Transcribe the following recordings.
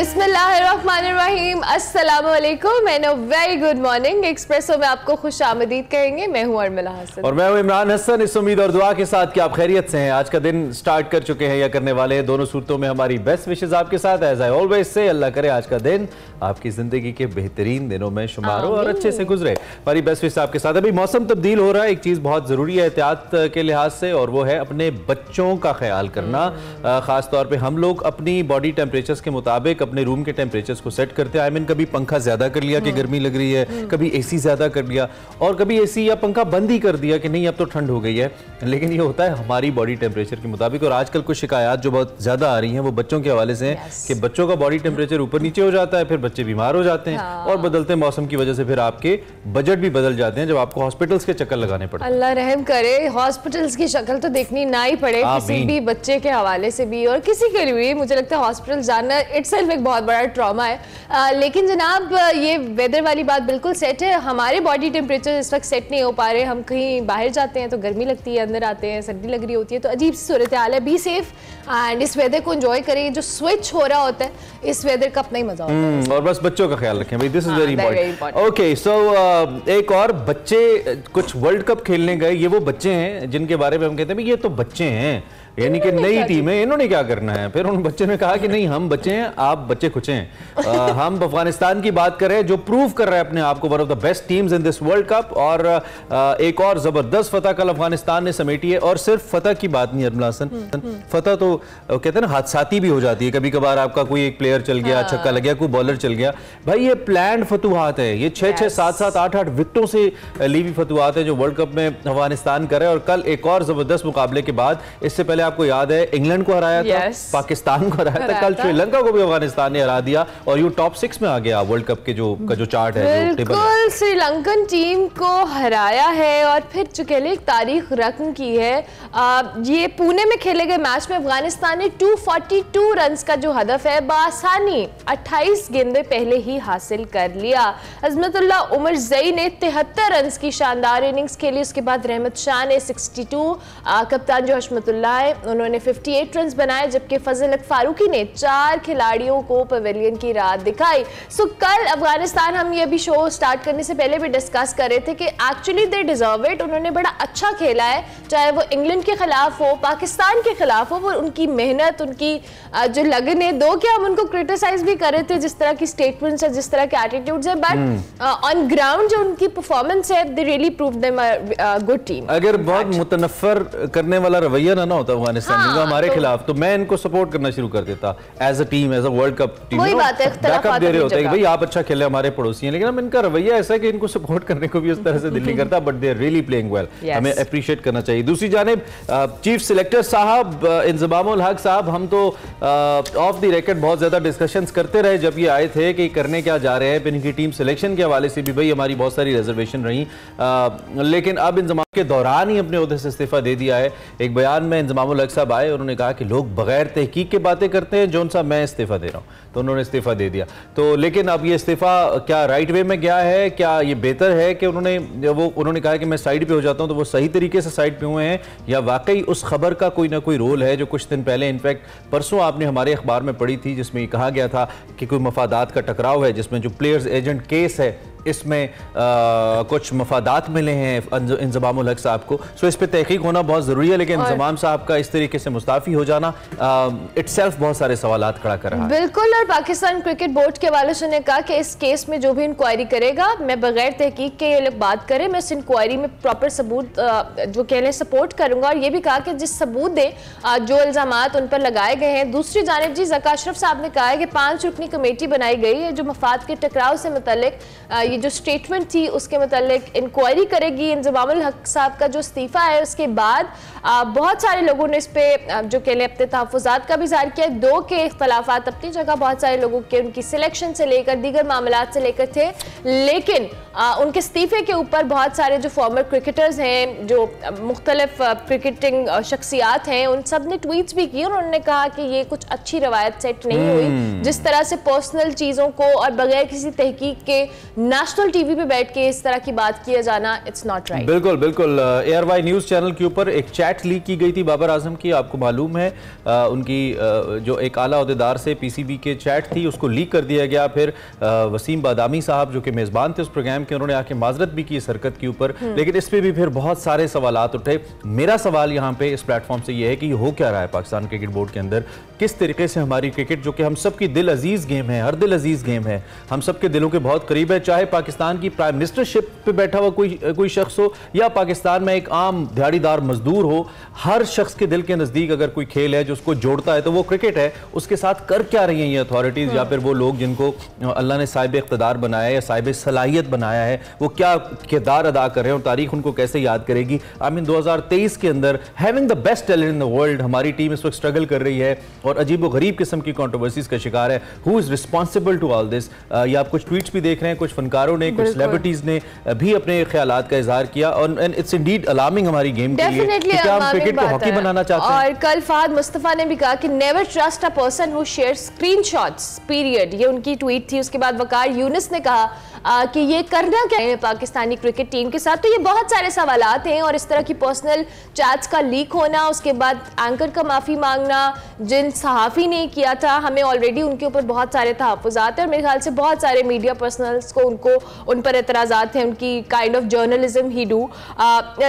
बिस्मिल्लाहिर्रहमानिर्रहीम, अस्सलाम वालेकुम and a very good morning. Espresso में आपको खुशामदीद कहेंगे। मैं हूं अर्मिला हसन और मैं हूं इमरान हसन। इस उम्मीद और दुआ के साथ कि आप खैरियत से हैं। आज का दिन स्टार्ट कर चुके हैं या करने वाले हैं। दोनों सूरतों में हमारी बेस्ट विशेस आपके साथ। एज आई ऑलवेज से, अल्लाह करे आज का दिन आपकी जिंदगी के बेहतरीन दिनों में शुमार हो और अच्छे से गुजरे। हमारी बेस्ट विशेस आपके साथ। अभी मौसम तब्दील हो रहा है, एक चीज बहुत जरूरी है एहतियात के लिहाज से, और वो है अपने बच्चों का ख्याल करना। खास तौर पर हम लोग अपनी बॉडी टेम्परेचर्स के मुताबिक अपने रूम के टेम्परेचर्स को सेट करते हैं। आई मीन कभी पंखा ज्यादा कर लिया कि गर्मी लग रही है, कभी एसी ज्यादा कर लिया, और कभी एसी या पंखा बंद ही कर दिया कि नहीं अब तो ठंड हो गई है। लेकिन ये होता है हमारी बॉडी टेम्परेचर के मुताबिक। और आजकल कुछ शिकायत जो बहुत ज्यादा आ रही हैं वो बच्चों के हवाले से हैं कि बच्चों का बॉडी टेम्परेचर ऊपर नीचे हो जाता है, फिर बच्चे बीमार हो जाते हैं। और बदलते मौसम की वजह से फिर आपके बजट भी बदल जाते हैं जब आपको हॉस्पिटल्स के चक्कर लगाने पड़ते हैं। अल्लाह रहम करे, हॉस्पिटल्स की शक्ल तो देखनी ना ही पड़े किसी भी बच्चे के हवाले से भी और किसी के लिए। मुझे लगता है हॉस्पिटल जाना इटसेल्फ एक बहुत बड़ा ट्रॉमा है। लेकिन जनाब ये वेदर वाली बात बिल्कुल सेट है। हमारे बॉडी टेम्परेचर इस वक्त सेट नहीं हो पा रहे। हम कहीं बाहर जाते हैं तो गर्मी लगती है, अंदर आते हैं सर्दी लग रही होती है, तो अजीब सी सूरत हाल है। बी सेफ एंड इस वेदर को एंजॉय करें। जो स्विच हो रहा होता है इस वेदर का अपना ही मजा होता है। और बस बच्चों का ख्याल रखें भाई, this is very important. Okay, so एक और बच्चे कुछ वर्ल्ड कप खेलने गए। ये वो बच्चे हैं जिनके बारे में हम कहते हैं भाई ये तो बच्चे हैं, यानी कि नई टीम है, इन्होंने क्या करना है। फिर उन बच्चों ने कहा कि नहीं हम बच्चे हैं, आप बच्चे खुचे हैं। हम अफगानिस्तान की बात करें जो प्रूव कर रहा है अपने आप को one of the best teams in this world cup. और एक और जबरदस्त फतह कल अफगानिस्तान ने समेटी है। और सिर्फ फतह की बात नहीं अरमला हसन, फतह तो कहते हैं ना हादसाती भी हो जाती है। कभी कभार आपका कोई एक प्लेयर चल गया, छक्का लग गया, कोई बॉलर चल गया। भाई ये प्लान्ड फतुहात है, ये 6-6, 7-7, 8-8 विकेटों से लीवी फतुहात है जो वर्ल्ड कप में अफगानिस्तान कर रहा है। और कल एक और जबरदस्त मुकाबले के बाद, इससे पहले आपको याद है इंग्लैंड को हराया था, पाकिस्तान को हराया था, कल श्रीलंका को भी अफगानिस्तान ने हरा दिया और यूं टॉप 6 में आ गया वर्ल्ड कप के जो चार्ट है। बिल्कुल श्रीलंकन टीम को हराया है और फिर चुके एक तारीख रकम की है। ये पुणे में खेले गए मैच में अफगानिस्तान ने 242 रन का जो हदफ है बासानी 28 गेंदें पहले ही हासिल कर लिया। अजमतुल्लाह उमर जई ने 73 रन की शानदार इनिंग्स खेली। उसके बाद रहमत शाह ने 62, कप्तान जो हशमतुल्लाह है उन्होंने 58 रन बनाए, जबकि फजल हक फारूकी ने 4 खिलाड़ियों को पवेलियन की राह दिखाई। सो कल अफगानिस्तान, हम ये भी शो स्टार्ट करने से पहले भी डिस्कस कर रहे थे कि एक्चुअली दे डिजर्व इट। उन्होंने बड़ा अच्छा खेला है, चाहे वो इंग्लैंड के खिलाफ हो, पाकिस्तान के खिलाफ हो। वो उनकी मेहनत, उनकी जो लगन है, दो क्या हम उनको क्रिटिसाइज भी कर रहे थे जिस तरह की स्टेटमेंट्स है, जिस तरह के एटीट्यूड्स है, बट ऑन ग्राउंड जो उनकी परफॉर्मेंस है they really proved them a good team. अगर बहुत मुतनफ्फर करने वाला रवैया ना होता अफगानिस्तान हमारे खिलाफ, तो मैं इनको सपोर्ट करना शुरू कर देता as a team, as a world cup team. वही बात है, बैकअप दे रहे होते हैं कि भाई आप अच्छा खेले, हमारे पड़ोसी हैं। लेकिन हम इनका रवैया ऐसा है कि इनको सपोर्ट करने को भी उस तरह से दिल नहीं करता, but they are really playing well. हमें अप्रिशिएट करना चाहिए। दूसरी जानिब चीफ सिलेक्टर साहब इंजमामुल हक साहब, हम तो ऑफ द रिकॉर्ड बहुत ज्यादा डिस्कशंस करते रहे जब ये आए थे कि करने क्या जा रहे हैं। फिर इनकी टीम सिलेक्शन के हवाले से भी भाई हमारी बहुत सारी रिजर्वेशन रही, लेकिन अब इंजमाम के दौरान ही अपने ओहदे से इस्तीफा दे दिया है। एक बयान में इंजमामुल हक साहब आए, उन्होंने कहा कि लोग बगैर तहकीक के बातें करते हैं, जोन सा मैं इस्तीफा दे रहा हूं, तो उन्होंने इस्तीफा दे दिया। तो लेकिन अब ये इस्तीफा क्या राइट वे में गया है, क्या ये बेहतर है कि उन्होंने कहा कि मैं साइड पे हो जाता हूं, तो वो सही तरीके से साइड पे हुए हैं, या वाकई उस खबर का कोई ना कोई रोल है जो कुछ दिन पहले, इनफैक्ट परसों आपने हमारे अखबार में पढ़ी थी, जिसमें ये कहा गया था कि कोई मफादात का टकराव है, जिसमें जो प्लेयर्स एजेंट केस है इसमें कुछ मफादात मिले हैं इंजमामुल हक साहब को। सो इस पे तहकीक होना बहुत ज़रूरी है। लेकिन इंजमाम साहब का इस तरीके से मुस्ताफ़ी हो जाना इटसेल्फ बहुत सारे सवालात खड़ा कर रहा है। बिल्कुल। और पाकिस्तान क्रिकेट बोर्ड के वाले ने कहा कि इस केस में जो भी इंक्वायरी करेगा, मैं बगैर तहकीक के ये लोग बात करें, मैं इस इंक्वायरी में प्रॉपर सबूत जो कह लें सपोर्ट करूंगा। और ये भी कहा कि जिस सबूत दे जो इल्ज़ामात उन पर लगाए गए हैं। दूसरी जानिब जी ज़का अशरफ साहब ने कहा है कि 5 रुकनी कमेटी बनाई गई है जो मफाद के टकराव से मुतल्लिक ये जो स्टेटमेंट थी उसके मुतालिक इंक्वायरी करेगी। इंजमामुल हक साहब का जो इस्तीफा है उसके बाद बहुत सारे लोगों ने इस पे जो कह लें अपने तहफ़्फ़ुज़ात का भी इज़हार किया। 2 के इख्तलाफात अपनी जगह, बहुत सारे लोगों के उनकी सिलेक्शन से लेकर दीगर मामलात से लेकर थे, लेकिन उनके इस्तीफे के ऊपर बहुत सारे जो फॉर्मर क्रिकेटर्स हैं, जो मुख्तलिफ क्रिकेटिंग शख्सियात हैं, उन सब ने ट्वीट्स भी किए और उन्होंने कहा कि ये कुछ अच्छी रवायत सेट नहीं हुई। जिस तरह से पर्सनल चीज़ों को और बगैर किसी तहकीक के ना नेशनल टीवी पे बैठ के इस तरह की बात किया जाना, इट्स नॉट राइट। बिल्कुल बिल्कुल। ARY न्यूज़ चैनल के ऊपर एक चैट लीक की गई थी बाबर आजम की, आपको मालूम है उनकी जो एक आला ओहदेदार से PCB के चैट थी उसको लीक कर दिया गया। फिर वसीम बादामी साहब जो कि मेज़बान थे उस प्रोग्राम के, उन्होंने आके माजरत भी की इस हरकत के ऊपर, लेकिन इस पर भी फिर बहुत सारे सवालात उठे। मेरा सवाल यहाँ पे इस प्लेटफॉर्म से ये है कि हो क्या रहा है पाकिस्तान क्रिकेट बोर्ड के अंदर, किस तरीके से हमारी क्रिकेट जो कि हम सबकी दिल अजीज गेम है, हर दिल अजीज गेम है, हम सबके दिलों के बहुत करीब है, चाहे पाकिस्तान की प्राइम मिनिस्टरशिप पे बैठा हुआ कोई शख्स हो या पाकिस्तान में एक आम दिहाड़ीदार मजदूर हो, हर शख्स के दिल के नजदीक अगर कोई खेल है जो उसको जोड़ता है तो वो क्रिकेट है। उसके साथ कर क्या रही हैं ये अथॉरिटीज या फिर वो लोग जिनको अल्लाह ने साहिब इख्तिदार बनाया या साहिब सलाहियत बनाया है, वो क्या किरदार अदा कर रहे हैं और तारीख उनको कैसे याद करेगी। आई मीन 2023 के अंदर having the best talent in the world, हमारी टीम इस वक्त स्ट्रगल कर रही है और अजीब व गरीब किस्म की कंट्रोवर्सीज का शिकार है। Who is responsible to all this? या आप कुछ ट्वीट्स भी देख रहे हैं, कुछ फनकारों ने, कुछ सेलिब्रिटीज ने भी अपने ख्यालात का इजहार किया और इट्स इंडीड अलार्मिंग हमारी गेम के लिए कि क्या हम क्रिकेट को हॉकी बनाना चाहते हैं। और कल फहद मुस्तफा ने भी कहा कि never trust a person who share screenshots period, ये उनकी ट्वीट थी। उसके बाद वकार यूनिस ने कहा कि ये करना क्या है पाकिस्तानी क्रिकेट टीम के साथ। तो ये बहुत सारे सवालात हैं और इस तरह की पर्सनल चैट्स का लीक होना, उसके बाद एंकर का माफ़ी मांगना जिन सहाफ़ी ने किया था, हमें ऑलरेडी उनके ऊपर बहुत सारे तहफ़्फ़ुज़ात हैं और मेरे ख्याल से बहुत सारे मीडिया पर्सनल्स को उन पर एतराज़ात हैं, उनकी काइंड ऑफ जर्नलिज्म ही डू।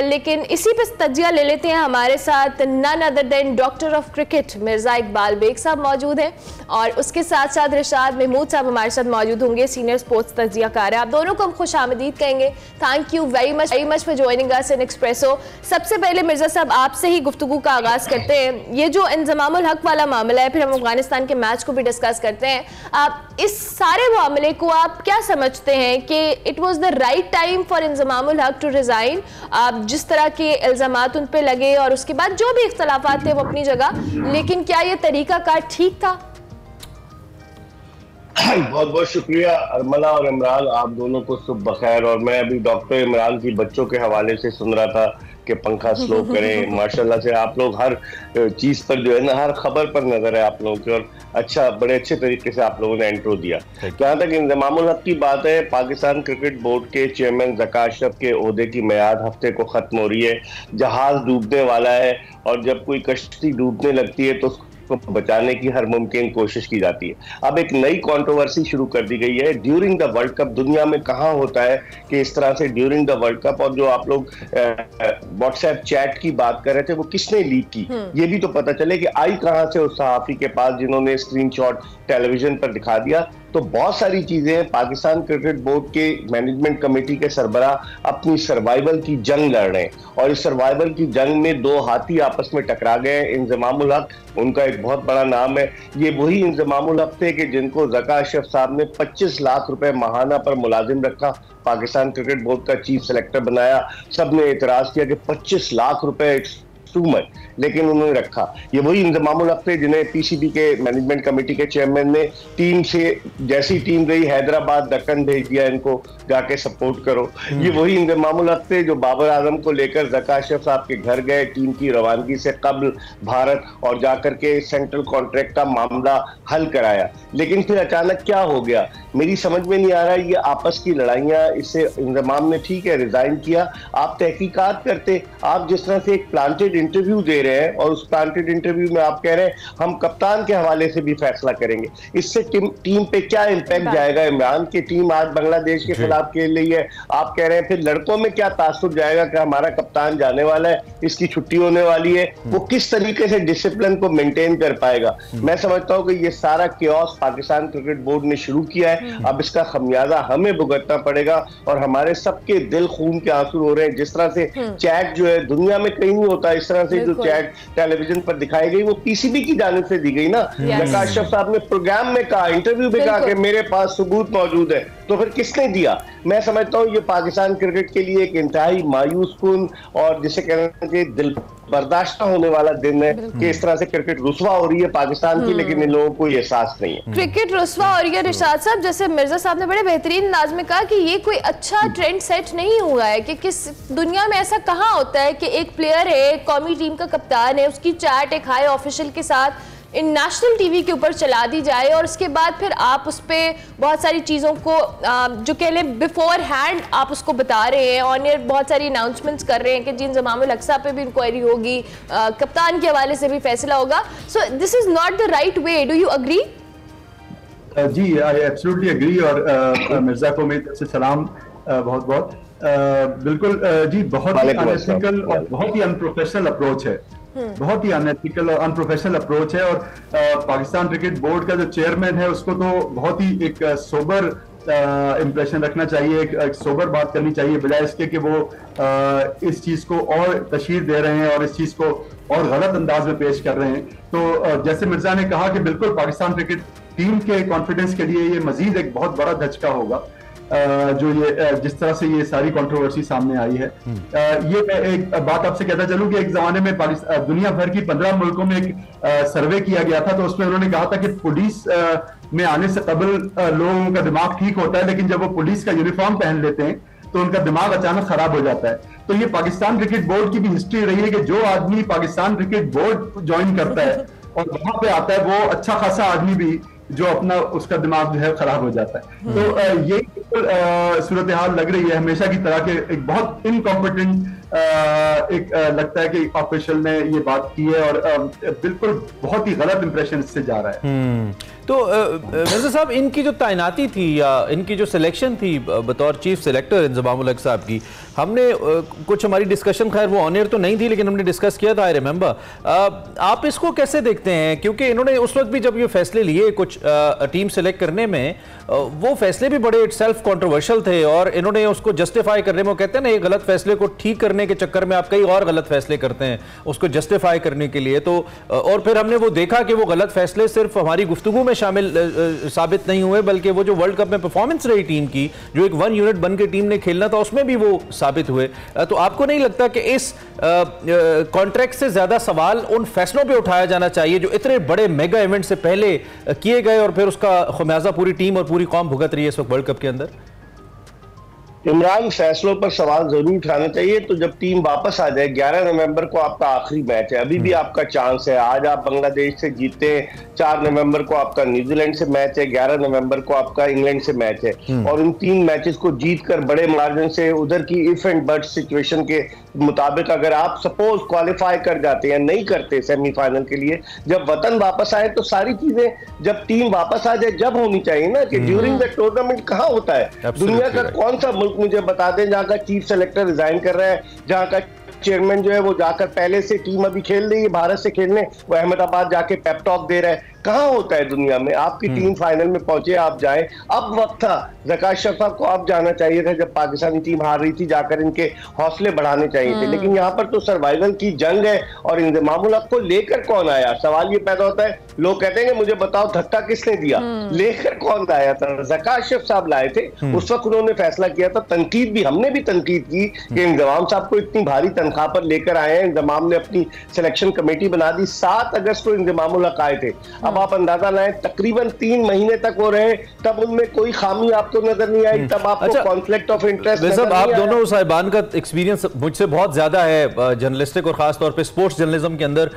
लेकिन इसी पे तजिया ले लेते हैं। हमारे साथ none other than doctor of cricket Mirza Iqbal Baig साहब मौजूद हैं और उसके साथ साथ रिशाद महमूद साहब हमारे साथ मौजूद होंगे, सीनियर स्पोर्ट्स तजियाकार है। आप दोनों को हम खुश आमदीद कहेंगे। Thank you very much for joining us in espresso. सबसे पहले मिर्ज़ा साहब आपसे ही गुफ्तगू का आगाज़ करते हैं। ये जो इंज़मामुल हक वाला मामला है, फिर हम अफगानिस्तान के मैच को भी डिस्कस करते हैं। आप इस सारे मामले को आप क्या समझते हैं कि it was the right time for Inzamamul हक टू रिज़ाइन? आप जिस तरह के इल्ज़ामात उन पर लगे और उसके बाद जो भी इख्तलाफात थे वो अपनी जगह, लेकिन क्या ये तरीकाकार ठीक था? बहुत बहुत शुक्रिया अरमला और इमरान, आप दोनों को सुबह बखैर। और मैं अभी डॉक्टर इमरान की बच्चों के हवाले से सुन रहा था कि पंखा स्लो करें। माशाल्लाह से आप लोग हर चीज पर जो है ना, हर खबर पर नजर है आप लोगों की और अच्छा, बड़े अच्छे तरीके से आप लोगों ने इंट्रो दिया। जहाँ तक इंज़मामुल हक की बात है, पाकिस्तान क्रिकेट बोर्ड के चेयरमैन ज़का अशरफ के ओहदे की मियाद हफ्ते को खत्म हो रही है। जहाज डूबने वाला है और जब कोई कश्ती डूबने लगती है तो को बचाने की हर मुमकिन कोशिश की जाती है। अब एक नई कंट्रोवर्सी शुरू कर दी गई है ड्यूरिंग द वर्ल्ड कप। दुनिया में कहाँ होता है कि इस तरह से ड्यूरिंग द वर्ल्ड कप, और जो आप लोग व्हाट्सएप चैट की बात कर रहे थे वो किसने लीक की, ये भी तो पता चले कि आई कहाँ से उस सहाफी के पास जिन्होंने स्क्रीनशॉट टेलीविजन पर दिखा दिया। तो बहुत सारी चीजें हैं। पाकिस्तान क्रिकेट बोर्ड के मैनेजमेंट कमेटी के सरबराह अपनी सर्वाइवल की जंग लड़ रहे हैं और इस सर्वाइवल की जंग में दो हाथी आपस में टकरा गए। इंज़मामुल हक, उनका एक बहुत बड़ा नाम है, ये वही इंज़मामुल हक थे कि जिनको ज़का अशरफ साहब ने 25 लाख रुपए माहाना पर मुलाजिम रखा, पाकिस्तान क्रिकेट बोर्ड का चीफ सेलेक्टर बनाया। सबने एतराज किया कि 25 लाख रुपए टू मच, लेकिन उन्होंने रखा। ये वही इंज़मामुल हक थे जिन्हें PCB के मैनेजमेंट कमेटी के चेयरमैन ने टीम से, जैसी टीम गई हैदराबाद, दक्कन भेज दिया, इनको जाके सपोर्ट करो। ये वही इंज़मामुल हक थे जो बाबर आजम को लेकर ज़का अशरफ साहब के घर गए टीम की रवानगी से कबल भारत और जाकर के सेंट्रल कॉन्ट्रैक्ट का मामला हल कराया। लेकिन फिर अचानक क्या हो गया, मेरी समझ में नहीं आ रहा। ये आपस की लड़ाइयाँ, इससे इंज़माम ने ठीक है रिजाइन किया, आप तहकीकात करते। आप जिस तरह से एक प्लांटेड इंटरव्यू दे रहे हैं और उस प्लांटेड इंटरव्यू में आप कह रहे हैं हम कप्तान के हवाले से भी फैसला करेंगे, इससे टीम पे क्या इम्पैक्ट जाएगा? इमरान की टीम आज बांग्लादेश के खिलाफ खेल रही है, आप कह रहे हैं फिर लड़कों में क्या तासुर जाएगा कि हमारा कप्तान जाने वाला है, इसकी छुट्टी होने वाली है, वो किस तरीके से डिसिप्लिन को मेंटेन कर पाएगा? मैं समझता हूं कि ये सारा क्योस पाकिस्तान क्रिकेट बोर्ड ने शुरू किया है। अब इसका खमियाजा हमें भुगतना पड़ेगा और हमारे सबके दिल खून के आंसू हो रहे हैं। जिस तरह से चैट जो है दुनिया में कहीं नहीं होता, इस तरह से जो चैट टेलीविजन पर दिखाई गई वो PCB की जानिब से दी गई ना। ज़का अशरफ साहब ने प्रोग्राम में कहा, इंटरव्यू में कहा कि मेरे पास सबूत मौजूद है, तो फिर किसने दिया? मैं समझता हूँ ये पाकिस्तान क्रिकेट के लिए एक इंतहाई मायूस कुन और जिसे कहना चाहिए दिल बर्दाश्त होने वाला दिन है कि इस तरह से क्रिकेट रुस्वा हो रही है पाकिस्तान की, लेकिन इन लोगों को ये एहसास नहीं है। क्रिकेट रुस्वा हो रही है रिशाद साहब, जैसे मिर्जा साहब ने बड़े बेहतरीन अंदाज में कहा कि ये कोई अच्छा ट्रेंड सेट नहीं हुआ है कि किस दुनिया में ऐसा कहाँ होता है कि एक प्लेयर है, कौमी टीम का कप्तान है, उसकी चैट एक हाई ऑफिशियल के साथ नेशनल टीवी के ऊपर चला दी जाए और उसके बाद फिर आप उस पर बहुत सारी चीज़ों को जो कह लें बिफोर हैंड आप उसको बता रहे हैं, ऑन एयर बहुत सारी अनाउंसमेंट्स कर रहे हैं कि जी इंजमामुल हक साहब पे भी इंक्वायरी होगी, कप्तान के हवाले से भी फैसला होगा। So this is not the right way, do you agree? जी आई एब्सोल्युटली अग्री। और मिर्जा को मेरी तरफ से सलाम बहुत बहुत। बिल्कुल जी, बहुत ही अनएथिकल और बहुत ही अनप्रोफेशनल अप्रोच है, बहुत ही अनएथिकल और अनप्रोफेशनल अप्रोच है। और पाकिस्तान क्रिकेट बोर्ड का जो चेयरमैन है उसको तो बहुत ही एक सोबर इंप्रेशन रखना चाहिए, एक सोबर बात करनी चाहिए, बजाय इसके कि वो इस चीज को और तशहीर दे रहे हैं और इस चीज को और गलत अंदाज में पेश कर रहे हैं। तो जैसे मिर्जा ने कहा कि बिल्कुल पाकिस्तान क्रिकेट टीम के कॉन्फिडेंस के लिए ये मजीद एक बहुत बड़ा धचका होगा, जो ये जिस तरह से ये सारी कंट्रोवर्सी सामने आई है। ये मैं एक बात आपसे कहता चलूं कि एक जमाने में दुनिया भर की 15 मुल्कों में एक सर्वे किया गया था, तो उसमें उन्होंने कहा था कि पुलिस में आने से कबल लोगों का दिमाग ठीक होता है, लेकिन जब वो पुलिस का यूनिफॉर्म पहन लेते हैं तो उनका दिमाग अचानक खराब हो जाता है। तो ये पाकिस्तान क्रिकेट बोर्ड की भी हिस्ट्री रही है कि जो आदमी पाकिस्तान क्रिकेट बोर्ड ज्वाइन करता है और वहां पे आता है वो अच्छा खासा आदमी भी जो अपना उसका दिमाग जो है खराब हो जाता है। तो ये सूरत हाल लग रही है हमेशा की तरह के एक बहुत इनकॉम्पिटेंट एक लगता है कि ऑफिशियल ने ये बात की है और बिल्कुल बहुत ही गलत इंप्रेशन इससे जा रहा है। तो मिर्जा साहब, इनकी जो तैनाती थी या इनकी जो सिलेक्शन थी बतौर चीफ सिलेक्टर इंजमामुल हक साहब की, हमने कुछ हमारी डिस्कशन, खैर वो ऑन एयर तो नहीं थी लेकिन हमने डिस्कस किया था, आई रिमेंबर। आप इसको कैसे देखते हैं? क्योंकि इन्होंने उस वक्त भी जब ये फैसले लिए कुछ टीम सेलेक्ट करने में, वो फैसले भी बड़े सेल्फ कॉन्ट्रोवर्शियल थे और इन्होंने उसको जस्टिफाई करने में, वो कहते हैं ना, ये गलत फैसले को ठीक करने के चक्कर में आप कई और गलत फैसले करते हैं उसको जस्टिफाई करने के लिए। तो और फिर हमने वो देखा कि वो गलत फैसले सिर्फ हमारी गुफ्तगू में शामिल साबित नहीं हुए, बल्कि वो जो वर्ल्ड कप में परफॉर्मेंस रही टीम की, जो एक वन यूनिट बन के टीम ने खेलना था, उसमें भी वो साबित हुए। तो आपको नहीं लगता कि इस कॉन्ट्रैक्ट से ज्यादा सवाल उन फैसलों पे उठाया जाना चाहिए जो इतने बड़े मेगा इवेंट से पहले किए गए और फिर उसका खमियाजा पूरी टीम और पूरी कौम भुगत रही है इस वक्त वर्ल्ड कप के अंदर? इमरान, फैसलों पर सवाल जरूर उठाना चाहिए। तो जब टीम वापस आ जाए, 11 नवंबर को आपका आखिरी मैच है, अभी भी आपका चांस है। आज आप बांग्लादेश से जीते, 4 नवंबर को आपका न्यूजीलैंड से मैच है, 11 नवंबर को आपका इंग्लैंड से मैच है, और इन 3 मैचेस को जीतकर बड़े मार्जिन से उधर की इफ एंड बट सिचुएशन के मुताबिक अगर आप सपोज क्वालिफाई कर जाते हैं, नहीं करते सेमीफाइनल के लिए, जब वतन वापस आए तो सारी चीजें जब टीम वापस आ जाए जब होनी चाहिए ना, कि ड्यूरिंग द टूर्नामेंट कहाँ होता है। दुनिया का कौन सा मुल्क मुझे बता दें जहां का चीफ सेलेक्टर रिजाइन कर रहा है, जहां का चेयरमैन जो है वो जाकर पहले से टीम अभी खेल रही है भारत से खेलने, वो अहमदाबाद जाके पेप टॉक दे रहा है? कहाँ होता है दुनिया में? आपकी टीम फाइनल में पहुंचे, आप जाए। अब वक्त था, ज़कात शफ़ा को अब जाना चाहिए था जब पाकिस्तानी टीम हार रही थी, जाकर इनके हौसले बढ़ाने चाहिए थे। लेकिन यहाँ पर तो सर्वाइवल की जंग है और इंजमामुल हक को लेकर कौन आया? सवाल ये पैदा होता है, लोग कहते हैं कि मुझे बताओ धक्का किसने दिया, लेकर कौन आया था? ज़कात शफ़ा साहब लाए थे, उस वक्त उन्होंने फैसला किया था। तनकीद भी, हमने भी तनकीद की कि इंजमाम साहब को इतनी भारी तनख्वाह पर लेकर आए हैं। इंजमाम ने अपनी सिलेक्शन कमेटी बना दी, 7 अगस्त को इंजमामुल हक आए थे। अब आप अंदाजा लाएं, तकरीबन 3 महीने तक हो रहे, तब उनमें कोई खामी आपको नजर नहीं आई, तब आपको कॉन्फ्लिक्ट ऑफ इंटरेस्ट नजर नहीं आप आया। दोनों साहिबान का एक्सपीरियंस मुझसे बहुत ज्यादा है जर्नलिस्टिक और खास तौर पे स्पोर्ट्स जर्नलिज्म के अंदर।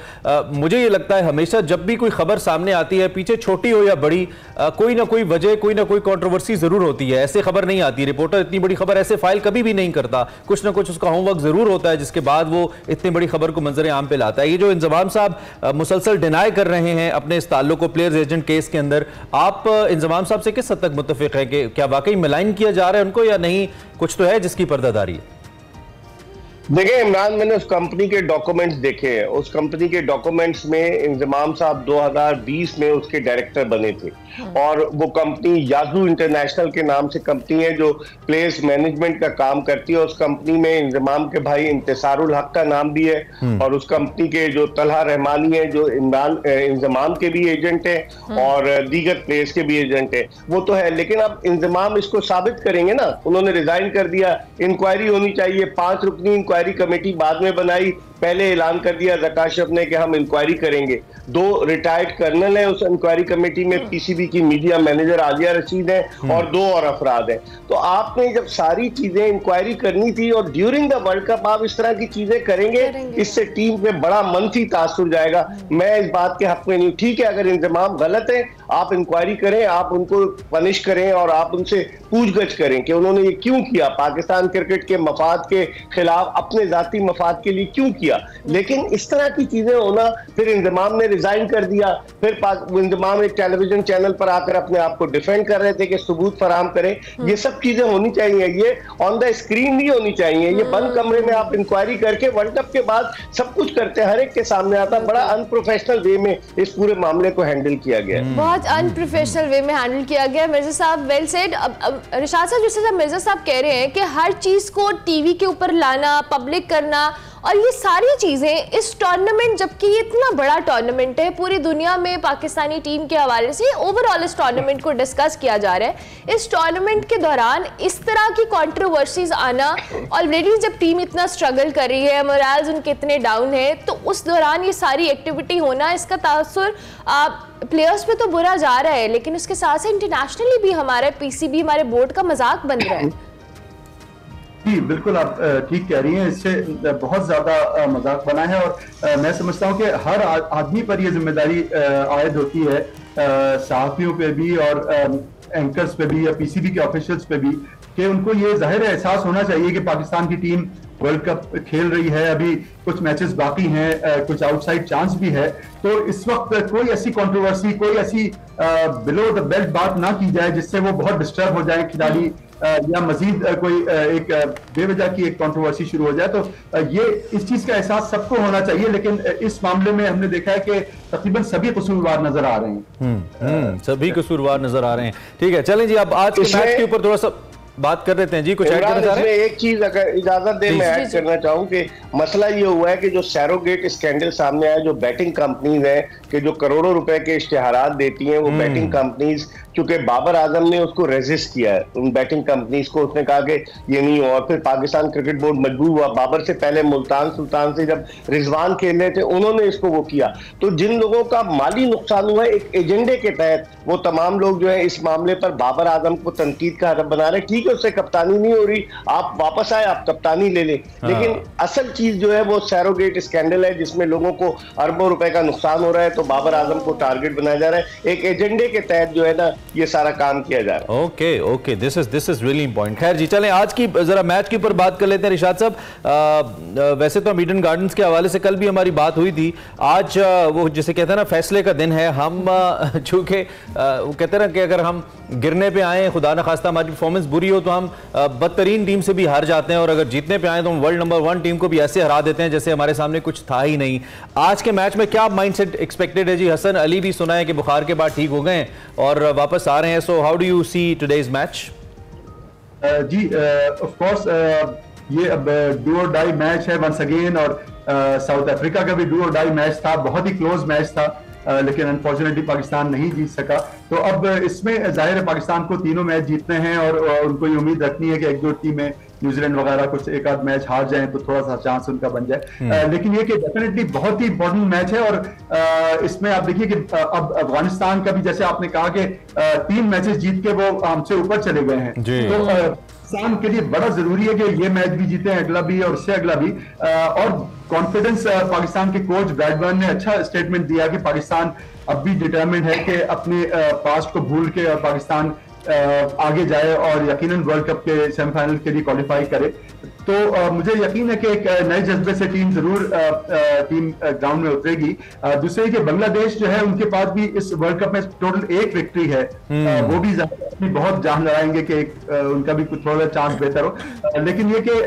मुझे ये लगता है हमेशा जब भी कोई खबर सामने आती है, पीछे छोटी हो या बड़ी, कोई ना कोई वजह, कोई ना कोई कंट्रोवर्सी जरूर होती है। ऐसे खबर नहीं आती, रिपोर्टर इतनी बड़ी खबर ऐसे फाइल कभी भी नहीं करता, कुछ ना कुछ उसका होमवर्क जरूर होता है जिसके बाद वो इतनी बड़ी खबर को मंजर आम पे लाता है। ये जो इंजमाम साहब मुसलसल डिनाई कर रहे हैं अपने इस ताल्लुक को प्लेयर्स एजेंट केस के अंदर, आप इंजमाम साहब से किस हद तक मुत्तफिक है कि क्या वाकई मिलाइन किया जा रहा है उनको, या नहीं कुछ तो है जिसकी पर्दादारी है? देखिए इमरान, मैंने उस कंपनी के डॉक्यूमेंट्स देखे हैं। उस कंपनी के डॉक्यूमेंट्स में इंजमाम साहब 2020 में उसके डायरेक्टर बने थे और वो कंपनी याजू इंटरनेशनल के नाम से कंपनी है जो प्लेयर्स मैनेजमेंट का काम करती है। उस कंपनी में इंजमाम के भाई इंतसारुल हक का नाम भी है और उस कंपनी के जो तलहा रहमानी है जो इंजमाम के भी एजेंट है और दीगर प्लेयर्स के भी एजेंट है, वो तो है। लेकिन अब इंजमाम इसको साबित करेंगे ना, उन्होंने रिजाइन कर दिया, इंक्वायरी होनी चाहिए, 5 रुकनी इंक्वायरी कमेटी बाद में बनाई, पहले ऐलान कर दिया जकाशफ ने कि हम इंक्वायरी करेंगे। 2 रिटायर्ड कर्नल है उस इंक्वायरी कमेटी में, पीसीबी की मीडिया मैनेजर आलिया रशीद है और 2 और अफराद हैं। तो आपने जब सारी चीजें इंक्वायरी करनी थी और ड्यूरिंग द वर्ल्ड कप आप इस तरह की चीजें करेंगे, इससे टीम पे बड़ा मनफी तासुर जाएगा। मैं इस बात के हक में नहीं। ठीक है, अगर इंतजाम गलत है आप इंक्वायरी करें, आप उनको पनिश करें और आप उनसे पूछगछ करें कि उन्होंने ये क्यों किया, पाकिस्तान क्रिकेट के मफाद के खिलाफ अपने जाती मफाद के लिए क्यों किया। लेकिन इस तरह की चीजें होना, फिर इंतजाम ने रिजाइन कर दिया, फिर इंतजाम एक टेलीविजन चैनल पर आकर अपने आप को डिफेंड कर रहे थे कि सबूत फराहम करें। ये सब चीजें होनी चाहिए, ये ऑन द स्क्रीन नहीं होनी चाहिए। ये बंद कमरे में आप इंक्वायरी करके वर्ल्ड कप के बाद सब कुछ करते हैं, हर एक के सामने आता। बड़ा अनप्रोफेशनल वे में इस पूरे मामले को हैंडल किया गया है, बहुत अनप्रोफेशनल वे में हैंडल किया गया। मिर्जा साहब वेल सेड। अब रिशाद साहब, जैसे मिर्जा साहब कह रहे हैं कि हर चीज को टीवी के ऊपर लाना, पब्लिक करना, और ये सारी चीजें इस टूर्नामेंट, जबकि ये इतना बड़ा टूर्नामेंट है, पूरी दुनिया में पाकिस्तानी टीम के हवाले से ओवरऑल इस टूर्नामेंट को डिस्कस किया जा रहा है। इस टूर्नामेंट के दौरान इस तरह की कंट्रोवर्सीज आना, ऑलरेडी जब टीम इतना स्ट्रगल कर रही है, मोरल्स उनके इतने डाउन है, तो उस दौरान ये सारी एक्टिविटी होना, इसका तासुर प्लेयर्स पे तो बुरा जा रहा है, लेकिन उसके साथ साथ इंटरनेशनली भी हमारा पीसीबी, हमारे बोर्ड का मजाक बन रहा है। जी बिल्कुल, आप ठीक कह रही हैं। इससे बहुत ज्यादा मजाक बना है और मैं समझता हूं कि हर आदमी पर यह जिम्मेदारी आयद होती है, सहाफियों पे भी और एंकर्स पे भी या पीसीबी के ऑफिशियल्स पे भी, कि उनको ये जाहिर एहसास होना चाहिए कि पाकिस्तान की टीम वर्ल्ड कप खेल रही है, अभी कुछ मैचेस बाकी हैं, कुछ आउटसाइड चांस भी है। तो इस वक्त कोई ऐसी कंट्रोवर्सी, कोई ऐसी बिलो द बेल्ट बात ना की जाए जिससे वो बहुत डिस्टर्ब हो जाए खिलाड़ी, या मजीद कोई एक बेवजह की एक कंट्रोवर्सी शुरू हो जाए। तो ये इस चीज का एहसास सबको होना चाहिए, लेकिन इस मामले में हमने देखा है कि तकरीबन सभी कसूरवार नजर आ रहे हैं। सभी कसूरवार नजर आ रहे हैं। ठीक है, चलें जी, अब आज के मैच के ऊपर थोड़ा सा बात कर लेते हैं जी। कुछ ऐड करना चाह रहे हैं? एक चीज अगर इजाजत दे मैं ऐड करना चाहूँ कि मसला ये हुआ है कि जो सैरोगेट स्कैंडल सामने आया, जो बैटिंग कंपनीज हैं कि जो करोड़ों रुपए के इश्तिहारात देती हैं, वो बैटिंग कंपनीज, चूंकि बाबर आजम ने उसको रेजिस्ट किया है, उन बैटिंग कंपनीज को, उसने कहा कि ये नहीं हो, और फिर पाकिस्तान क्रिकेट बोर्ड मजबूर हुआ। बाबर से पहले मुल्तान सुल्तान से जब रिजवान खेल रहे थे, उन्होंने इसको वो किया। तो जिन लोगों का माली नुकसान हुआ है, एक एजेंडे के तहत वो तमाम लोग जो है इस मामले पर बाबर आजम को तनकीद का हदफ बना रहे। ठीक है, उससे कप्तानी नहीं हो रही, आप वापस आए, आप कप्तानी ले लें, लेकिन असल चीज जो है वो सैरोगेट स्कैंडल है, जिसमें लोगों को अरबों रुपए का नुकसान हो रहा है। तो बाबर आजम को टारगेट बनाया जा रहा है, एक एजेंडे के तहत जो है ना ये सारा काम किया जा रहा है। Okay okay, this is really important. खैर जी, चलें आज की जरा मैच के ऊपर बात कर लेते हैं। रिशाद साहब, वैसे तो ईडन गार्डन्स के हवाले से कल भी हमारी बात हुई थी, आज वो जिसे कहते हैं ना फैसले का दिन है। हम चूंकि वो कहते हैं ना कि अगर हम गिरने पे आए, खुदा न खास्ता हमारी परफॉर्मेंस बुरी हो, तो हम बदतरीन टीम से भी हार जाते हैं, और अगर जीतने पे आए तो हम वर्ल्ड नंबर 1 टीम को भी ऐसे हरा देते हैं जैसे हमारे सामने कुछ था ही नहीं। आज के मैच में क्या माइंडसेट एक्सपेक्टेड है जी? हसन अली भी सुना है कि बुखार के बाद ठीक हो गए और वापस आ रहे हैं, so how do you see today's match? जी ऑफ कोर्स ये अब डू और डाई मैच है वंस अगेन, और साउथ अफ्रीका का भी डू और डाई मैच था, बहुत ही क्लोज मैच था, लेकिन अनफॉर्चुनेटली पाकिस्तान नहीं जीत सका। तो अब इसमें जाहिर है पाकिस्तान को तीनों मैच जीतने हैं, और उनको ये उम्मीद रखनी है कि एक दो टीमें न्यूजीलैंड वगैरह कुछ एक आध मैच हार जाएं तो थोड़ा सा चांस उनका बन जाए। लेकिन ये कि डेफिनेटली बहुत ही इंपॉर्टेंट मैच है, और इसमें आप देखिए कि अब अफगानिस्तान का भी, जैसे आपने कहा कि 3 मैचेस जीत के वो हमसे ऊपर चले गए हैं, तो पाकिस्तान के लिए बड़ा जरूरी है कि ये मैच भी जीते, अगला भी और उससे अगला भी। और कॉन्फिडेंस पाकिस्तान के कोच ब्रैडबर्न ने अच्छा स्टेटमेंट दिया कि पाकिस्तान अब भी डिटरमिन्ड है कि अपने पास्ट को भूल के और पाकिस्तान आगे जाए और यकीनन वर्ल्ड कप के सेमीफाइनल के लिए क्वालिफाई करे। तो मुझे यकीन है कि एक नए जज्बे से टीम जरूर टीम ग्राउंड में उतरेगी। दूसरे कि बांग्लादेश जो है उनके पास भी इस वर्ल्ड कप में टोटल 1 विक्ट्री है, वो भी बहुत जान लड़ाएंगे कि उनका भी कुछ थोड़ा चांस बेहतर हो, लेकिन ये कि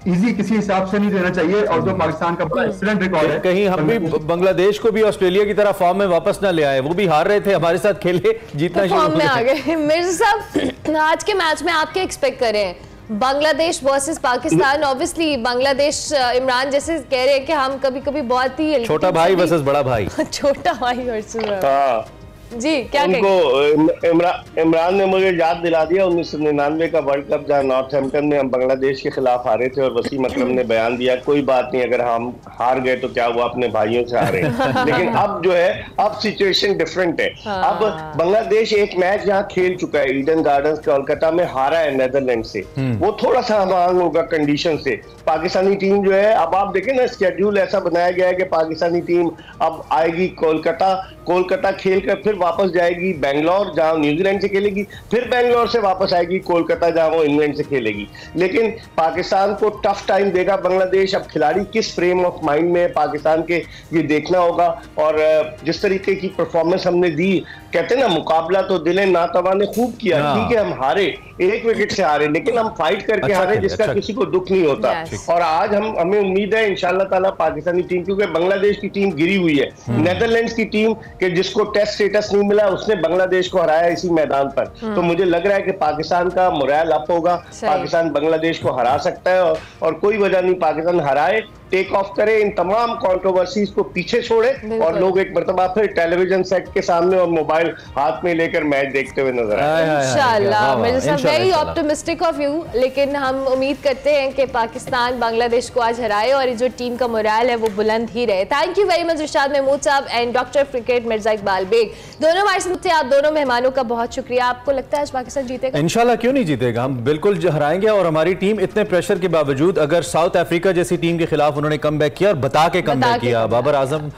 इजी किसी हिसाब से नहीं देना चाहिए। और जो पाकिस्तान का बड़ा एक्सीलेंट रिकॉर्ड है, कहीं हम भी बांग्लादेश को भी ऑस्ट्रेलिया की तरह फॉर्म में वापस ना ले आए, वो भी हार रहे थे, हमारे साथ खेले, जीतना फॉर्म में आ गए। मिर्जा साहब, आज के मैच में आप क्या एक्सपेक्ट करें? बांग्लादेश वर्सेस पाकिस्तान, ऑब्वियसली बांग्लादेश, इमरान जैसे कह रहे हैं कि हम कभी कभी बहुत ही छोटा भाई वर्सेस बड़ा भाई छोटा भाई वर्सेस, जी क्या उनको इमरान ने मुझे याद दिला दिया 1999 का वर्ल्ड कप जहाँ नॉर्थहैम्पटन में हम बांग्लादेश के खिलाफ हारे थे और वसीम अकरम ने बयान दिया कोई बात नहीं, अगर हम हार गए तो क्या हुआ, अपने भाइयों से हारे। लेकिन अब जो है अब सिचुएशन डिफरेंट है। अब बांग्लादेश एक मैच यहाँ खेल चुका है, ईडन गार्डन्स कोलकाता में हारा है नीदरलैंड से, वो थोड़ा सा हम होगा कंडीशन से। पाकिस्तानी टीम जो है, अब आप देखें ना स्केड्यूल ऐसा बनाया गया है कि पाकिस्तानी टीम अब आएगी कोलकाता खेल कर फिर वापस जाएगी बेंगलोर जहां न्यूजीलैंड से खेलेगी, फिर बेंगलोर से वापस आएगी कोलकाता जहां वो इंग्लैंड से खेलेगी। लेकिन पाकिस्तान को टफ टाइम देगा बांग्लादेश। अब खिलाड़ी किस फ्रेम ऑफ माइंड में पाकिस्तान के ये देखना होगा। और जिस तरीके की परफॉर्मेंस हमने दी, कहते हैं ना मुकाबला तो दिले नातवा ने खूब किया। ठीक है हम हारे, 1 विकेट से हारे, लेकिन हम फाइट करके हारे जिसका किसी को दुख नहीं होता। और आज हमें उम्मीद है इंशाल्लाह ताला पाकिस्तानी टीम, क्योंकि बांग्लादेश की टीम गिरी हुई है, नेदरलैंड्स की टीम के जिसको टेस्ट स्टेटस नहीं मिला उसने बांग्लादेश को हराया इसी मैदान पर। तो मुझे लग रहा है कि पाकिस्तान का मोरल अप होगा, पाकिस्तान बांग्लादेश को हरा सकता है और कोई वजह नहीं पाकिस्तान हराए, टेक ऑफ करे, इन तमाम कंट्रोवर्सीज को पीछे छोड़े और लोग एक मरतबा फिर टेलीविजन सेट के सामने और मोबाइल हाथ में लेकर मैच देखते हुए नजर आए। इंशाल्लाह मिर्जा साहब, वेरी ऑप्टिमिस्टिक ऑफ यू। लेकिन हम उम्मीद करते हैं कि पाकिस्तान बांग्लादेश को आज हराए और जो टीम का मोरल है वो बुलंद ही रहे। Thank you very much Irshad Mahmood साहब and doctor cricket Mirza Iqbal Baig, दोनों हमारे साथ थे। आप दोनों मेहमानों का बहुत शुक्रिया। आपको लगता है आज पाकिस्तान जीतेगा? इंशाल्लाह, क्यों नहीं जीतेगा, हम बिल्कुल हराएंगे। और हमारी टीम इतने प्रेशर के बावजूद, अगर साउथ अफ्रीका जैसी टीम के खिलाफ उन्होंने कमबैक किया और बता के कमबैक किया, बाबर आजम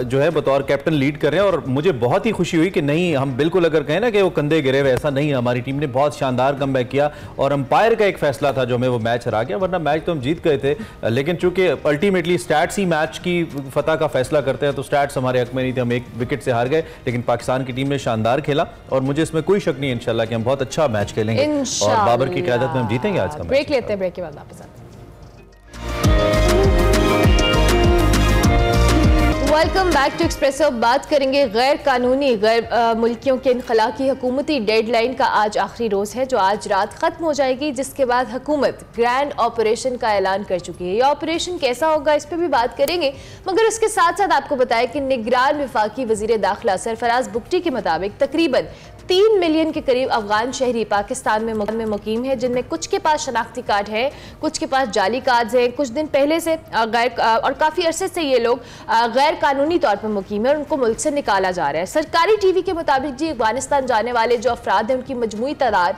जो है बतौर कैप्टन लीड कर रहे हैं, और मुझे बहुत ही खुशी हुई कि नहीं, हम बिल्कुल अगर कहें ना कि वो कंधे गिरे हुए, ऐसा नहीं, हमारी टीम ने बहुत शानदार कमबैक किया और अंपायर का एक फैसला था जो हमें वो मैच हरा गया, वरना मैच तो हम जीत गए थे। लेकिन चूंकि अल्टीमेटली स्टैट्स ही मैच की फतह का फैसला करते हैं, तो स्टैट्स हमारे हक में नहीं थे, हम 1 विकेट से हार गए। लेकिन पाकिस्तान की टीम ने शानदार खेला और मुझे इसमें कोई शक नहीं है इंशाल्लाह कि हम बहुत अच्छा मैच खेलेंगे और बाबर की क़यादत में हम जीतेंगे आज का मैच। ब्रेक लेते हैं, ब्रेक के बाद वापस आते हैं। Welcome back to Expresso. बात करेंगे गैर कानूनी गैर मुल्कियों के इनखला की हुकूमती डेडलाइन का आज आखिरी रोज़ है जो आज रात ख़त्म हो जाएगी, जिसके बाद हुकूमत ग्रैंड ऑपरेशन का ऐलान कर चुकी है। ये ऑपरेशन कैसा होगा इस पर भी बात करेंगे, मगर उसके साथ साथ आपको बताएं कि निगरान वफाकी वज़ीर दाखिला सरफराज बुगटी के मुताबिक तकरीबन 3 मिलियन के करीब अफगान शहरी पाकिस्तान में मुकीम है, जिनमें कुछ के पास शनाख्ती कार्ड है, कुछ के पास जाली कार्ड हैं। कुछ दिन पहले से और काफ़ी अरसे से ये लोग गैर कानूनी तौर पर मुकीम है और उनको मुल्क से निकाला जा रहा है। सरकारी टीवी के मुताबिक जी अफगानिस्तान जाने वाले जो अफराद हैं उनकी मजमूई तादाद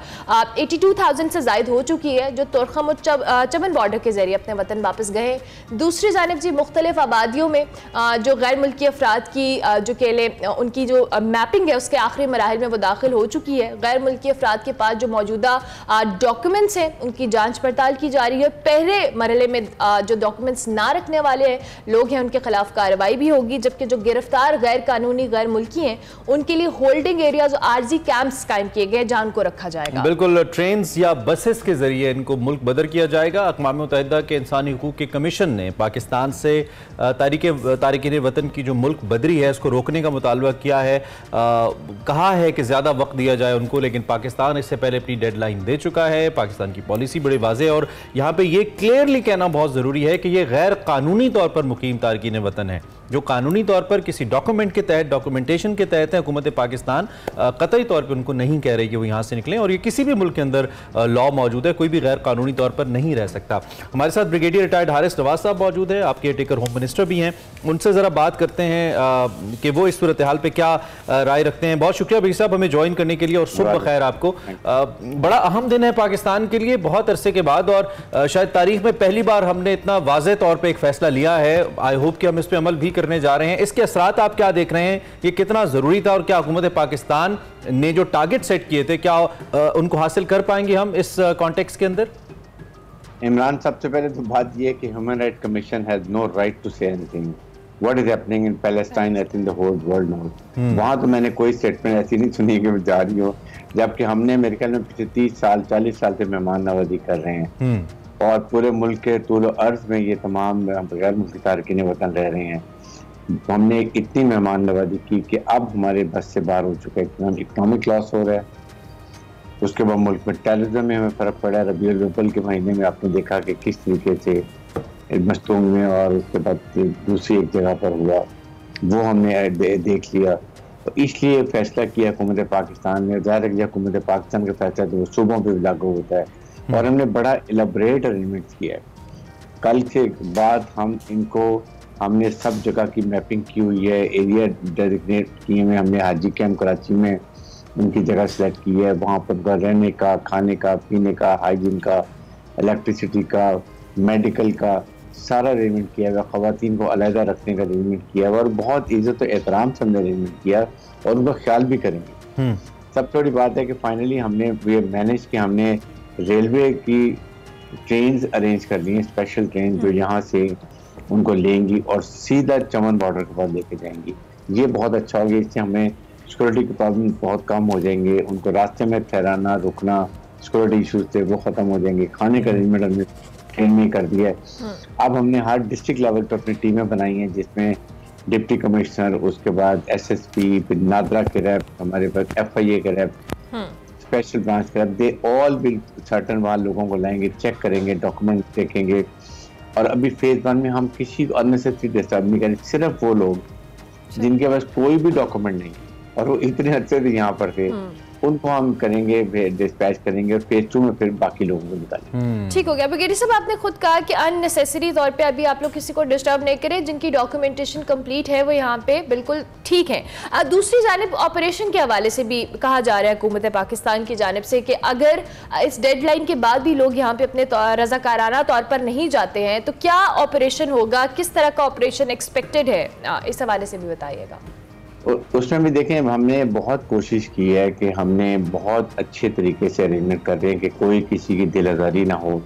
82,000 से जायद हो चुकी है, जो तुर्खम और चमन बॉर्डर के जरिए अपने वतन वापस गए। दूसरी जानिब जी मुख्तलिफ आबादियों में जो गैर मुल्की अफराद की जो केले उनकी जो मैपिंग है उसके आखिरी मराहिल में वो दाखिल हो चुकी है। गैर मुल्की अफराद के पास जो मौजूदा डॉक्यूमेंट्स हैं उनकी जांच पड़ताल की जा रही है। पहले मरहले में जो डॉक्यूमेंट्स ना रखने वाले लोग हैं उनके खिलाफ कार्रवाई भी होगी, जबकि जो गिरफ्तार गैर कानूनी गैर मुल्की हैं उनके लिए होल्डिंग एरियाज और आरजी कैंप्स कायम किए गए जहां उनको रखा जाएगा। बिल्कुल, ट्रेन्स या बसेस के जरिए इनको मुल्क बदर किया जाएगा। अक़वाम मुत्तहिदा के इंसानी हुकूक के कमीशन ने पाकिस्तान से तारिकीन वतन की जो मुल्क बदरी है उसको रोकने का मुतालबा किया है। कहा है कि ज़्यादा वक्त दिया जाए उनको, लेकिन पाकिस्तान इससे पहले अपनी डेडलाइन दे चुका है। पाकिस्तान की पॉलिसी बड़ी वाज़ेह है और यहाँ पे ये क्लियरली कहना बहुत ज़रूरी है कि ये गैर कानूनी तौर पर मुकीम तारकीन वतन है। जो कानूनी तौर पर किसी डॉक्यूमेंट के तहत डॉक्यूमेंटेशन के तहत है, हुकूमत पाकिस्तान कतई तौर पर उनको नहीं कह रही कि वो यहाँ से निकलें और ये किसी भी मुल्क के अंदर लॉ मौजूद है, कोई भी गैर कानूनी तौर पर नहीं रह सकता। हमारे साथ ब्रिगेडियर रिटायर्ड हारिस नवाज साहब मौजूद है, आप केयर टेकर होम मिनिस्टर भी हैं, उनसे ज़रा बात करते हैं कि वो इस सूरत हाल पर क्या राय रखते हैं। बहुत शुक्रिया भाई साहब हमें ज्वाइन करने के लिए और सुबह खैर आपको। बड़ा अहम दिन है पाकिस्तान के लिए बहुत अरसे के बाद और शायद तारीख में पहली बार हमने इतना वाज़ेह तौर पर एक फैसला लिया है। आई होप कि हम इस पर अमल भी करने जा रहे हैं। इसके असरात आप क्या देख रहे हैं, ये कितना जरूरी था और क्या हुकूमत पाकिस्तान ने जो टारगेट सेट किए थे क्या उनको हासिल कर पाएंगे हम इस कॉन्टेक्स्ट के अंदर? इमरान, सबसे पहले तो बात ये कि human right commission has no right to say anything what is happening in Palestine and in the whole world now. वहां तो मैंने कोई स्टेटमेंट ऐसी नहीं सुनी कि मैं जा रही हूँ, जबकि हमने मेरे ख्याल में पिछले 30 साल 40 साल से मेहमान नवाजी कर रहे हैं और पूरे मुल्क के तूल अर्ज में ये तमाम गैर मुल्की तारकीन वतन रह रहे हैं। हमने इतनी मेहमान नवाजी की कि अब हमारे बस से बाहर हो चुका है, इकोनॉमिक लॉस हो रहा है। उसके बाद मुल्क में टेररिज्म में हमें फ़र्क पड़ा है। रबीउल अव्वल के महीने में आपने देखा कि किस तरीके से मस्तूंग में और उसके बाद दूसरी एक जगह पर हुआ, वो हमने देख लिया। तो इसलिए फैसला किया हुकूमत पाकिस्तान ने। ज़ाहिर है हुकूमत पाकिस्तान का फैसला तो सूबों पर लागू होता है, और हमने बड़ा एलाबरेट अरेंजमेंट किया है। कल के बाद हमने सब जगह की मैपिंग की हुई है, एरिया डेजिग्नेट किए हुए, हमने हाजी कैंप कराची में उनकी जगह सेलेक्ट की है, वहाँ पर उनका रहने का, खाने का, पीने का, हाइजीन का, इलेक्ट्रिसिटी का, मेडिकल का सारा अरेंजमेंट किया हुआ। ख़वातीन को अलहदा रखने का अरेंजमेंट किया हुआ, और बहुत इज्जत और एहतराम से हमने अरेंजमेंट किया, और उनका ख्याल भी करेंगे। सबसे बड़ी बात है कि फाइनली हमने ये मैनेज किया, हमने रेलवे की ट्रेन अरेंज कर ली हैं, स्पेशल ट्रेन जो यहाँ से उनको लेंगी और सीधा चमन बॉर्डर के पास लेके जाएंगी। ये बहुत अच्छा होगा, इससे हमें सिक्योरिटी के प्रॉब्लम बहुत कम हो जाएंगे, उनको रास्ते में ठहराना रुकना सिक्योरिटी इशूज थे वो ख़त्म हो जाएंगे। खाने का अरेंजमेंट हमने ट्रेन में कर दिया है। अब हमने हर डिस्ट्रिक्ट लेवल पर अपनी टीमें बनाई हैं, जिसमें डिप्टी कमिश्नर, उसके बाद SSP, फिर नादरा के रैप, हमारे पास FIA के रैप, स्पेशल ब्रांच के reps, they all will certain वहाँ लोगों को लाएंगे, चेक करेंगे, डॉक्यूमेंट देखेंगे। और अभी फेज 1 में हम किसी अननेसेसरी डिस्टर्ब नहीं करें, सिर्फ वो लोग जिनके पास कोई भी डॉक्यूमेंट नहीं और वो इतने अच्छे से यहाँ पर थे उनको हम करेंगे, डिस्पैच करेंगे, और फेज 2 में फिर बाकी लोगों को निकालेंगे। ठीक हो गया। ब्रिगेडियर साहब, आपने खुद कहा कि अननेसेसरी तौर पे अभी आप लोग किसी को डिस्टर्ब नहीं करें, जिनकी डॉक्यूमेंटेशन कंप्लीट है वो यहाँ पे बिल्कुल ठीक है। दूसरी जानिब ऑपरेशन के हवाले से भी कहा जा रहा है हुकूमत पाकिस्तान की जानिब से कि अगर इस डेडलाइन के बाद भी लोग यहाँ पे अपने रज़ाकाराना तौर पर नहीं जाते हैं तो क्या ऑपरेशन होगा, किस तरह का ऑपरेशन एक्सपेक्टेड है, इस हवाले से भी बताइएगा। उसमें भी देखें, हमने बहुत कोशिश की है कि हमने बहुत अच्छे तरीके से अरेंजमेंट कर रहे हैं कि कोई किसी की दिल आज़ारी ना हो।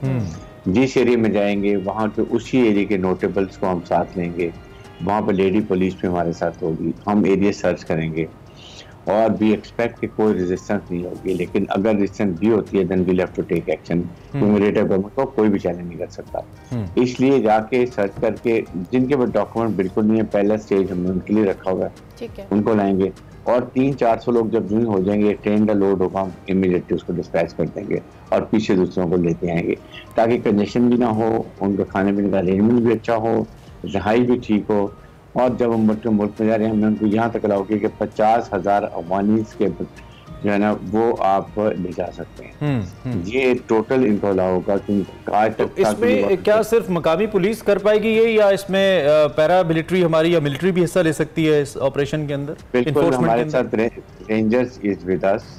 जिस एरिया में जाएंगे वहाँ के उसी एरिया के नोटेबल्स को हम साथ लेंगे, वहाँ पर लेडी पुलिस भी हमारे साथ होगी, हम एरिया सर्च करेंगे, और वी एक्सपेक्ट कि कोई रेजिस्टेंस नहीं होगी। लेकिन अगर रेजिस्टेंस भी होती है then we'll have to take action, क्योंकि रेट गवर्नमेंट को कोई भी चैलेंज नहीं कर सकता। इसलिए जाके सर्च करके जिनके पास डॉक्यूमेंट बिल्कुल नहीं है, पहला स्टेज हमने उनके लिए रखा हुआ है, उनको लाएंगे, और 300-400 लोग जब ज्वाइन हो जाएंगे, ट्रेन का लोड होगा, हम इमीडिएटली उसको डिस्पैच कर देंगे और पीछे दूसरों को लेते आएंगे, ताकि कंजेशन भी ना हो, उनका खाने पीने का अरेंजमेंट भी अच्छा हो, रहाई भी ठीक हो। और जब हम मुल्क में जा रहे हैं, हमने उनको यहाँ तक अलाउ किया कि 50,000 अफगानीज के जो है ना वो आप ले जा सकते हैं। ये टोटल इनको अलाउ होगा। आज तक इसमें क्या सिर्फ मकामी पुलिस कर पाएगी ये, या इसमें पैरा मिलिट्री हमारी या मिलिट्री भी हिस्सा ले सकती है इस ऑपरेशन के अंदर? बिल्कुल, हमारे साथ रेंजर्स इज विद अस,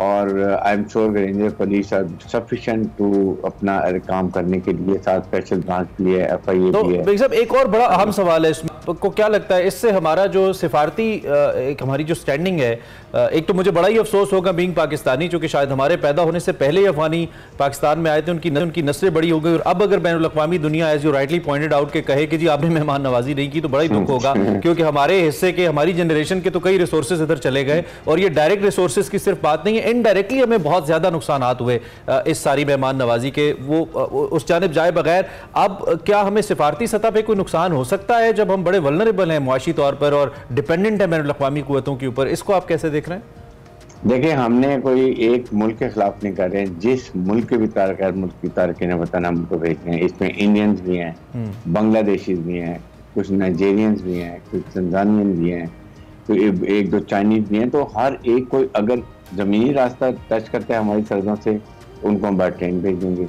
और I am sure ranger police are sufficient to अपना काम करने के लिए, साथ स्पेशल ब्रांच भी है, FIA तो भी है। साहब, एक और बड़ा अहम सवाल है इसमें, को क्या लगता है इससे हमारा जो सिफारती एक हमारी जो स्टैंडिंग है, एक तो मुझे बड़ा ही अफसोस होगा बीइंग पाकिस्तानी, चूंकि शायद हमारे पैदा होने से पहले ही अफगानी पाकिस्तान में आए थे, उनकी नस्लें बड़ी हो गई, और अब अगर बैनुल अक़वामी दुनिया as you rightly pointed out के कहे कि जी आपने मेहमान नवाजी नहीं की, तो बड़ा ही दुख होगा, क्योंकि हमारे हिस्से के, हमारी जनरेशन के तो कई रिसोर्सेज इधर चले गए, और ये डायरेक्ट रिसोर्सेज की सिर्फ बात नहीं है, इनडायरेक्टली हमें बहुत ज्यादा नुकसान हुए इस सारी मेहमान नवाजी के, वो उस जानिब जाए बगैर। अब क्या हमें सिफारती सतह पे कोई नुकसान हो सकता है जब हम बड़े वल्नरेबल हैं मुआशी तौर पर और डिपेंडेंट है बैनुल अक़वामी कुव्वतों के ऊपर? इसको आप कैसे देख रहे हैं? देखिए, हमने कोई एक मुल्क के खिलाफ नहीं कर रहे हैं, जिस मुल्क के भी तारक मुल्क की तारकिन वतन हम उनको भेज रहे हैं। इसमें इंडियंस भी हैं, बांग्लादेशीज भी हैं, कुछ नाइजेरियंस भी हैं, कुछ तंजानियन भी हैं, तो एक दो चाइनीज भी हैं। तो हर एक कोई अगर ज़मीनी रास्ता टच करता है हमारी सरहदों से, उनको हम बाय ट्रेन भेज देंगे।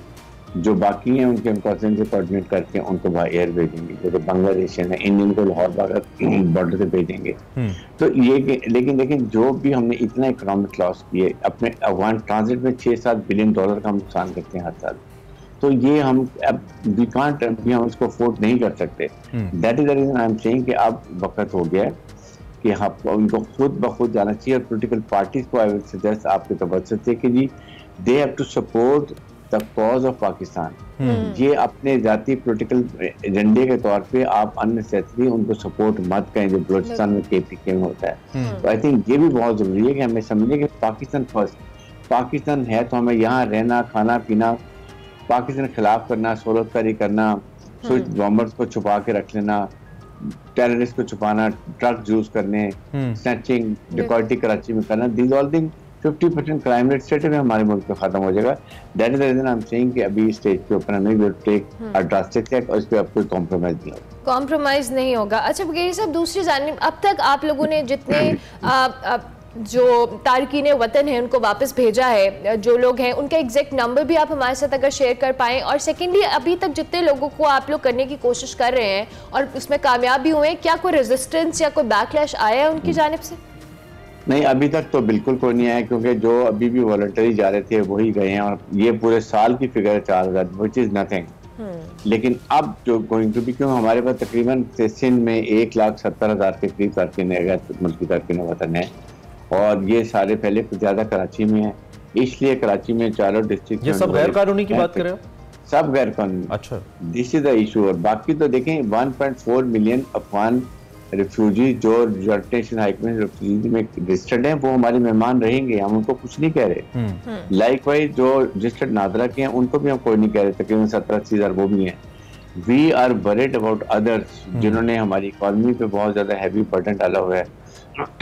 जो बाकी हैं उनके कॉन्सेंट से कोऑर्डिनेट करके उनको बाय एयर भेजेंगे। जैसे बांग्लादेशियन है, इंडियन को लाहौर बॉर्डर से भेजेंगे। तो ये, लेकिन जो भी हमने इतना इकोनॉमिक लॉस किए, अपने अफगान ट्रांजिट में $6-7 बिलियन का हम नुकसान करते हैं हर साल। तो ये हम अब वी कांट, हम उसको अफोर्ड नहीं कर सकते। That is the reason I am saying कि अब वक्त हो गया है कि हम उनको खुद ब खुद जाना चाहिए। और पोलिटिकल पार्टीज को आई विल सजेस्ट आपके तवज्जो से कि जी they have to support the cause of Pakistan. ये अपने जाती पोलिटिकल एजेंडे के तौर पे आप अननेसेसरी उनको सपोर्ट मत करें, जो बलूचिस्तान में KPK में होता है। तो आई थिंक ये भी बहुत जरूरी है कि हमें समझें कि पाकिस्तान फर्स्ट, पाकिस्तान है तो हमें यहाँ रहना, खाना पीना, पाकिस्तान के खिलाफ करना, सोलतकारी करना, स्विच बॉम्बर्स को छुपा के रख लेना, टेररिस्ट को छुपाना, ट्रक यूज करने, स्नैचिंग, डिकॉइटी कराची में करना, these all thing 50% crime rate state में हमारे मुल्क में खत्म हो जाएगा। That is the reason I am saying कि अभी स्टेज के ऊपर हमें will take a drastic step और इस पे अब कोई कॉम्प्रोमाइज नहीं होगा। कॉम्प्रोमाइज नहीं होगा। अच्छा बगैर साहब, दूसरी जानिब अब तक आप लोगों ने जितने जो तारकीन वतन है उनको वापस भेजा है, जो लोग हैं उनका एग्जैक्ट नंबर भी आप हमारे साथ अगर शेयर कर पाएँ, और सेकेंडली अभी तक जितने लोगों को आप लोग करने की कोशिश कर रहे हैं और उसमें कामयाब भी हुए हैं, क्या कोई रेजिस्टेंस या कोई बैकलैश आया है उनकी जानिब से? नहीं, अभी तक तो बिल्कुल कोई नहीं आया, क्योंकि जो अभी भी वॉलंटरी जा रहे थे वही गए हैं, और ये पूरे साल की फिगर है 4000, विच इज नथिंग। लेकिन अब जो गोइंग टू बी, क्यों हमारे पास तकरीबन सिंध में 1,70,000 के करीब तारकीन मुल्की तारकीन वतन है, और ये सारे पहले कुछ ज्यादा कराची में है, इसलिए कराची में चारों डिस्ट्रिक्ट। ये सब गैर कानूनी की बात कर रहे हो? सब गैर कानूनी। अच्छा, दिस इज द इशू। और बाकी तो देखें 1.4 मिलियन अफगान रिफ्यूजी जो United nation high commission refugee में रजिस्टर्ड हैं, वो हमारे मेहमान रहेंगे, हम उनको कुछ नहीं कह रहे। लाइकवाइज जो रजिस्टर्ड नादरा के हैं उनको भी हम कोई नहीं कह रहे, तकरीबन 70-80 हज़ार वो भी हैं। We are worried about others जिन्होंने हमारी इकॉनमी पे बहुत ज्यादा हैवी बर्डन डाला हुआ है,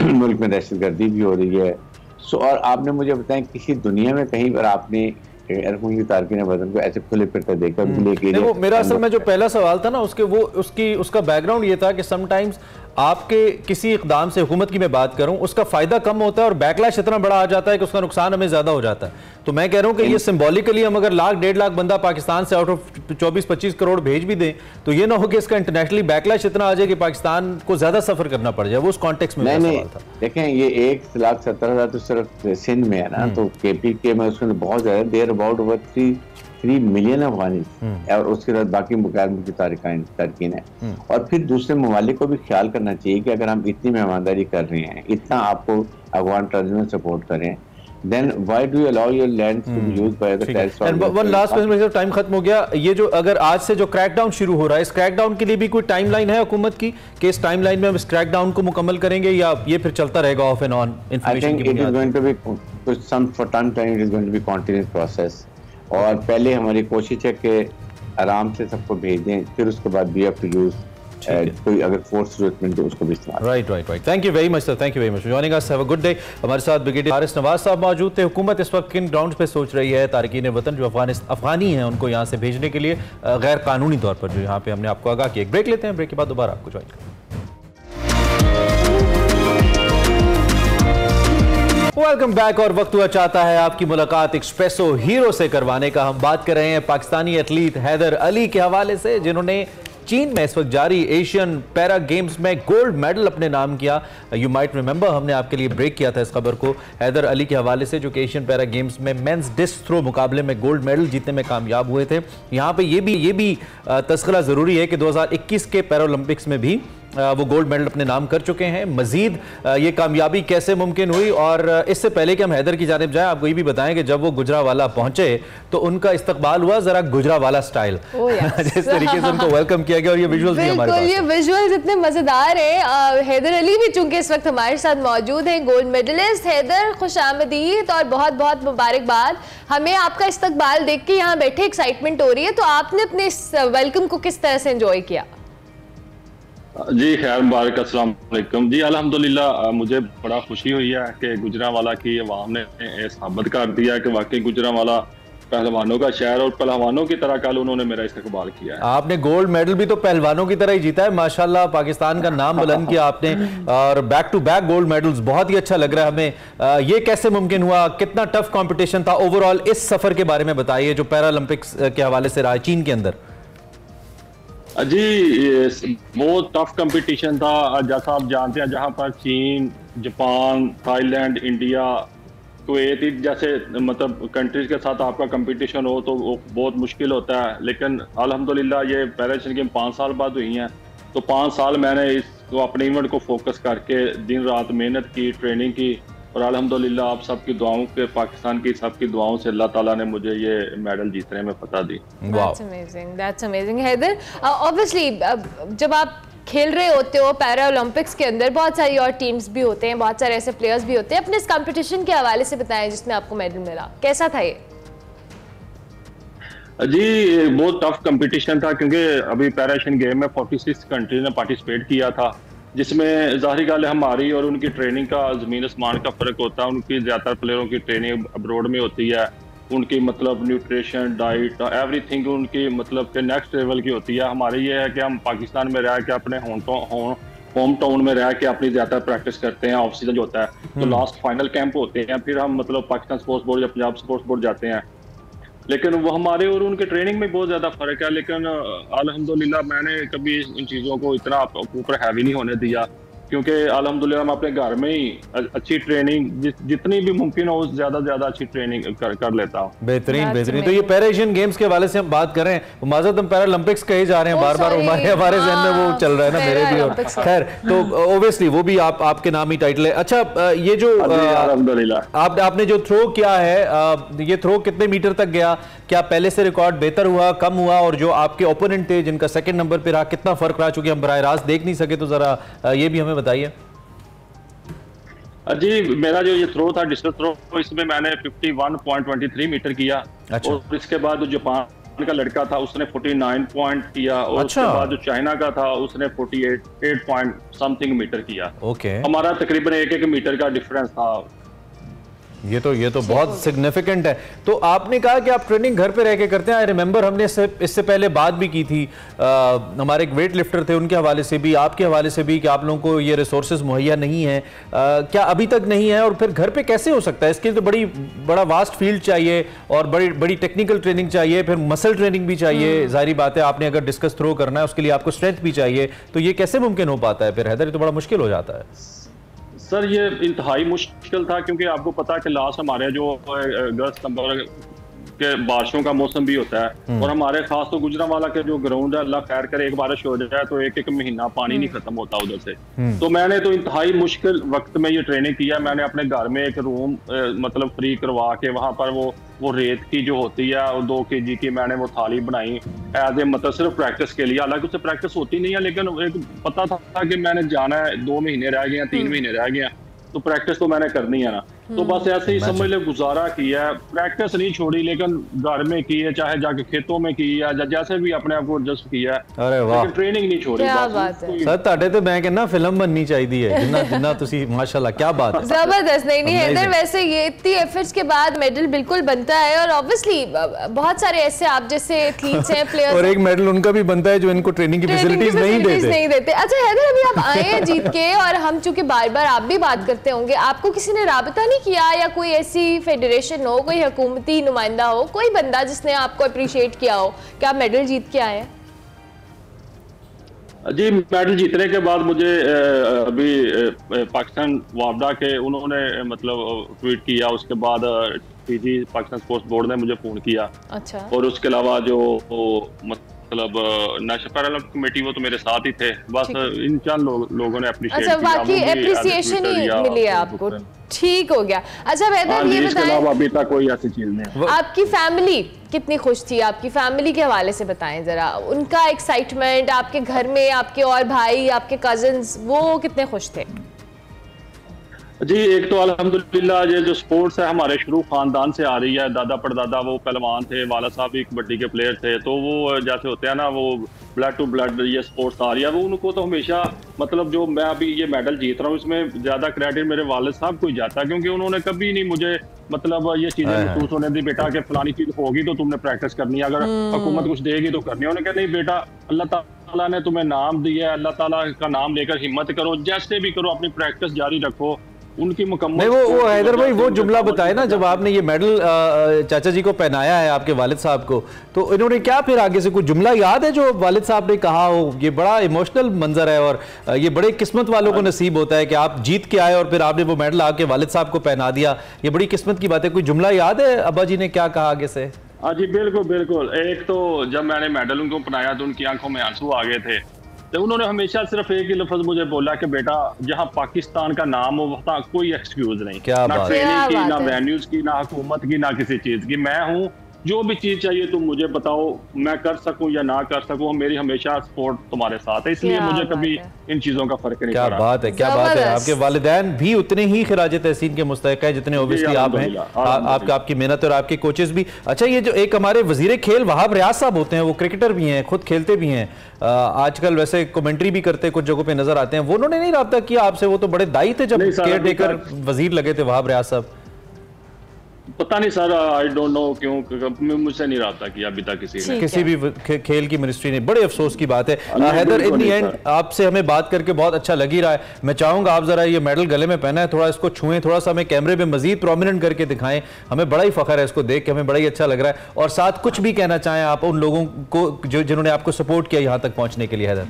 मुल्क में दहशतगर्दी भी हो रही है। सो और आपने मुझे बताएं किसी दुनिया में कहीं पर आपने तारकीन वतन को ऐसे खुले फिरते देखा? देखो, मेरा असल में जो पहला सवाल था ना उसका बैकग्राउंड ये था कि समटाइम्स आपके किसी इकदाम से, हुकूमत की मैं बात करूं, उसका फायदा कम होता है और बैकलैश इतना बड़ा आ जाता है कि उसका नुकसान हमें ज्यादा हो जाता है। तो मैं कह रहा हूं कि ये सिंबॉलिकली हम अगर 1.5 लाख बंदा पाकिस्तान से आउट ऑफ 24-25 करोड़ भेज भी दें, तो ये ना हो कि इसका इंटरनेशनली बैकलैश इतना आ जाए कि पाकिस्तान को ज्यादा सफर करना पड़ जाए। वो उस कॉन्टेक्स्ट में सवाल था। देखें, ये 1,70,000 तो सिर्फ सिंध में है ना, तो KPK में उसमें बहुत ज्यादा, देर अबाउट ओवर 3 मिलियन अफगानी, और उसके साथ बाकी मुकाम की तारकीन है। और फिर दूसरे ममालिक को भी ख्याल करना चाहिए कि अगर हम इतनी मेहमानदारी कर रहे हैं, इतना आपको अफगान टर्जन में सपोर्ट करें, then why do you allow your land to be used by the terrorists? And one last question, time खत्म हो गया। ये जो अगर आज से जो क्रैकडाउन शुरू हो रहा है, इस क्रैकडाउन के लिए भी कोई टाइमलाइन है हुकूमत की कि इस टाइमलाइन में हम इस क्रैकडाउन को मुकम्मल करेंगे, या ये फिर चलता रहेगा ऑफ एंड ऑन इंफॉर्मेशन की बुनियाद पे? For some time it is going to be continuous process। और पहले हमारी कोशिश है कि आराम से सबको भेज दें, फिर उसके बाद वी हैव टू यूज कोई अगर फोर्स जरूरत है तो उसको भी इस्तेमाल। Right. Thank you very much sir, thank you very much for joining us. Have a good day. हमारे साथ ब्रिगेडियर हारिस नवाज साहब मौजूद थे। हुकूमत इस वक्त किन ग्राउंड्स पे सोच रही है तारकीन वतन जो अफगानी हैं उनको यहाँ से भेजने के लिए गैर कानूनी तौर पर, जो यहाँ पे हमने आपको आगाह किया। एक ब्रेक लेते हैं, ब्रेक के बाद दोबारा आपको ज्वाइन करें। Welcome back. और वक्त हुआ चाहता है आपकी मुलाकात एक्सप्रेसो हीरो से करवाने का। हम बात कर रहे हैं पाकिस्तानी एथलीट हैदर अली के हवाले से, जिन्होंने चीन में इस वक्त जारी एशियन पैरा गेम्स में गोल्ड मेडल अपने नाम किया। यू माइट रिमेंबर, हमने आपके लिए ब्रेक किया था इस खबर को हैदर अली के हवाले से, जो कि एशियन पैरा गेम्स में मेंस डिस्क थ्रो मुकाबले में गोल्ड मेडल जीतने में कामयाब हुए थे। यहाँ पे ये भी तस्करा ज़रूरी है कि 2021 के पैरालंपिक्स में भी वो गोल्ड मेडल अपने नाम कर चुके हैं। मजीद ये कामयाबी कैसे मुमकिन हुई, और इससे पहले कि हम हैदर की जानिब जाएं, आपको ये भी बताएं कि जब वो गुजरावाला पहुंचे तो उनका इस्तकबाल हुआ जरा गुजरावाला स्टाइल, जिस तरीके से उनको वेलकम किया गया। और ये विजुअल्स भी हमारे पास हैं। ये विजुअल्स इतने मजेदार हैं। हैदर अली भी चूंकि इस वक्त हमारे साथ मौजूद हैं, गोल्ड मेडलिस्ट। हैदर, खुशामदीद और बहुत बहुत मुबारकबाद। हमें आपका इस्तकबाल देख के यहाँ बैठे एक्साइटमेंट हो रही है, तो आपने अपने इस वेलकम को किस तरह से एंजॉय किया? जी खैर मुबारक, अस्सलाम वालेकुम। जी अल्हम्दुलिल्लाह, मुझे बड़ा खुशी हुई है कि गुजरांवाला की अवाम ने साबित कर दिया कि वाकई गुजरांवाला पहलवानों का शहर, और पहलवानों की तरह कल उन्होंने मेरा इस्तकबाल किया है। आपने गोल्ड मेडल भी तो पहलवानों की तरह ही जीता है माशाल्लाह, पाकिस्तान का नाम बुलंद किया आपने, और back to back gold medals, बहुत ही अच्छा लग रहा है हमें। ये कैसे मुमकिन हुआ, कितना टफ कंपटीशन था ओवरऑल? इस सफर के बारे में बताइए जो पैरालंपिक्स के हवाले से रहा चीन के अंदर। जी बहुत टफ कंपटीशन था, जैसा आप जानते हैं, जहां पर चीन, जापान, थाईलैंड, इंडिया, कुवैत जैसे मतलब कंट्रीज के साथ आपका कंपटीशन हो तो वो बहुत मुश्किल होता है। लेकिन अल्हम्दुलिल्लाह ये पैरा एशियन गेम 5 साल बाद हुई हैं, तो 5 साल मैंने इसको अपने इवेंट को फोकस करके दिन रात मेहनत की, ट्रेनिंग की, और अल्हम्दुलिल्लाह आप सबकी दुआओं के, पाकिस्तान की सबकी दुआओं से अल्लाह ताला ने मुझे ये मेडल जीतने में फतह दी। That's amazing. हैदर, ऑब्वियसली जब आप खेल रहे होते हो पैरा ओलंपिक्स के अंदर, बहुत सारी और टीम्स भी होते हैं, बहुत सारे ऐसे प्लेयर्स भी होते हैं। अपने इस कंपटीशन के हवाले से बताएं जिसमें आपको मेडल मिला, कैसा था ये? जी बहुत टफ कंपटीशन था, क्योंकि अभी पैरा एशियन गेम में 46 कंट्रीज ने पार्टिसिपेट किया था, जिसमें ज़ाहिर गल हमारी और उनकी ट्रेनिंग का ज़मीन आसमान का फ़र्क होता है। उनकी ज़्यादातर प्लेयरों की ट्रेनिंग अब्रोड में होती है, उनकी मतलब न्यूट्रिशन, डाइट, एवरीथिंग उनकी मतलब के नेक्स्ट लेवल की होती है। हमारी ये है कि हम पाकिस्तान में रह के अपने होम टाउन में रह के अपनी ज़्यादा प्रैक्टिस करते हैं। ऑफ सीजन जो होता है तो लास्ट फाइनल कैंप होते हैं, फिर हम मतलब पाकिस्तान स्पोर्ट्स बोर्ड या पंजाब स्पोर्ट्स बोर्ड जाते हैं। लेकिन वो हमारे और उनके ट्रेनिंग में बहुत ज़्यादा फ़र्क है। लेकिन अल्हम्दुलिल्लाह मैंने कभी इन चीज़ों को इतना ऊपर हैवी नहीं होने दिया, क्योंकि अल्हम्दुलिल्लाह मैं अपने घर में ही अच्छी ट्रेनिंग जितनी भी मुमकिन हो ज़्यादा से ज़्यादा अच्छी ट्रेनिंग कर लेता हूँ। बेहतरीन बेहतरीन। तो ये पैरा एशियन गेम्स के हवाले से हम बात कर रहे हैं, माजरत हम पैरा ओलंपिक्स कहे जा रहे हैं बार बार, हमारे जहन में वो चल रहा है ना, मेरे भी। और खैर तो ओब्वियसली वो भी आपके नाम ही टाइटल है। अच्छा, ये जो आपने जो थ्रो किया है, ये थ्रो कितने मीटर तक गया? क्या पहले से रिकॉर्ड बेहतर हुआ, कम हुआ? और जो आपके ओपोनेंट थे जिनका सेकंड नंबर पे रहा, कितना फर्क रहा? चूंकि हम बराह रास्त देख नहीं सके तो जरा ये भी हमें बताइए। जी, मेरा जो ये थ्रो था, डिस्कस थ्रो, इसमें मैंने 51.23 मीटर किया। अच्छा। और इसके बाद जो जापान का लड़का था उसने 49 पॉइंट किया, और उसके बाद जो चाइना का था उसने 48 पॉइंट समथिंग मीटर किया। ओके। हमारा तकरीबन 1-1 मीटर का डिफरेंस था। ये तो बहुत सिग्निफिकेंट है। तो आपने कहा कि आप ट्रेनिंग घर पे रह के करते हैं। आई रिमेंबर हमने इससे पहले बात भी की थी, हमारे एक वेट लिफ्टर थे, उनके हवाले से भी, आपके हवाले से भी, कि आप लोगों को ये रिसोर्सेज मुहैया नहीं है। क्या अभी तक नहीं है? और फिर घर पे कैसे हो सकता है? इसके लिए तो बड़ा वास्ट फील्ड चाहिए और बड़ी टेक्निकल ट्रेनिंग चाहिए, फिर मसल ट्रेनिंग भी चाहिए। जाहिर बात है, आपने अगर डिस्कस थ्रो करना है उसके लिए आपको स्ट्रेंथ भी चाहिए। तो ये कैसे मुमकिन हो पाता है फिर हैदर? ये तो बड़ा मुश्किल हो जाता है। सर ये इंतहाई मुश्किल था, क्योंकि आपको पता है कि लास्ट हमारे जो अगस्त सितंबर के बारिशों का मौसम भी होता है, और हमारे खास तो गुजरांवाला के जो ग्राउंड है, अल्लाह खैर करे एक बारिश हो जाए तो 1-1 महीना पानी नहीं खत्म होता उधर से। तो मैंने तो इंतहाई मुश्किल वक्त में ये ट्रेनिंग किया। मैंने अपने घर में एक रूम मतलब फ्री करवा के वहां पर वो रेत की जो होती है 2 kg की मैंने वो थाली बनाई एज ए मतलब सिर्फ प्रैक्टिस के लिए। हालांकि उससे प्रैक्टिस होती नहीं है, लेकिन एक पता था कि मैंने जाना है, 2 महीने रह गए, 3 महीने रह गए, तो प्रैक्टिस तो मैंने करनी है ना। तो बस ऐसे ही समझ ले गुजारा किया, प्रैक्टिस नहीं छोड़ी, लेकिन घर में की है, चाहे जाके खेतों में की है, जैसे भी अपने आप को एडजस्ट किया। अरे वाह, ट्रेनिंग नहीं छोड़ी। क्या बात है सर, ताड़े तो मैं कहना फिल्म बननी चाहिए है जिन्ना तुसी माशाल्लाह, क्या बात है, जबरदस्त। नहीं हैदर, वैसे ये इतनी एफर्ट्स के बाद मेडल बिल्कुल बनता है, और ऑब्वियसली बहुत सारे ऐसे आप जैसे एथलीट्स हैं, प्लेयर्स, और एक मेडल उनका भी बनता है जो इनको ट्रेनिंग की फैसिलिटीज नहीं देते। अच्छा हैदर, अभी आप आए हैं जीत के, और हम चूंकि बार बार आप भी बात करते होंगे, आपको किसी ने राबता नहीं किया, या कोई ऐसी फेडरेशन हो, कोई हुकूमती नुमाइंदा हो, कोई बंदा जिसने आपको अप्रिशिएट किया हो कि आप मेडल जीत के आए हैं? जी, मेडल जीतने के बाद मुझे अभी पाकिस्तान वापडा के उन्होंने मतलब ट्वीट किया, उसके बाद पीजी पाकिस्तान स्पोर्ट्स बोर्ड ने मुझे फोन किया। अच्छा। और उसके अलावा जो मतलब नेशनल पैरालंपिक कमेटी, वो तो मेरे साथ ही थे। बस इन चंद लोगों ने अप्रिशिएट किया। बाकी एप्रिसिएशन ही मिली है आपको, ठीक हो गया। अच्छा हैदर, ये बताएं, अभी तक कोई ऐसी चीज नहीं। आपकी फैमिली कितनी खुश थी? आपकी फैमिली के हवाले से बताएं जरा, उनका एक्साइटमेंट, आपके घर में आपके और भाई, आपके कजिन्स, वो कितने खुश थे? जी, एक तो अल्हम्दुलिल्लाह ये जो स्पोर्ट्स है हमारे शुरू खानदान से आ रही है। दादा परदादा वो पहलवान थे, वाला साहब भी कबड्डी के प्लेयर थे, तो वो जैसे होते हैं ना, वो ब्लड टू ब्लड ये स्पोर्ट्स आ रही है। वो उनको तो हमेशा मतलब जो मैं अभी ये मेडल जीत रहा हूँ, इसमें ज्यादा क्रेडिट मेरे वालिद साहब को ही जाता है, क्योंकि उन्होंने कभी नहीं मुझे मतलब ये चीजें महसूस होने दी, बेटा के फलानी चीज होगी तो तुमने प्रैक्टिस करनी है, अगर हुकूमत कुछ देगी तो करनी है। उन्होंने कहा नहीं बेटा, अल्लाह ताला ने तुम्हें नाम दिया है, अल्लाह ताला का नाम लेकर हिम्मत करो, जैसे भी करो, अपनी प्रैक्टिस जारी रखो। उनकी मुकम्मल वो हैदर भाई वो जुमला बताए ना, जब आपने ये मेडल चाचा जी को पहनाया है, आपके वालिद साहब को, तो इन्होंने क्या फिर आगे से कुछ जुमला याद है जो वालिद साहब ने कहा हो? ये बड़ा इमोशनल मंजर है, और ये बड़े किस्मत वालों को नसीब होता है कि आप जीत के आए और फिर आपने वो मेडल आपके वालिद साहब को पहना दिया। ये बड़ी किस्मत की बात है। कोई जुमला याद है अब्बा जी ने क्या कहा आगे से? हाँ जी, बिल्कुल बिल्कुल। एक तो जब मैंने मेडल उनको पहनाया तो उनकी आंखों में आंसू आ गए थे, तो उन्होंने हमेशा सिर्फ एक ही लफ्ज मुझे बोला कि बेटा, जहां पाकिस्तान का नाम हो वहां कोई एक्सक्यूज नहीं, क्या ना ट्रेनिंग की, ना वेन्यूज की, ना हुकूमत की, ना किसी चीज की। मैं हूं जो भी चीज चाहिए तुम मुझे बताओ, मैं कर सकूं या ना कर सकूं, मेरी हमेशा सपोर्ट तुम्हारे साथ है, इसलिए मुझे कभी इन चीजों का फर्क नहीं पड़ा। क्या बात है, क्या बात है। आपके वालिदैन भी उतने ही खिराज तहसीन के मुस्तहिक है जितने ओबियसली आप हैं, आपकी मेहनत और आपके कोचेस भी। अच्छा, ये जो एक हमारे वजीर खेल वहाब रियाज साहब होते हैं, वो क्रिकेटर भी हैं, खुद खेलते भी हैं, आजकल वैसे कमेंट्री भी करते हैं, कुछ जगहों पे नजर आते हैं, वो उन्होंने नहीं रब्ता किया आपसे? वो तो बड़े दाई थे जब केयर टेकर वजीर लगे थे वहाब रियाज साहब। पता नहीं सर, आई डोंट नो क्यों मुझसे नहीं रहा किया अभी तक किसी भी खेल की मिनिस्ट्री ने। बड़े अफसोस की बात है। हैदर, इन दी एंड आपसे हमें बात करके बहुत अच्छा लग ही रहा है। मैं चाहूंगा आप जरा ये मेडल गले में पहना है, थोड़ा इसको छुएं, थोड़ा सा हमें कैमरे में मजीद प्रोमिनेंट करके दिखाएं। हमें बड़ा ही फख्र है इसको देख के, हमें बड़ा ही अच्छा लग रहा है। और साथ कुछ भी कहना चाहें आप उन लोगों को जिन्होंने आपको सपोर्ट किया यहाँ तक पहुंचने के लिए। हैदर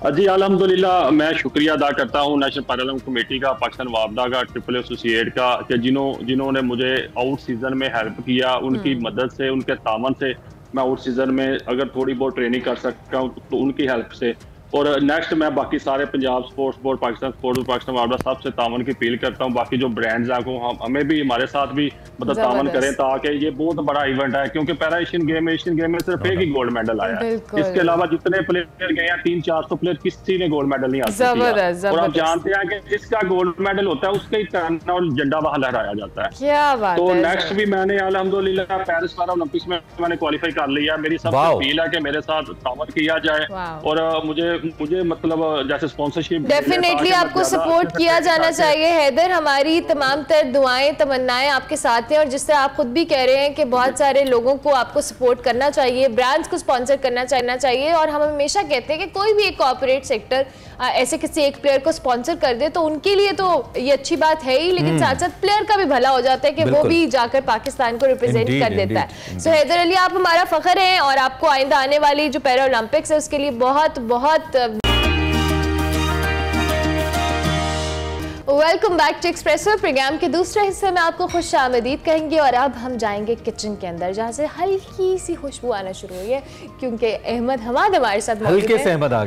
जी अल्हम्दुलिल्लाह, मैं शुक्रिया अदा करता हूँ नेशनल पैरालंपिक कमेटी का, पाकिस्तान वापदा का, ट्रिपल एसोसिएट का, कि जिन्होंने मुझे आउट सीजन में हेल्प किया। उनकी मदद से, उनके तामन से मैं आउट सीजन में अगर थोड़ी बहुत ट्रेनिंग कर सकता हूँ तो उनकी हेल्प से। और नेक्स्ट मैं बाकी सारे Punjab sports board, Pakistan sports board, Pakistan वापदा साहब से तामन की अपील करता हूँ। बाकी जो ब्रांड्स हैं को हमें भी हमारे साथ भी मतलब तामन करें, ताकि ये बहुत बड़ा इवेंट है, क्योंकि पैरा एशियन गेम में सिर्फ एक ही गोल्ड मेडल आया है। इसके अलावा जितने प्लेयर गए हैं 300-400 प्लेयर, किसी ने गोल्ड मेडल नहीं हासिल किया। और आप जानते हैं कि जिसका गोल्ड मेडल होता है उसका ही टर्न और झंडा वहां लहराया जाता है। क्या बात तो है। नेक्स्ट भी मैंने अल्हम्दुलिल्लाह पेरिस पैरालंपिक्स में मैंने क्वालिफाई कर लिया। मेरी सबसे अपील है कि मेरे साथ तामन किया जाए, और मुझे मतलब जैसे स्पॉन्सरशिप डेफिनेटली आपको सपोर्ट किया जाना चाहिए। हैदर, हमारी तमाम तर दुआएं तमन्नाएं आपके साथ हैं, और जिस तरह आप खुद भी कह रहे हैं कि बहुत सारे लोगों को आपको सपोर्ट करना चाहिए, ब्रांड्स को स्पॉन्सर करना चाहिए। और हम हमेशा कहते हैं कि कोई भी एक कॉर्पोरेट सेक्टर ऐसे किसी एक प्लेयर को स्पॉन्सर कर दे तो उनके लिए तो ये अच्छी बात है ही, लेकिन साथ साथ प्लेयर का भी भला हो जाता है कि वो भी जाकर पाकिस्तान को रिप्रेजेंट कर देता है। सो हैदर अली, आप हमारा फख्र हैं, और आपको आइंदा आने वाली जो पैरा ओलंपिक्स है उसके लिए बहुत बहुत welcome back to Expresso. Program के दूसरे हिस्से में आपको खुश आमदीद कहेंगे, और अब हम जाएंगे किचन के अंदर, जहाँ से हल्की सी खुशबू आना शुरू हुई है, क्योंकि अहमद हमाद हमारे साथ मौजूद है। हल्के से अहमद आ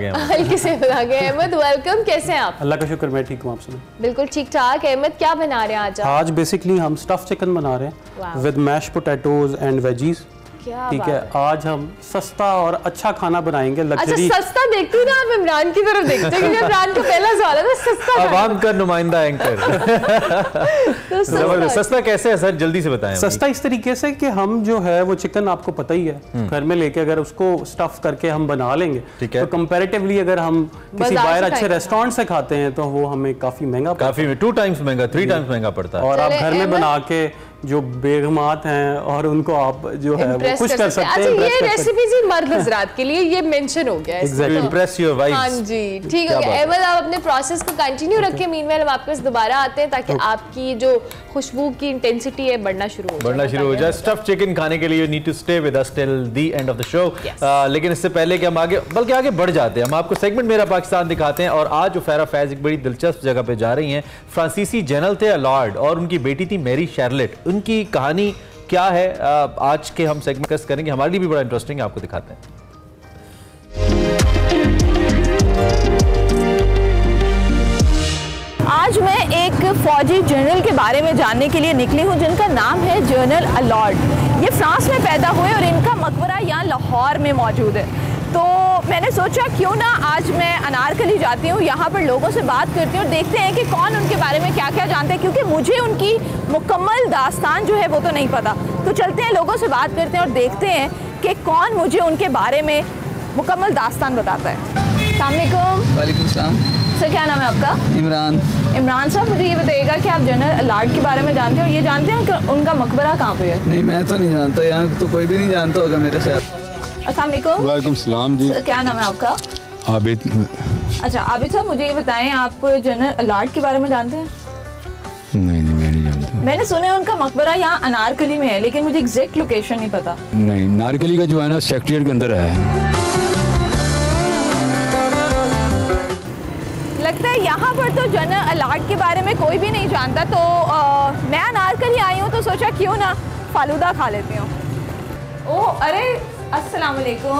गए। अहमद वेलकम, कैसे हैं आप? अल्लाह का शुक्र, मैं ठीक हूँ। आप सुनो? बिल्कुल ठीक ठाक। अहमद, क्या बना रहे हैं आज? आज बेसिकली हम स्टफ चिकन बना रहे हैं with mash potatoes and veggies. ठीक है, आज हम सस्ता और अच्छा खाना बनाएंगे। अच्छा, सस्ता देखते हो ना आप, इमरान की तरफ देखते हैं, क्योंकि इमरान का पहला सवाल है सस्ता। अवाम का नुमाइंदा एंकर। तो सस्ता कैसे है सर, जल्दी से बताएं। सस्ता इस तरीके से कि हम जो है वो चिकन, आपको पता ही है, घर में लेके अगर उसको स्टफ करके हम बना लेंगे तो कंपैरेटिवली अगर हम किसी बाहर अच्छे रेस्टोरेंट से खाते हैं तो वो हमें काफी महंगा, काफी 2 टाइम्स महंगा, 3 टाइम्स महंगा पड़ता है। और आप घर में बना के जो बेगमात हैं और उनको आप जो है वो खुश कर सकते हैं। ये रेसिपी जी मर्द हज़रात के लिए ये मेंशन हो गया है। Impress your wife. हाँ जी, ठीक हो गया। अहमद, आप अपने प्रोसेस को कंटिन्यू रखें, मीनवाइल हम आपके पास दोबारा आते हैं ताकि आपकी जो खुशबू की इंटेंसिटी है बढ़ना शुरू हो जाए। स्टफ चिकन खाने के लिए you need to stay with us till the end of the show. लेकिन इससे पहले कि हम आगे बढ़ जाते हैं, हम आपको सेगमेंट मेरा पाकिस्तान दिखाते हैं। और आज जो फैरा फैज एक बड़ी दिलचस्प जगह पे जा रही हैं। फ्रांसीसी जनरल थे अलॉर्ड और उनकी बेटी थी मैरी शार्लेट। उनकी कहानी क्या है आज के हम सेगमेंट करेंगे, हमारे लिए भी बड़ा इंटरेस्टिंग है, आपको दिखाते हैं। आज मैं एक फौजी जनरल के बारे में जानने के लिए निकली हूँ जिनका नाम है जनरल अलॉर्ड। ये फ्रांस में पैदा हुए और इनका मकबरा यहाँ लाहौर में मौजूद है। तो मैंने सोचा क्यों ना आज मैं अनारकली जाती हूँ, यहाँ पर लोगों से बात करती हूँ और देखते हैं कि कौन उनके बारे में क्या क्या जानते हैं, क्योंकि मुझे उनकी मुकम्मल दास्तान जो है वो तो नहीं पता। तो चलते हैं, लोगों से बात करते हैं और देखते हैं कि कौन मुझे उनके बारे में मुकम्मल दास्तान बताता है। अस्सलाम वालेकुम। वालेकुम सलाम। सर, क्या नाम है आपका? इमरान। इमरान साहब, मुझे ये बताइएगा कि आप जनरल अलॉर्ड के बारे में जानते हो, ये जानते हैं कि उनका मकबरा कहाँ पे है? नहीं, मैं तो नहीं जानता, यहाँ तो कोई भी नहीं जानता होगा मेरे साथ। अस्सलाम वालेकुम। वालेकुम सलाम जी। क्या नाम है आपका? आबिद। अच्छा आबिद साहब, मुझे ये बताएं, आप जनरल अलॉर्ड के बारे में जानते हैं? नहीं, मैं नहीं जानता। मैंने सुना है उनका मकबरा यहाँ अनारकली में है, लेकिन मुझे एग्जैक्ट लोकेशन नहीं पता। नहीं, नारकली का जो है ना सेक्रेटरिएट के अंदर है। लगता है यहाँ पर तो जनरल अलॉर्ड के बारे में कोई भी नहीं जानता। तो मैं अनारकली आई हूँ तो सोचा क्यों ना फालूदा खा लेती हूँ। ओह, अरे अस्सलाम वालेकुम।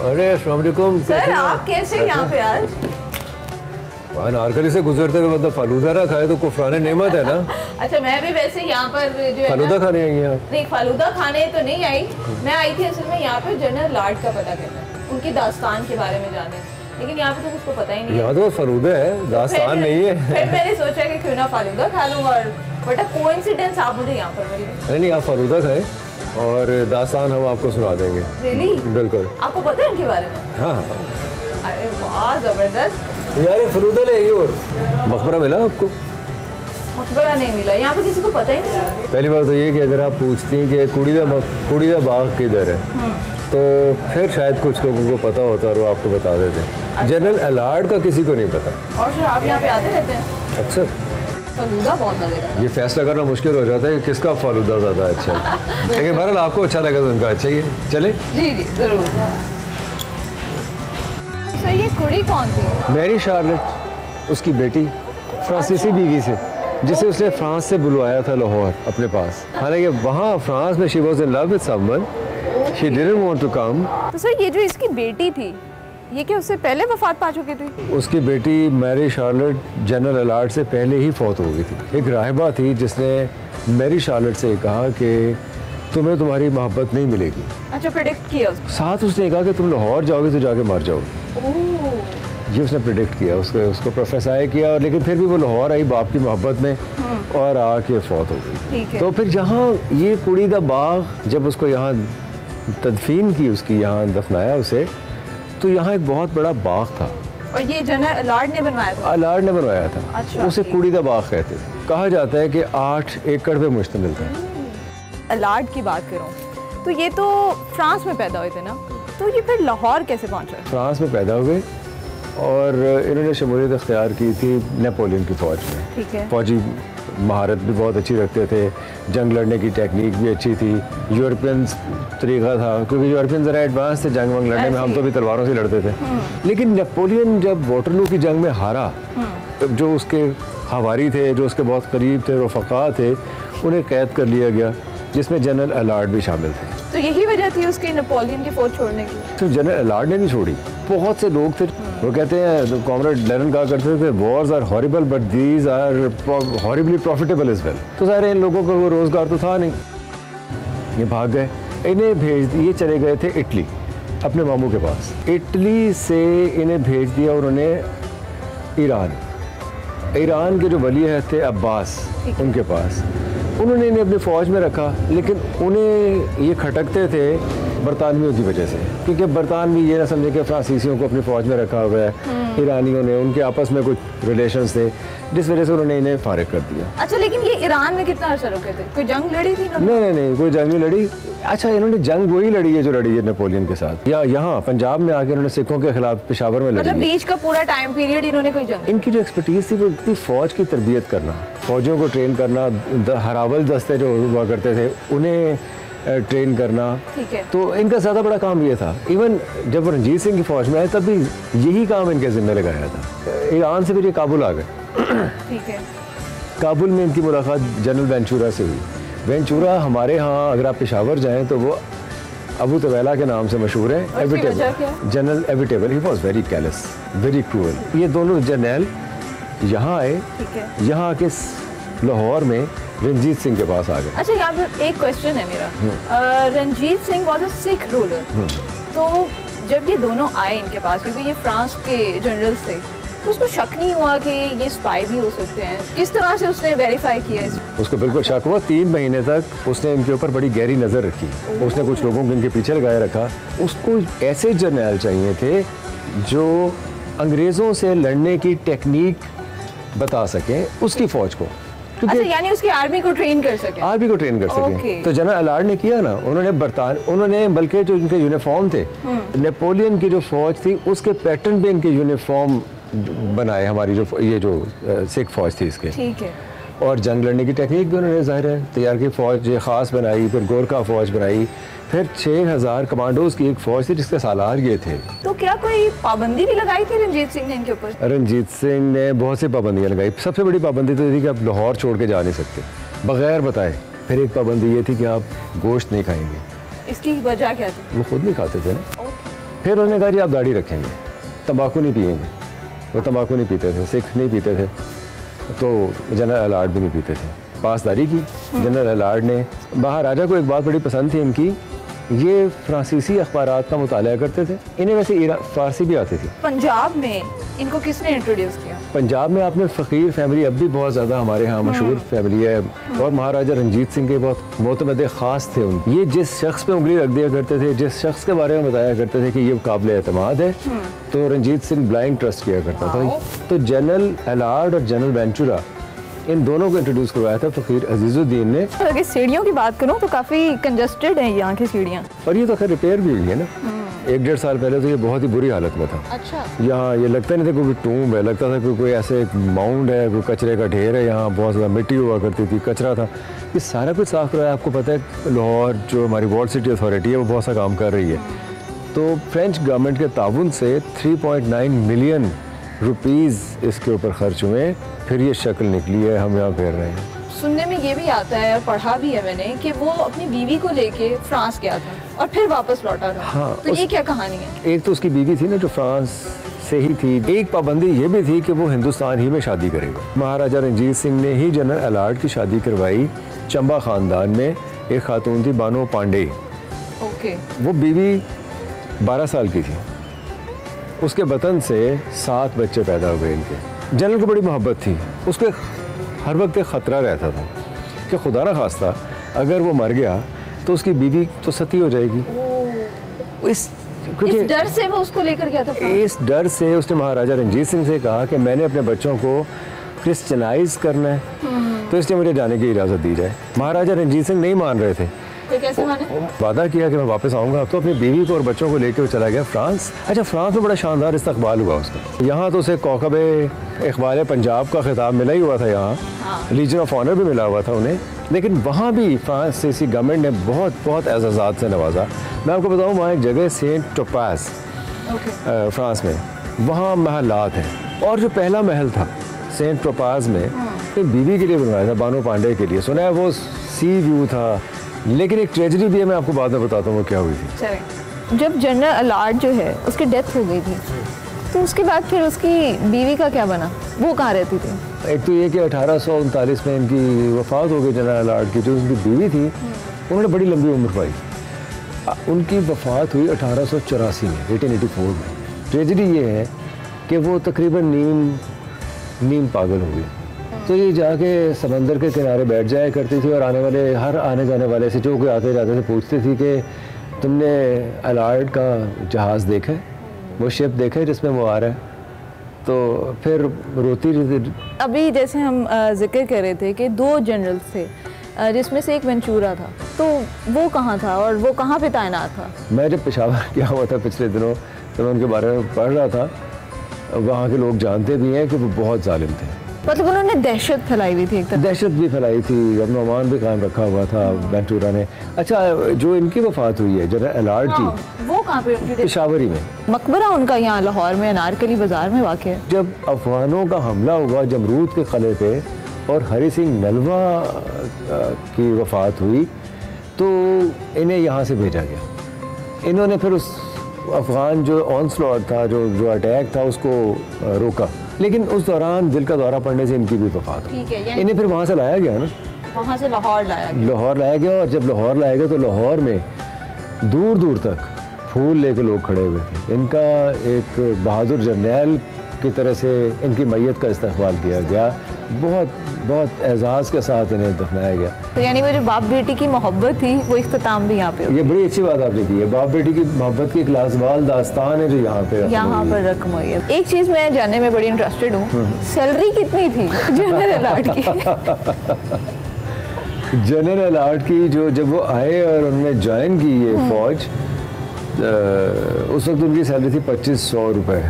अरे अस्सलाम वालेकुम। सर, आप कैसे यहाँ पे आज? अनारकली से गुजरते हुए मतलब फालूदा ना खाए तो कुफरान नेमत है ना। अच्छा मैं भी वैसे यहाँ पर जो फालूदा खाने आई हैं? नहीं फालूदा खाने तो नहीं आई, मैं आई थी असल में यहाँ पे जनरल लाड का पता करना, उनकी दास्तान के बारे में जाने, लेकिन यहाँ पे तो उसको पता ही नहीं। यहाँ तो फालूदा है, दास्तान नहीं है। फिर मैंने सोचा कि क्यों ना फालूदा खा लूँ, और बट अ कोइंसिडेंस आप मुझे यहाँ पर मिली। नहीं आप फालूदा खाएं और दास्तान हम आपको सुना देंगे। Really? बिल्कुल। आपको पता है इनके बारे में? हाँ। अरे वाह जबरदस्त। यार फालूदा ले आइए। और मकबरा मिला आपको? मकबरा नहीं मिला, यहाँ पे किसी को पता ही नहीं। पहली बात तो ये कि अगर आप पूछती हैं कि कुड़ी दा बाग किधर है, तो फिर शायद कुछ लोगों को पता होता और वो आपको बता देते। जनरल अलार्ड का किसी को नहीं पता। और फिर आप यहाँ पे आते रहते हैं? अच्छा। फालूदा बहुत मजेदार। ये फैसला करना मुश्किल हो जाता है कि किसका फालूदा ज़्यादा अच्छा है, लेकिन बहरहाल आपको अच्छा लगा तो उनका अच्छा ही है। चले जी जी जरूर। सर ये कुड़ी कौन थी? मैरी शार्लेट, उसकी बेटी, फ्रांसीसी बीवी से, जिसे उसने फ्रांस से बुलवाया था लाहौर अपने पास। हालांकि वहाँ फ्रांस में she was in love with someone, she didn't want to come. तो सर ये जो इसकी बेटी थी, ये क्या उससे पहले वफात पा चुकी थी? उसकी बेटी मैरी शार्लेट जनरल अलार्ड से पहले ही फौत हो गई थी। एक राहिबा थी जिसने मैरी शार्लेट से कहा कि तुम्हें तुम्हारी मोहब्बत नहीं मिलेगी। अच्छा प्रेडिक्ट किया उसने? साथ उसने कहा कि तुम लाहौर जाओगे तो जाके मर जाओगे। ये उसने प्रेडिक्ट किया, उसको प्रोफेसाई किया, और लेकिन फिर भी वो लाहौर आई बाप की मोहब्बत में और आके फौत हो गई। तो फिर जहाँ ये कुड़ी दा बाग जब उसको यहाँ तदफीन की, उसकी यहाँ दफनाया उसे, तो यहाँ एक बहुत बड़ा बाग था। और ये जनरल अलार्ड ने बनवाया था? अलार्ड ने बनवाया था। अच्छा, उसे कुड़ी दा बाग कहते थे। कहा जाता है कि 8 एकड़ पे मुश्तमिल था। अलार्ड की बात करूँ तो ये तो फ्रांस में पैदा हुए थे ना, तो ये फिर लाहौर कैसे पहुँचा? फ्रांस में पैदा हुए और इन्होंने शमूलियत अख्तियार की थी नेपोलियन की फ़ौज में। ठीक है। फ़ौजी महारत भी बहुत अच्छी रखते थे, जंग लड़ने की टेक्निक भी अच्छी थी, यूरोपियन तरीका था, क्योंकि यूरोपियन ज़रा एडवांस थे जंग वंग लड़ने में, हम तो भी तलवारों से लड़ते थे। लेकिन नेपोलियन जब वाटरलू की जंग में हारा, जो उसके हवारी थे, जो उसके बहुत करीब थे, रफ़क़ा थे, उन्हें कैद कर लिया गया, जिसमें जनरल अलार्ड भी शामिल थे। तो यही वजह थी उसके नेपोलियन की फौज छोड़ने की? तो जनरल अलार्ड ने नहीं छोड़ी, बहुत से लोग थे। वो कहते हैं, कॉमरेड लेनिन कहा करते थे, wars are horrible but these are horribly profitable as well. तो सारे इन लोगों को वो रोज़गार तो था नहीं, ये भाग गए। इन्हें भेज दिए, ये चले गए थे इटली अपने मामू के पास। इटली से इन्हें भेज दिया उन्होंने ईरान के जो वली अहद थे अब्बास, उनके पास। उन्होंने इन्हें अपनी फ़ौज में रखा, लेकिन उन्हें ये खटकते थे बरतानवियों की वजह से, क्योंकि बरतानवी ये ना समझे कि फ्रांसीसियों को अपनी फ़ौज में रखा हुआ है। ईरानियों ने, उनके आपस में कुछ रिलेशंस थे, जिस वजह से उन्होंने इन्हें फारिग कर दिया। अच्छा, लेकिन ये ईरान में कितना अर्सा रुके थे? कोई जंग लड़ी थी? नहीं, कोई जंग नहीं लड़ी। अच्छा, इन्होंने जंग वही लड़ी है जो लड़ी है नेपोलियन के साथ, या यहाँ पंजाब में आके इन्होंने सिखों के खिलाफ पेशावर में लड़ी। मतलब बीच का पूरा टाइम पीरियड इन्होंने कोई जंग? इनकी जो एक्सपर्टीज थी वो थी फ़ौज की तरबियत करना, फ़ौजियों को ट्रेन करना, हरावल दस्ते जो हुआ करते थे उन्हें ट्रेन करना। ठीक है। तो इनका ज़्यादा बड़ा काम ये था। इवन जब रणजीत सिंह की फ़ौज में आए तब भी यही काम इनके ज़िम्मे लगाया था। ईरान से फिर ये काबुल आ गए। ठीक है। काबुल में इनकी मुलाकात जनरल वेंचूरा से हुई। वेंचूरा हमारे यहाँ अगर आप पेशावर जाएँ तो वो अबू तवैला के नाम से मशहूर है। Evitable, general evitable, he was very callus, very cruel. ये दोनों जर्नैल यहाँ आए, यहाँ आके लाहौर में रंजीत सिंह के पास आ गए। अच्छा, यहाँ पर एक क्वेश्चन है मेरा। Ranjit Singh was a Sikh ruler, तो जब ये दोनों आए इनके पास, क्योंकि ये फ्रांस के जनरल थे, तो उसको शक नहीं हुआ कि ये स्पाई भी हो सकते हैं? किस तरह से उसने वेरीफाई किया इसको? उसको बिल्कुल शक हुआ। 3 महीने तक उसने इनके ऊपर बड़ी गहरी नज़र रखी। उसने कुछ लोगों को इनके पीछे लगाए रखा। उसको ऐसे जर्नैल चाहिए थे जो अंग्रेज़ों से लड़ने की टेक्निक बता सकें उसकी फ़ौज को। अच्छा, यानी उसकी आर्मी को ट्रेन कर सके? आर्मी को ट्रेन कर सके। तो जनरल अलार्ड ने किया ना, उन्होंने बल्कि जो इनके यूनिफॉर्म थे, नेपोलियन की जो फौज थी उसके पैटर्न पे इनके यूनिफॉर्म बनाए, हमारी जो सिख फौज थी इसके। ठीक है। और जंग लड़ने की टेक्निक भी उन्होंने ज़ाहिर है तैयार की। फ़ौज ख़ास बनाई, फिर गोरखा फ़ौज बनाई, फिर 6000 कमांडोज की एक फ़ौज थी जिसके सालार ये थे। तो क्या कोई पाबंदी भी लगाई थी रंजीत सिंह ने इनके ऊपर? रंजीत सिंह ने बहुत सी पाबंदियाँ लगाई। सबसे बड़ी पाबंदी तो ये थी कि आप लाहौर छोड़ के जा नहीं सकते बगैर बताए। फिर एक पाबंदी ये थी कि आप गोश्त नहीं खाएंगे। इसकी वजह क्या थी? वो खुद नहीं खाते थे ना। फिर उन्होंने कहा जी आप दाढ़ी रखेंगे, तंबाकू नहीं पिएंगे, वो तम्बाकू नहीं पीते थे, सिख नहीं पीते थे, तो जनरल अलार्ड भी नहीं पीते थे। पासदारी की जनरल अलार्ड ने। महाराजा को एक बात बड़ी पसंद थी इनकी, ये फ्रांसीसी अखबारात का मुताला करते थे। इन्हें वैसे फारसी भी आती थी। पंजाब में इनको किसने इंट्रोड्यूस किया? पंजाब में आपने फ़कीर फैमिली अब भी बहुत ज़्यादा हमारे यहाँ मशहूर फैमिली है, और महाराजा रंजीत सिंह के बहुत मोतमद ख़ास थे उनके। ये जिस शख्स पे उंगली रख दिया करते थे, जिस शख्स के बारे में बताया करते थे कि ये काबिल एतमाद है, तो रंजीत सिंह ब्लाइंड ट्रस्ट किया करता था। तो जनरल अलार्ड और जनरल वेंचुरा, इन दोनों को इंट्रोड्यूस करवाया था फ़कीर अजीज़ुद्दीन ने। अगर सीढ़ियों की बात करूं तो काफ़ी कंजस्टेड हैं यहाँ की सीढ़ियाँ, और ये तो खैर रिपेयर भी हुई है ना। 1-1.5 साल पहले तो ये बहुत ही बुरी हालत में था। अच्छा। यहाँ ये लगता नहीं था कोई टूम्ब है, लगता था कि कोई ऐसे माउंड है, कोई कचरे का ढेर है। यहाँ बहुत ज़्यादा मिट्टी हुआ करती थी, कचरा था। ये सारा कुछ साफ करवाया। आपको पता है लाहौर जो हमारी वॉल्ड सिटी अथॉरिटी है वो बहुत सा काम कर रही है। तो फ्रेंच गवर्नमेंट के ताउन से 3.9 मिलियन रुपीज़ इसके ऊपर खर्च हुए, फिर ये शक्ल निकली है, हम यहाँ फेर रहे हैं। सुनने में ये भी आता है और पढ़ा भी है मैंने कि वो अपनी बीवी को लेके फ्रांस गया था और फिर वापस लौटा था। हाँ, तो ये क्या कहानी है? एक तो उसकी बीवी थी ना जो फ्रांस से ही थी। एक पाबंदी ये भी थी कि वो हिंदुस्तान ही में शादी करेगा। महाराजा रंजीत सिंह ने ही जनरल अलार्ड की शादी करवाई चंबा ख़ानदान में। एक खातून थी बानो पांडे। ओके। वो बीवी 12 साल की थी। उसके बतन से 7 बच्चे पैदा हुए इनके। जनरल को बड़ी मोहब्बत थी। उसके हर वक्त एक ख़तरा रहता था कि खुदा न खास्ता अगर वो मर गया तो उसकी बीवी तो सती हो जाएगी। इस डर से वो उसको लेकर गया था। इस डर से उसने महाराजा रंजीत सिंह से कहा कि मैंने अपने बच्चों को क्रिश्चियनाइज करना है, तो इसलिए मुझे जाने की इजाज़त दी जाए। महाराजा रंजीत सिंह नहीं मान रहे थे। कैसे माने? वादा किया कि मैं वापस आऊँगा। तो अपनी बीवी को और बच्चों को लेकर चला गया फ्रांस। अच्छा, फ्रांस में बड़ा शानदार इस्तकबाल हुआ उसका। यहाँ तो उसे कौकब इक़बाल पंजाब का खिताब मिला ही हुआ था, यहाँ लीजन ऑफ ऑनर भी मिला हुआ था उन्हें। लेकिन वहाँ भी फ्रांसीसी गवर्नमेंट ने बहुत बहुत एज़ाज़ात से नवाजा। मैं आपको बताऊँ, वहाँ एक जगह सेंट टोपास फ्रांस में, वहाँ महलात हैं। और जो पहला महल था सेंट टोपास में, तो बीवी के लिए बनवाया था, बानो पांडे के लिए। सुना है वो सी व्यू था। लेकिन एक ट्रेजेडी भी है, मैं आपको बाद में बताता हूँ वो क्या हुई थी। जब जनरल अलार्ड जो है उसकी डेथ हो गई थी, तो उसके बाद फिर उसकी बीवी का क्या बना? वो कहाँ रहती थी? एक तो ये कि 1839 में इनकी वफात हो गई जनरल अलार्ड की। जो उनकी बीवी थी उन्होंने बड़ी लंबी उम्र पाई। उनकी वफात हुई 1884 में, 1884 में। ट्रेजेडी ये है कि वो तकरीबन नीम पागल हो गई। तो ये जाके समंदर के किनारे बैठ जाया करती थी और हर आने जाने वाले से जो कोई आते जाते थे पूछती थी कि तुमने अलार्ड का जहाज़ देखा है, वो शिप देखा है जिसमें वो आ रहा है? तो फिर रोती रहती। अभी जैसे हम जिक्र कर रहे थे कि 2 जनरल्स थे, जिसमें से एक वेंचुरा था, तो वो कहाँ था और वो कहाँ पे तैनात था? मैं जब पेशावर गया हुआ था पिछले दिनों, तो मैं उनके बारे में पढ़ रहा था। वहाँ के लोग जानते भी हैं कि वो बहुत जालिम थे। मतलब उन्होंने दहशत फैलाई हुई थी, एक तरह दहशत भी फैलाई थी, अपना मान भी कायम रखा हुआ था वेंचुरा ने। अच्छा, जो इनकी वफात हुई है जनरल अलार्ड की, वो कहाँ पे? पेशावरी में। मकबरा उनका यहाँ लाहौर में अनारकली बाजार में वाक़ है। जब अफगानों का हमला हुआ जमरूद के किले पे और हरी सिंह नलवा की वफात हुई, तो इन्हें यहाँ से भेजा गया। इन्होंने फिर उस अफगान जो ऑनस्लॉट था, जो अटैक था, उसको रोका। लेकिन उस दौरान दिल का दौरा पड़ने से इनकी भी वफात हुई। इन्हें फिर वहाँ से लाया गया ना, वहाँ से लाहौर लाया गया। और जब लाहौर लाया गया तो लाहौर में दूर दूर तक फूल लेके लोग खड़े हुए थे। इनका एक बहादुर जर्नैल की तरह से इनकी मैयत का इस्तकबाल किया गया। बहुत बहुत एजाज़ के साथ इन्हें दफनाया गया। तो यानी वो जो बाप बेटी की मोहब्बत थी वो इख्तिताम भी यहाँ पे। ये बड़ी अच्छी बात आपने की है। बाप बेटी की मोहब्बत की एक लाजवाल दास्तान है जो यहाँ पर रकम हुई है। एक चीज़ मैं जानने में बड़ी इंटरेस्टेड हूँ, सैलरी कितनी थी जनरल अलार्ड की? जनरल अलार्ड की जब वो आए और उन्होंने ज्वाइन की ये फौज, उस वक्त उनकी सैलरी थी 2500 रुपये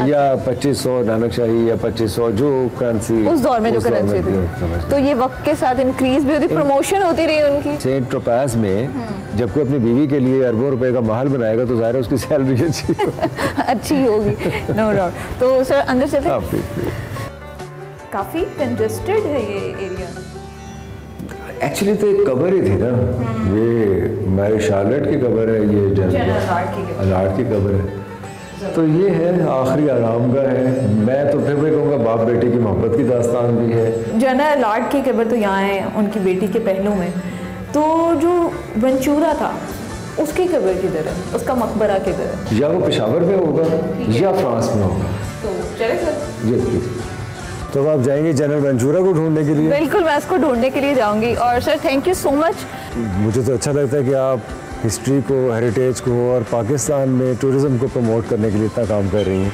या 2500 नानकशाही या 2500 जो करेंसी उस दौर में जो करेंसी थी। तो ये वक्त के साथ इंक्रीज भी होती, प्रमोशन होती रही उनकी। सेंट ट्रोपास में जब कोई अपनी बीवी के लिए अरबों रुपए का महल बनाएगा तो ज़ाहिर है उसकी सैलरी अच्छी होगी, नो डाउट। तो सर अंदर से काफ़ी कंजस्टेड है ये एरिया। एक्चुअली तो एक कबर ही थी ना, ये मैरी शार्लेट की कबर है, ये जनरल अलार्ड की कबर है। तो ये है आखिरी आरामगाह है। मैं तो फिर भी कहूँगा बाप बेटे की मोहब्बत की दास्तान भी है। जनरल अलॉट की कब्र तो यहाँ है उनकी बेटी के पहलू में। तो जो वेंचुरा था उसकी कब्र किधर है, उसका मकबरा किधर है? या वो पेशावर में होगा या फ्रांस में होगा। तो चले सर जी प्लीज। तो आप जाएंगे जनरल वेंचुरा को ढूंढने के लिए? बिल्कुल, मैं उसको ढूंढने के लिए जाऊंगी। और sir thank you so much. मुझे तो अच्छा लगता है कि आप हिस्ट्री को, हेरिटेज को और पाकिस्तान में टूरिज्म को प्रमोट करने के लिए इतना काम कर रही हैं।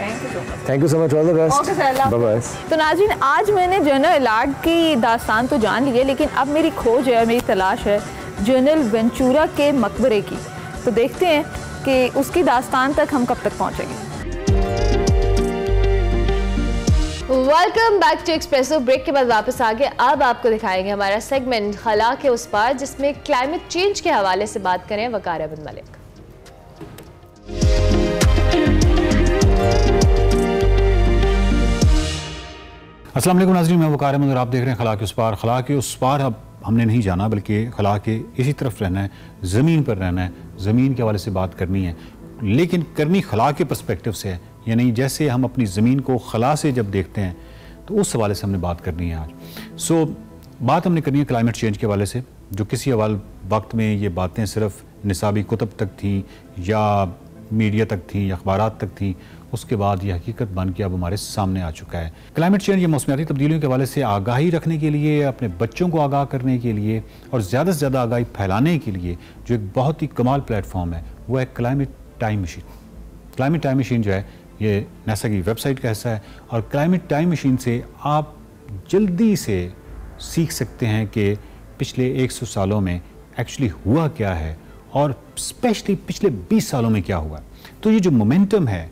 Thank you so much, all the best, bye bye. तो नाज़रीन, आज मैंने जनरल अलॉट की दास्तान तो जान ली है, लेकिन अब मेरी खोज है, मेरी तलाश है जनरल वेंचुरा के मकबरे की। तो देखते हैं कि उसकी दास्तान तक हम कब तक पहुंचेंगे। Welcome back to Expresso. Break के बाद वापस आ गए। अब आपको दिखाएंगे हमारा सेगमेंट खला के उस पार, जिसमें क्लाइमेट चेंज के हवाले से बात करें वकार अब्दुल मलिक। अस्सलाम वालेकुम नाज़रीन, मैं वकार अहमद और आप देख रहे हैं खला के उस पार। खला के उस पार अब हमने नहीं जाना, बल्कि खला के इसी तरफ रहना है, ज़मीन पर रहना है, ज़मीन के हवाले से बात करनी है, लेकिन करनी खला के पर्सपेक्टिव से है। यानी जैसे हम अपनी ज़मीन को खला से जब देखते हैं तो उस हवाले से हमने बात करनी है आज। बात हमने करनी है क्लाइमेट चेंज के हवाले से, जो किसी वक्त में ये बातें सिर्फ निसाबी कुतब तक थी या मीडिया तक थी या अखबारात तक थी, उसके बाद ये हकीकत बन के अब हमारे सामने आ चुका है। क्लाइमेट चेंज या मौसमियाती तब्दीलियों के हवाले से आगाही रखने के लिए, अपने बच्चों को आगाह करने के लिए और ज़्यादा से ज़्यादा आगाही फैलाने के लिए जो एक बहुत ही कमाल प्लेटफॉर्म है वो है climate time machine. Climate time machine जो है ये नासा की वेबसाइट का हिस्सा है, और क्लाइमेट टाइम मशीन से आप जल्दी से सीख सकते हैं कि पिछले 100 सालों में एक्चुअली हुआ क्या है और स्पेशली पिछले 20 सालों में क्या हुआ। तो ये जो मोमेंटम है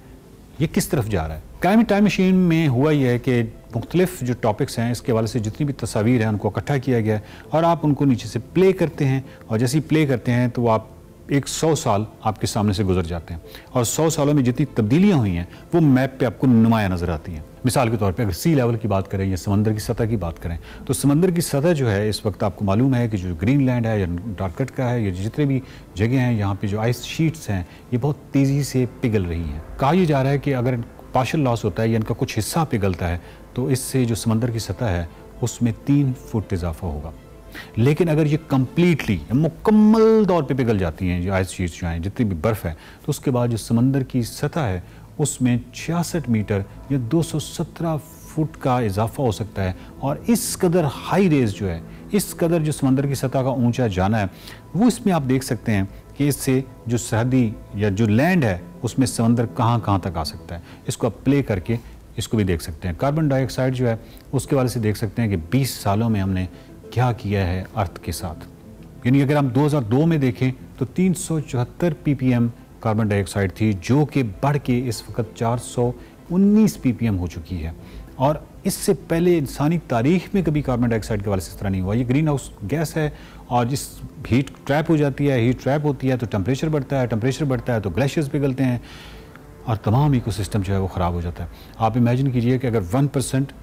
ये किस तरफ जा रहा है। क्लाइमेट टाइम मशीन में हुआ यह है कि मुख्तलिफ जो टॉपिक्स हैं इसके हवाले से जितनी भी तस्वीर हैं उनको इकट्ठा किया गया है, और आप उनको नीचे से प्ले करते हैं, और जैसे ही प्ले करते हैं तो आप 100 साल आपके सामने से गुजर जाते हैं, और 100 सालों में जितनी तब्दीलियां हुई हैं वो मैप पे आपको नुमाया नज़र आती हैं। मिसाल के तौर पे अगर सी लेवल की बात करें या समंदर की सतह की बात करें, तो समंदर की सतह जो है इस वक्त आपको मालूम है कि जो ग्रीनलैंड है या अंटार्कटिका है, या जितने भी जगह हैं यहाँ पे जो आइस शीट्स हैं ये बहुत तेज़ी से पिघल रही हैं। कहा यह जा रहा है कि अगर पार्शल लॉस होता है या इनका कुछ हिस्सा पिघलता है तो इससे जो समंदर की सतह है उसमें 3 फुट इजाफा होगा। लेकिन अगर ये कम्प्लीटली मुकम्मल तौर पे पिघल जाती हैं जो आइस शीट्स जो हैं, जितनी भी बर्फ़ है, तो उसके बाद जो समंदर की सतह है उसमें 66 मीटर या 217 फुट का इजाफा हो सकता है। और इस कदर हाई रेज जो है, इस कदर जो समंदर की सतह का ऊंचा जाना है, वो इसमें आप देख सकते हैं कि इससे जो सरहदी या जो लैंड है उसमें समंदर कहाँ तक आ सकता है। इसको आप प्ले करके इसको भी देख सकते हैं। कार्बन डाइऑक्साइड जो है उसके वाले से देख सकते हैं कि 20 सालों में हमने क्या किया है अर्थ के साथ। यानी अगर हम 2002 में देखें तो 374 ppm कार्बन डाइऑक्साइड थी, जो कि बढ़ के इस वक्त 419 ppm हो चुकी है। और इससे पहले इंसानी तारीख में कभी कार्बन डाइऑक्साइड के वाले से इस तरह नहीं हुआ। ये ग्रीन हाउस गैस है, और जिस हीट ट्रैप हो जाती है, हीट ट्रैप होती है तो टेम्परेचर बढ़ता है, टेम्परेचर बढ़ता है तो ग्लेशियर्स पिघलते हैं, और तमाम इकोसिस्टम जो है वो ख़राब हो जाता है। आप इमेजिन कीजिए कि अगर 1%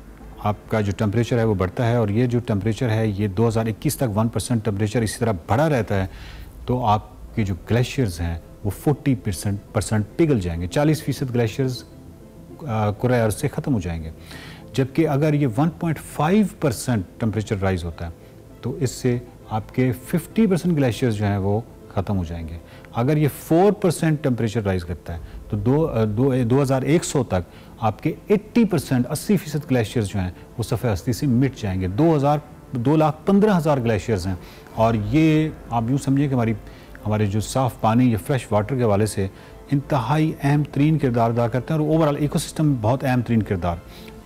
आपका जो टेम्परेचर है वो बढ़ता है, और ये जो टेम्परेचर है ये 2021 तक 1% टेम्परेचर इसी तरह बढ़ा रहता है, तो आपके जो ग्लेशियर्स हैं वो 40% पिघल जाएंगे। 40% ग्लेशियर्स कुराए अर्ज़ से ख़त्म हो जाएंगे। जबकि अगर ये 1.5% टेम्परेचर राइज होता है तो इससे आपके 50% ग्लेशियर्स जो हैं वो ख़त्म हो जाएंगे। अगर ये 4% टेम्परेचर राइज करता है तो 2100 तक आपके 80% 80% ग्लेशियर्स जो हैं वो सफ़े हस्ती से मिट जाएंगे। 2,15,000 ग्लेशियर्स हैं, और ये आप यूँ समझिए कि हमारे जो साफ़ पानी या फ्रेश वाटर के हवाले से इंतहाई अहम तरीन किरदार अदा करते हैं, और ओवरऑल इकोसिस्टम में बहुत अहम तरीन किरदार।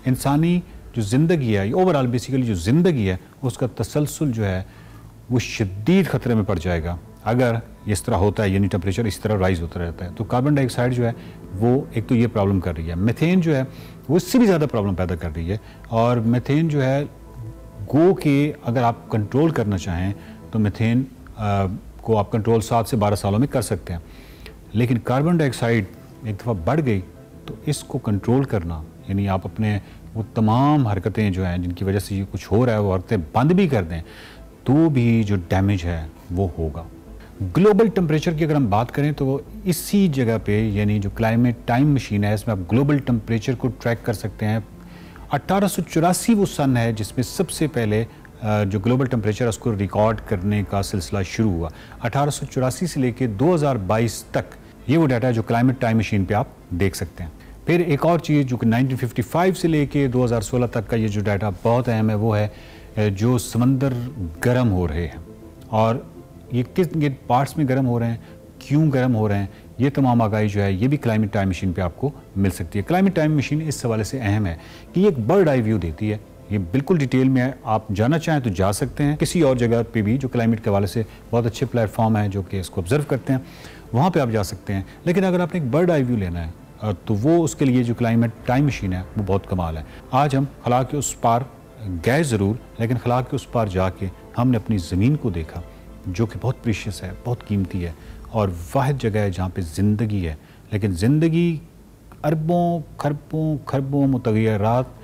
इंसानी जो ज़िंदगी है, ओवरऑल बेसिकली जो ज़िंदगी है उसका तसलसल जो है वो शदीद ख़तरे में पड़ जाएगा अगर इस तरह होता है, यानी टेम्परेचर इस तरह राइज होता रहता है। तो कार्बन डाइऑक्साइड जो है वो एक तो ये प्रॉब्लम कर रही है, मीथेन जो है वो इससे भी ज़्यादा प्रॉब्लम पैदा कर रही है। और मीथेन जो है गो के अगर आप कंट्रोल करना चाहें तो मीथेन को आप कंट्रोल 7 से 12 सालों में कर सकते हैं, लेकिन कार्बन डाइऑक्साइड एक दफ़ा बढ़ गई तो इसको कंट्रोल करना, यानी आप अपने वो तमाम हरकतें जो हैं जिनकी वजह से ये कुछ हो रहा है वो हरकतें बंद भी कर दें तो भी जो डैमेज है वो होगा। ग्लोबल टेम्परेचर की अगर हम बात करें तो इसी जगह पे, यानी जो क्लाइमेट टाइम मशीन है, इसमें आप ग्लोबल टेम्परेचर को ट्रैक कर सकते हैं। 1884 वो सन है जिसमें सबसे पहले जो ग्लोबल टेम्परेचर उसको रिकॉर्ड करने का सिलसिला शुरू हुआ। 1884 से लेके 2022 तक ये वो डाटा है जो क्लाइमेट टाइम मशीन पे आप देख सकते हैं। फिर एक और चीज़ जो कि 1955 से लेके 2016 तक का ये जो डाटा बहुत अहम है, वो है जो समंदर गर्म हो रहे हैं और ये किस पार्ट्स में गर्म हो रहे हैं, क्यों गर्म हो रहे हैं, ये तमाम आगाही जो है ये भी क्लाइमेट टाइम मशीन पे आपको मिल सकती है। क्लाइमेट टाइम मशीन इस हवाले से अहम है कि ये एक बर्ड आई व्यू देती है, ये बिल्कुल डिटेल में है। आप जाना चाहें तो जा सकते हैं, किसी और जगह पे भी जो क्लाइमेट के हवाले से बहुत अच्छे प्लेटफॉर्म है जो कि इसको ऑब्जर्व करते हैं, वहाँ पे आप जा सकते हैं। लेकिन अगर आपने एक बर्ड आई व्यू लेना है तो वो उसके लिए जो क्लाइमेट टाइम मशीन है वो बहुत कमाल है। आज हम खला के उस पार गए ज़रूर, लेकिन खला के उस पार जाके हमने अपनी ज़मीन को देखा जो कि बहुत प्रीशियस है, बहुत कीमती है और वाहिद जगह है जहाँ पे ज़िंदगी है। लेकिन ज़िंदगी अरबों खरबों खरबों मुतग़य्यरात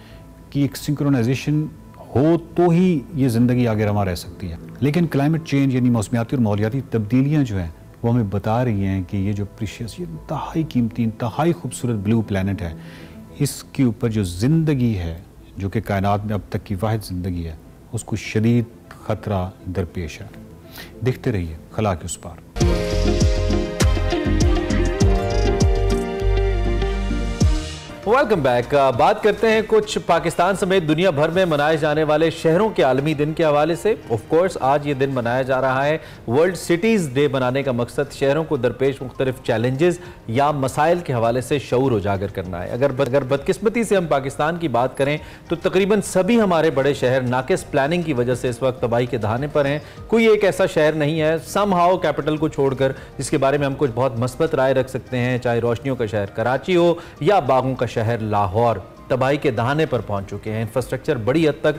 की एक सिंक्रोनाइजेशन हो तो ही ये ज़िंदगी आगे रवा रह सकती है। लेकिन क्लाइमेट चेंज यानी मौसमियाती और माहौलियाती तब्दीलियाँ जो हैं वो हमें बता रही हैं कि ये जो प्रीशियस, ये इंतहाई कीमती, इंतहाई खूबसूरत ब्लू प्लैनेट है, इसके ऊपर जो ज़िंदगी है, जो कि कायनात में अब तक की वाहिद ज़िंदगी है, उसको शदीद ख़तरा दरपेश है। देखते रहिए खला के उस पार। Welcome back. बात करते हैं कुछ पाकिस्तान समेत दुनिया भर में मनाए जाने वाले शहरों के आलमी दिन के हवाले से। ऑफ कोर्स आज ये दिन मनाया जा रहा है। वर्ल्ड सिटीज़ डे बनाने का मकसद शहरों को दरपेश मुख्तलिफ चैलेंजेस या मसाइल के हवाले से शऊर उजागर करना है। अगर बदकिस्मती से हम पाकिस्तान की बात करें तो तकरीबन सभी हमारे बड़े शहर नाकिस प्लानिंग की वजह से इस वक्त तबाही के दहाने पर हैं। कोई एक ऐसा शहर नहीं है समहाउ कैपिटल को छोड़कर जिसके बारे में हम कुछ बहुत मस्बत राय रख सकते हैं, चाहे रोशनियों का शहर कराची हो या बागों का शहर लाहौर। तबाही के दहाने पर पहुंच चुके हैं। इंफ्रास्ट्रक्चर बड़ी हद तक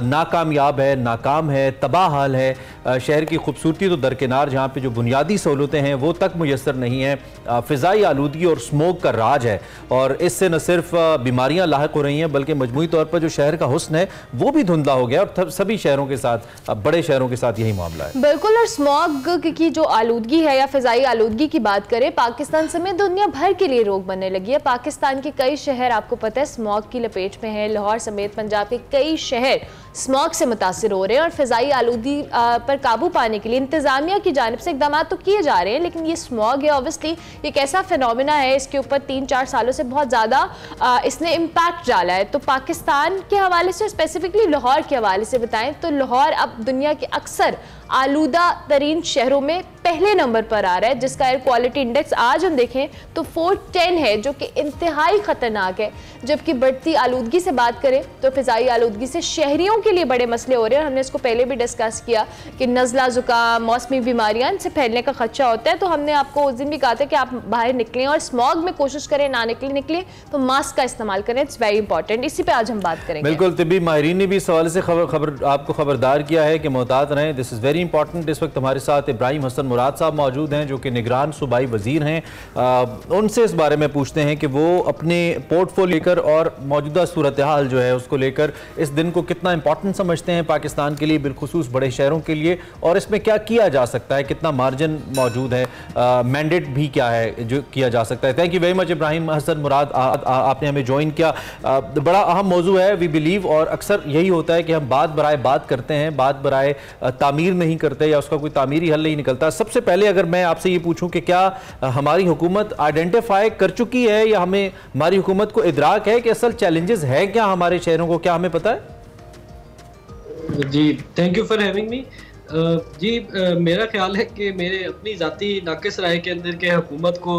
नाकामयाब है, नाकाम है, तबाह हाल है। शहर की खूबसूरती तो दरकिनार, जहाँ पे जो बुनियादी सहूलतें हैं वो तक मुयसर नहीं है। फ़िज़ाई आलूदगी और स्मोक का राज है और इससे न सिर्फ बीमारियाँ लाहिक हो रही हैं बल्कि मजमूई तौर पर जो शहर का हुस्न है वो भी धुंधला हो गया और सभी शहरों के साथ, बड़े शहरों के साथ यही मामला है। बिल्कुल। और स्मॉग की जो आलूदगी है या फ़िज़ाई आलूदगी की बात करें, पाकिस्तान समेत दुनिया भर के लिए रोक बनने लगी है। पाकिस्तान के कई शहर आपको पता है स्मॉग की लपेट में है। लाहौर समेत पंजाब के कई शहर स्मॉग से मुतासिर हो रहे हैं और फ़िज़ाई आलूदगी पर काबू पाने के लिए इंतज़ामिया की जानिब से इकदाम तो किए जा रहे हैं। लेकिन ये स्मॉग है ऑब्वियसली एक ऐसा फिनोमिना है, इसके ऊपर 3-4 सालों से बहुत ज़्यादा इसने इम्पैक्ट डाला है। तो पाकिस्तान के हवाले से, स्पेसिफिकली लाहौर के हवाले से बताएं तो लाहौर अब दुनिया के अक्सर आलूदा तरीन शहरों में पहले नंबर पर आ रहा है, जिसका एयर क्वालिटी इंडेक्स आज हम देखें तो 410 है, जो कि इंतहाई ख़तरनाक है। जबकि बढ़ती आलूदगी से बात करें तो फ़िज़ाई आलूदगी से शहरियों के लिए बड़े मसले हो रहे हैं। हमने इसको पहले भी डिस्कस किया कि नज़ला, ज़ुकाम, मौसमी बीमारियां, इनसे फैलने का खदशा होता है। तो हमने आपको उस दिन भी कहा था कि आप बाहर निकलें और स्मॉग में कोशिश करें ना निकलें तो मास्क का इस्तेमाल करें, इट्स वेरी इंपॉर्टेंट। इसी पे आज हम बात करेंगे। बिल्कुल, तिब्बी माहिरीन ने भी इस हवाले से आपको खबरदार किया है कि मोहतात रहें, दिस इज़ वेरी इंपॉर्टेंट। इस वक्त हमारे साथ इब्राहिम हसन मुराद साहब मौजूद हैं जो कि निगरान सूबाई वजीर हैं। उनसे इस बारे में पूछते हैं कि वो अपने पोर्टफोलियो लेकर और मौजूदा सूरत हाल जो है उसको लेकर इस दिन को कितना इंपॉर्टेंट समझते हैं पाकिस्तान के लिए, बिलखुसूस बड़े शहरों के लिए, और इसमें क्या किया जा सकता है, कितना मार्जिन मौजूद है, मैंडेट भी क्या है जो किया जा सकता है। Thank you very much Ibrahim Hasan Murad, आपने हमें ज्वाइन किया। बड़ा अहम मौजू है वी बिलीव, और अक्सर यही होता है कि हम बात बराए बात करते हैं, बात बराए तामीर नहीं करते या उसका कोई तामीरी हल नहीं निकलता। सबसे पहले अगर मैं आपसे ये पूछूं कि क्या हमारी हुकूमत आइडेंटिफाई कर चुकी है या हमारी हुकूमत को इदराक है कि असल चैलेंजेस है क्या हमारे शहरों को, क्या हमें पता है? जी, thank you for having me. जी, मेरा ख्याल है कि मेरे अपनी ज़ाती नाकिस राय के अंदर के हुकूमत को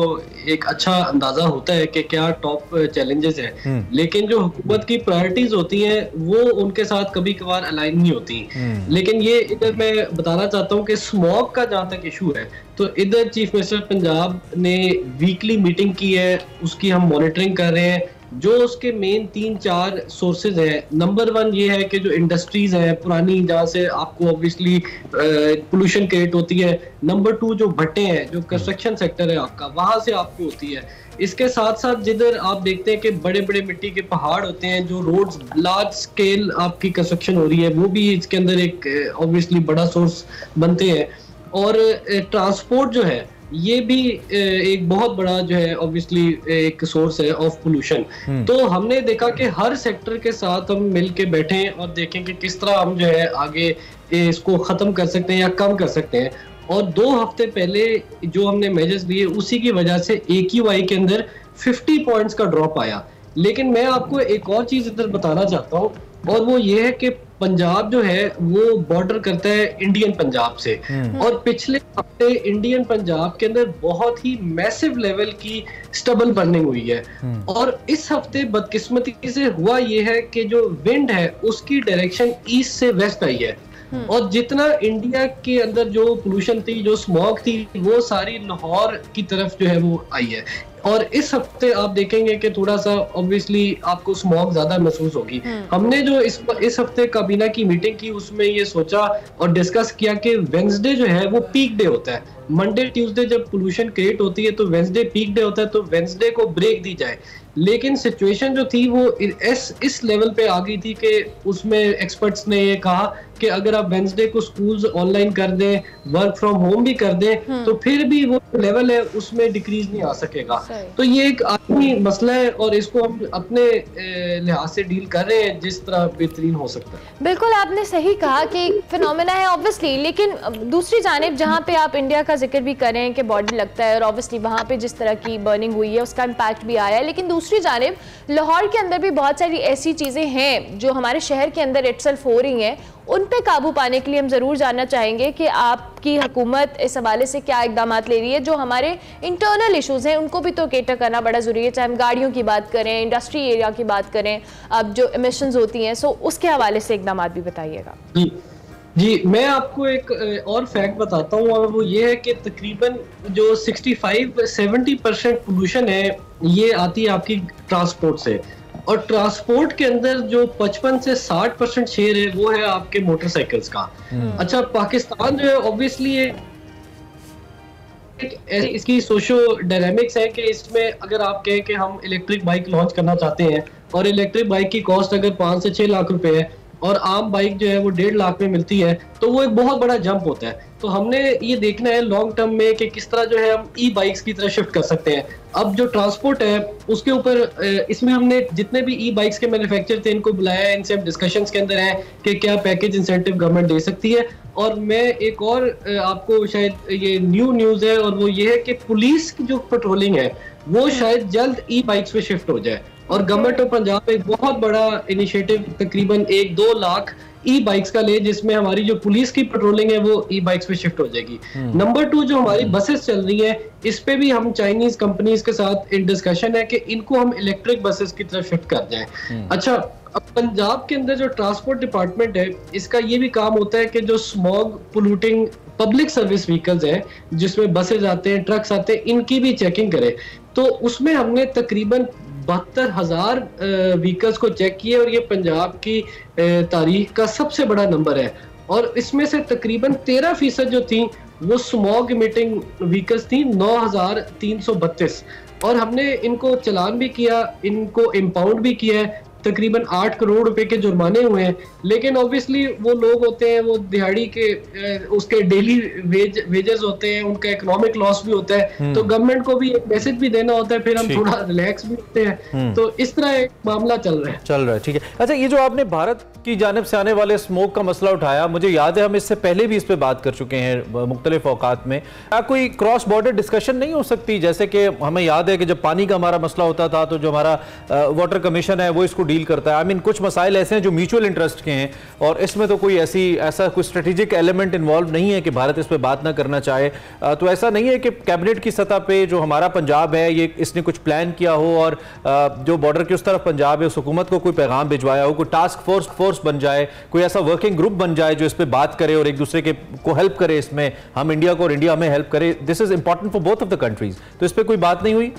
एक अच्छा अंदाज़ा होता है कि क्या टॉप चैलेंजेस हैं, लेकिन जो हुकूमत की प्रायोरिटीज होती हैं वो उनके साथ कभी कभार अलाइन नहीं होती। लेकिन ये इधर मैं बताना चाहता हूँ कि स्मॉग का जहाँ तक इशू है तो इधर चीफ मिनिस्टर पंजाब ने वीकली मीटिंग की है, उसकी हम मॉनिटरिंग कर रहे हैं। जो उसके मेन 3-4 सोर्सेज हैं, नंबर 1 ये है कि जो इंडस्ट्रीज हैं पुरानी, जहाँ से आपको ऑब्वियसली पोल्यूशन क्रिएट होती है। नंबर 2 जो भट्टे हैं, जो कंस्ट्रक्शन सेक्टर है आपका, वहाँ से आपको होती है। इसके साथ साथ जिधर आप देखते हैं कि बड़े बड़े मिट्टी के पहाड़ होते हैं, जो रोड्स लार्ज स्केल आपकी कंस्ट्रक्शन हो रही है, वो भी इसके अंदर एक ऑब्वियसली बड़ा सोर्स बनते हैं। और ट्रांसपोर्ट जो है ये भी एक बहुत बड़ा जो है ऑब्वियसली एक सोर्स है ऑफ पोल्यूशन। तो हमने देखा कि हर सेक्टर के साथ हम मिल के बैठे और देखें कि किस तरह हम जो है आगे इसको खत्म कर सकते हैं या कम कर सकते हैं। और 2 हफ्ते पहले जो हमने मेजर्स लिए उसी की वजह से AQI के अंदर 50 पॉइंट्स का ड्रॉप आया। लेकिन मैं आपको एक और चीज इधर बताना चाहता हूँ, और वो ये है कि पंजाब जो है वो बॉर्डर करता है इंडियन पंजाब से, और पिछले हफ्ते इंडियन पंजाब के अंदर बहुत ही मैसिव लेवल की स्टबल बर्निंग हुई है। और इस हफ्ते बदकिस्मती से हुआ ये है कि जो विंड है उसकी डायरेक्शन ईस्ट से वेस्ट आई है, और जितना इंडिया के अंदर जो पोल्यूशन थी, जो स्मॉग थी, वो सारी लाहौर की तरफ जो है वो आई है। और इस हफ्ते आप देखेंगे कि थोड़ा सा ऑब्वियसली आपको स्मॉग ज्यादा महसूस होगी। हमने जो इस हफ्ते काबीना की मीटिंग की उसमें ये सोचा और डिस्कस किया कि वेंसडे जो है वो पीक डे होता है। मंडे ट्यूसडे जब पोल्यूशन क्रिएट होती है तो वेंसडे पीक डे होता है, तो वेंसडे को ब्रेक दी जाए। लेकिन सिचुएशन जो थी वो इस लेवल पे आ गई थी कि उसमें एक्सपर्ट्स ने ये कहा कि अगर आप वेंसडे को स्कूल्स ऑनलाइन कर दें, वर्क फ्रॉम होम भी कर दें, तो फिर भी वो लेवल है उसमें डिक्रीज नहीं आ सकेगा। तो ये एक आदमी मसला है और इसको हम अपने लिहाज से डील कर रहे हैं जिस तरह बेहतरीन हो सकता है। बिल्कुल आपने सही कहा कि फिनोमेना है ऑब्वियसली, लेकिन दूसरी जानिब जहाँ पे आप इंडिया का जिक्र भी करें कि बॉर्डर लगता है और ऑब्वियसली वहाँ पे जिस तरह की बर्निंग हुई है उसका इम्पैक्ट भी आया है, लेकिन दूसरी जानिब लाहौर के अंदर भी बहुत सारी ऐसी चीज़ें हैं जो हमारे शहर के अंदर इटसेल्फ हो रही हैं। उन पे काबू पाने के लिए हम ज़रूर जानना चाहेंगे कि आपकी हुकूमत इस हवाले से क्या इकदाम ले रही है। जो हमारे इंटरनल इशूज़ हैं उनको भी तो केटर करना बड़ा ज़रूरी है, चाहे हम गाड़ियों की बात करें, इंडस्ट्री एरिया की बात करें, अब जो एमिशंस होती हैं, सो उसके हवाले से इकदाम भी बताइएगा। जी, मैं आपको एक और फैक्ट बताता हूँ, और वो ये है कि तकरीबन जो 65-70% पोल्यूशन है ये आती है आपकी ट्रांसपोर्ट से, और ट्रांसपोर्ट के अंदर जो 55 से 60% शेयर है वो है आपके मोटरसाइकिल्स का। अच्छा, पाकिस्तान जो है ऑब्वियसली इसकी सोशो डायनामिक्स है कि इसमें अगर आप कहें कि हम इलेक्ट्रिक बाइक लॉन्च करना चाहते हैं और इलेक्ट्रिक बाइक की कॉस्ट अगर 5 से 6 लाख रुपए है और आम बाइक जो है वो 1.5 लाख में मिलती है, तो वो एक बहुत बड़ा जंप होता है। तो हमने ये देखना है लॉन्ग टर्म में कि किस तरह जो है हम ई बाइक्स की तरह शिफ्ट कर सकते हैं। अब जो ट्रांसपोर्ट है उसके ऊपर इसमें हमने जितने भी ई बाइक्स के मैन्युफैक्चर थे इनको बुलाया है, इनसे हम डिस्कशंस के अंदर हैं कि क्या पैकेज इंसेंटिव गवर्नमेंट दे सकती है। और मैं एक और आपको शायद ये न्यूज़ है, और वो ये है कि पुलिस की जो पेट्रोलिंग है वो शायद जल्द ई बाइक्स पे शिफ्ट हो जाए, और गवर्नमेंट ऑफ पंजाब एक बहुत बड़ा इनिशिएटिव तकरीबन 1-2 लाख ई बाइक्स का ले, जिसमें हमारी जो पुलिस की पेट्रोलिंग है वो ई बाइक्स पे शिफ्ट हो जाएगी। नंबर 2, जो हमारी बसेस चल रही हैं इस पे भी हम चाइनीज कंपनीज के साथ इन डिस्कशन है कि इनको हम इलेक्ट्रिक बसेस की तरफ शिफ्ट कर जाएं। अच्छा, अब पंजाब के अंदर जो ट्रांसपोर्ट डिपार्टमेंट है इसका ये भी काम होता है कि जो smog polluting public service vehicles हैं जिसमें बसेज आते हैं, ट्रक्स आते हैं, इनकी भी चेकिंग करे। तो उसमें हमने तकरीबन 72,000 व्हीकल्स को चेक किए, और ये पंजाब की तारीख का सबसे बड़ा नंबर है। और इसमें से तकरीबन 13% जो थी वो स्मॉग इमिटिंग व्हीकल्स थी, 9,332, और हमने इनको चलान भी किया, इनको इम्पाउंड भी किया है। तकरीबन 8 करोड़ रुपए के जुर्माने हुए हैं। लेकिन ऑब्वियसली वो लोग होते हैं, वो दिहाड़ी के उसके डेली वेजेस होते हैं, उनका इकोनॉमिक लॉस भी होता है, तो गवर्नमेंट को भी एक मैसेज भी देना होता है, फिर हम थोड़ा रिलैक्स भी होते हैं। तो इस तरह एक मामला चल रहा है। ठीक है। अच्छा, ये जो आपने भारत की जानिब से आने वाले स्मोक का मसला उठाया, मुझे याद है हम इससे पहले भी इस पे बात कर चुके हैं मुख्तलिफ औकात में। क्या कोई क्रॉस बॉर्डर डिस्कशन नहीं हो सकती? जैसे कि हमें याद है कि जब पानी का हमारा मसला होता था तो जो हमारा वाटर कमीशन है वो इसको डील करता है। आई मीन कुछ मसाइल ऐसे हैं जो म्यूचुअल इंटरेस्ट के हैं, और इसमें तो कोई ऐसा कोई स्ट्रेटेजिक एलिमेंट इन्वॉल्व नहीं है कि भारत इस पर बात ना करना चाहे। तो ऐसा नहीं है कि कैबिनेट की सतह पे जो हमारा पंजाब है ये इसने कुछ प्लान किया हो और जो बॉर्डर के उस तरफ पंजाब है उस हुकूमत को कोई पैगाम भिजवाया हो, कोई टास्क फोर्स बन जाए, कोई ऐसा वर्किंग ग्रुप बन जाए जो इस पर बात करे और एक दूसरे के को हेल्प करे, इसमें हम इंडिया को और इंडिया में हेल्प करे। This is important for both of the countries. तो इस पर कोई बात नहीं हुई?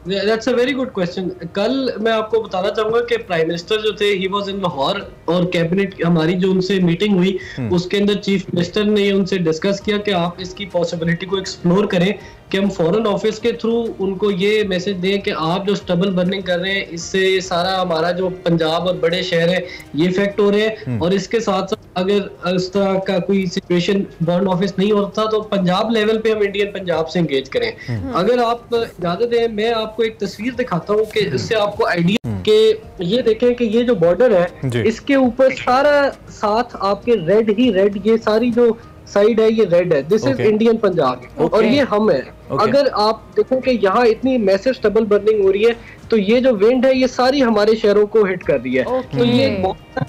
That's a very good question. कल मैं आपको बताना चाहूंगा कि प्राइम मिनिस्टर जो थे ही वाज इन लाहौर और कैबिनेट हमारी जो उनसे मीटिंग हुई उसके अंदर चीफ मिनिस्टर ने उनसे डिस्कस किया कि आप इसकी पॉसिबिलिटी को एक्सप्लोर करें कि हम फॉरेन ऑफिस के थ्रू उनको ये मैसेज दें कि आप जो स्टबल बर्निंग कर रहे हैं इससे सारा हमारा जो पंजाब और बड़े शहर है ये इफेक्ट हो रहे हैं और इसके साथ साथ अगर इस तरह का कोई सिचुएशन फॉरेन ऑफिस नहीं होता तो पंजाब लेवल पे हम इंडियन पंजाब से एंगेज करें। अगर आप इजाजत दें मैं आपको एक तस्वीर दिखाता हूँ कि इससे आपको आइडिया कि ये देखें कि ये जो बॉर्डर है इसके ऊपर सारा साथ आपके रेड ही रेड, ये सारी जो साइड है ये रेड है, दिस इज इंडियन पंजाब और ये हम है। अगर आप देखो कि यहाँ इतनी मैसिव स्टबल बर्निंग हो रही है तो ये जो विंड है ये सारी हमारे शहरों को हिट कर रही है तो ये बहुत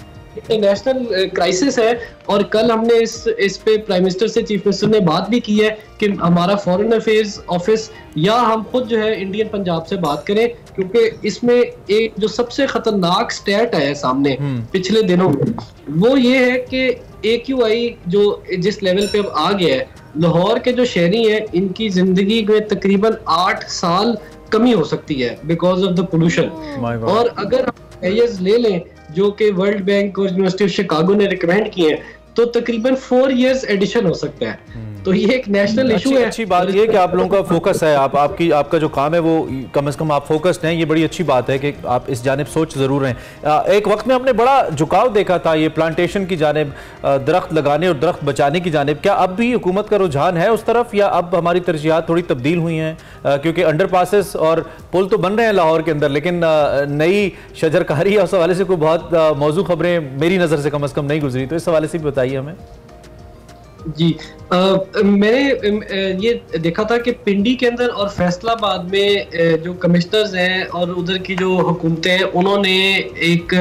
नेशनल क्राइसिस है। और कल हमने इस पे प्राइम मिनिस्टर से चीफ मिनिस्टर ने बात भी की है कि हमारा फॉरेन अफेयर्स ऑफिस या हम खुद जो है इंडियन पंजाब से बात करें क्योंकि इसमें एक जो सबसे खतरनाक स्टैट है सामने पिछले दिनों में वो ये है कि AQI जो जिस लेवल पे अब आ गया है, लाहौर के जो शहरी हैं इनकी जिंदगी में तकरीबन 8 साल कमी हो सकती है बिकॉज ऑफ द पोल्यूशन। और अगर हम एरियाज ले लें जो कि वर्ल्ड बैंक और यूनिवर्सिटी ऑफ शिकागो ने रिकमेंड किए हैं तो तकरीबन 4 इयर्स एडिशन हो सकता है। तो ये एक नेशनल इशू है। अच्छी बात ये कि आप लोगों का फोकस है, आपका जो काम है वो कम से कम आप फोकस्ड हैं, ये बड़ी अच्छी बात है कि आप इस जानिब सोच ज़रूर हैं। एक वक्त में हमने बड़ा झुकाव देखा था ये प्लांटेशन की जानिब, दरख्त लगाने और दरख्त बचाने की जानिब, क्या अब भी हुकूमत का रुझान है उस तरफ या अब हमारी तरजीहात थोड़ी तब्दील हुई हैं? क्योंकि अंडर पासेस और पुल तो बन रहे हैं लाहौर के अंदर लेकिन नई शजरकारी उस हवाले से कोई बहुत मौजू खबरें मेरी नज़र से कम नहीं गुजरी, तो इस हवाले से भी बताइए हमें। जी मैंने ये देखा था कि पिंडी के अंदर और फैसलाबाद में जो कमिश्नर्स हैं और उधर की जो हुकूमतें हैं उन्होंने एक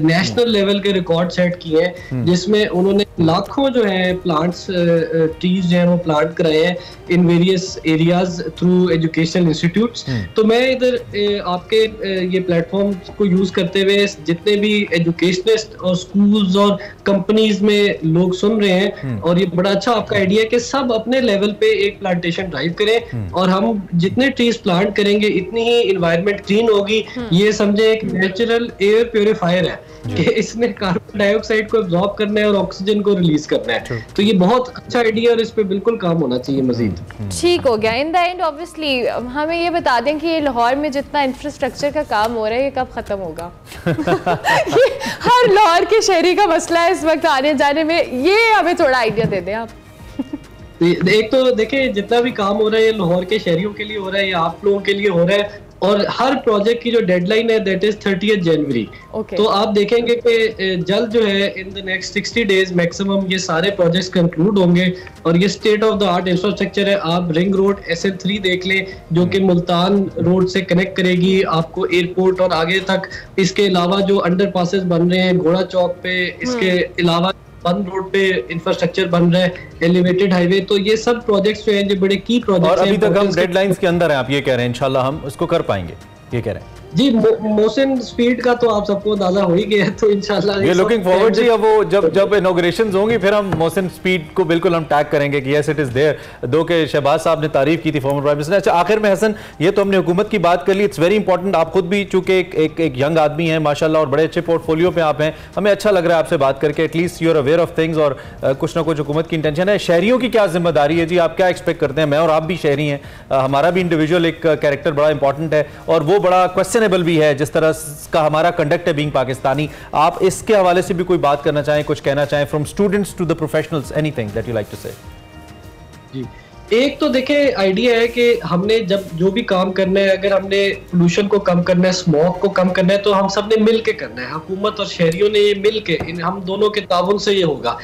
नेशनल लेवल के रिकॉर्ड सेट किए हैं जिसमें उन्होंने लाखों जो है प्लांट्स ट्रीज जो है वो प्लांट कराए हैं in various areas through educational institutes. तो मैं इधर आपके ये प्लेटफॉर्म को यूज करते हुए जितने भी एजुकेशनिस्ट और स्कूल्स और कंपनीज में लोग सुन रहे हैं और ये बड़ा अच्छा आपका आइडिया है कि सब अपने लेवल पे एक प्लांटेशन ड्राइव करें और हम जितने ट्रीज प्लांट करेंगे इतनी ही इन्वायरमेंट क्लीन होगी। ये समझे एक नेचुरल एयर प्योरीफायर है कि इसने कार्बन डाइऑक्साइड को एब्जॉर्ब करना है और ऑक्सीजन को रिलीज करना है। तो ये बहुत अच्छा आइडिया और इस पे बिल्कुल काम होना चाहिए मजीद। ठीक हो गया। इन द एंड ऑब्वियसली हमें ये बता दें कि ये लाहौर में जितना इंफ्रास्ट्रक्चर का काम हो रहा है ये कब खत्म होगा? हर लाहौर के शहरी का मसला है इस वक्त आने जाने में, ये हमें थोड़ा आइडिया दे दें आप। एक तो देखिए जितना भी काम हो रहा है ये लाहौर के शहरियों के लिए हो रहा है या आप लोगों के लिए हो रहा है और हर प्रोजेक्ट की जो डेडलाइन है दैट इज 30 जनवरी। तो आप देखेंगे कि जल्द जो है in the next 60 days maximum ये सारे प्रोजेक्ट्स कंक्लूड होंगे और ये state of the art infrastructure है। आप रिंग रोड SN3 देख लें जो कि मुल्तान रोड से कनेक्ट करेगी आपको एयरपोर्ट और आगे तक। इसके अलावा जो अंडर पासेस बन रहे हैं घोड़ा चौक पे, इसके अलावा बंद रोड पे इंफ्रास्ट्रक्चर बन रहा है, एलिवेटेड हाईवे, तो ये सब प्रोजेक्ट्स जो हैं जो बड़े की प्रोजेक्ट्स हैं। और अभी तक हम डेडलाइंस के अंदर हैं, आप ये कह रहे हैं इंशाल्लाह हम इसको कर पाएंगे, ये कह रहे हैं जी। मोशन स्पीड का तो आप सबको अंदाजा हो ही गया है, तो इंशाल्लाह ये लुकिंग फॉरवर्ड जी। अब वो जब इनॉग्रेशंस होंगी फिर हम मोशन स्पीड को बिल्कुल हम टैग करेंगे कि यस इट इज देयर। दो के शहबाज साहब ने तारीफ की थी फॉर्मर प्राइम मिनिस्टर। अच्छा आखिर में हसन, ये तो हमने हुकूमत की बात कर ली, इट्स वेरी इंपॉर्टेंट। आप खुद भी चूंकि एक यंग आदमी हैं माशाल्लाह और बड़े अच्छे पोर्टफोलियो पे आप हैं, हमें अच्छा लग रहा है आपसे बात करके। At least you are aware of things और कुछ ना कुछ हुकूमत की इंटेंशन है। शहरियों की क्या जिम्मेदारी है जी, आप क्या एक्सपेक्ट करते हैं? मैं और आप भी शहरी हैं, हमारा भी इंडिविजुअल एक कैरेक्टर बड़ा इंपॉर्टेंट है और वो बड़ा क्वेश्चनेबल भी है जिस तरह का हमारा कंडक्ट है बीइंग पाकिस्तानी। आप इसके हवाले से भी कोई बात करना चाहें, कुछ कहना चाहें from students to the professionals, anything that you like to say? जी एक तो देखिए आइडिया है कि हमने जब जो भी काम करना है, अगर हमने पोल्यूशन को कम करना है, स्मोक को कम करना है, तो हम सब ने मिल के करना है। हुकूमत और शहरियों ने ये मिल के, हम दोनों के ताउन से ये होगा।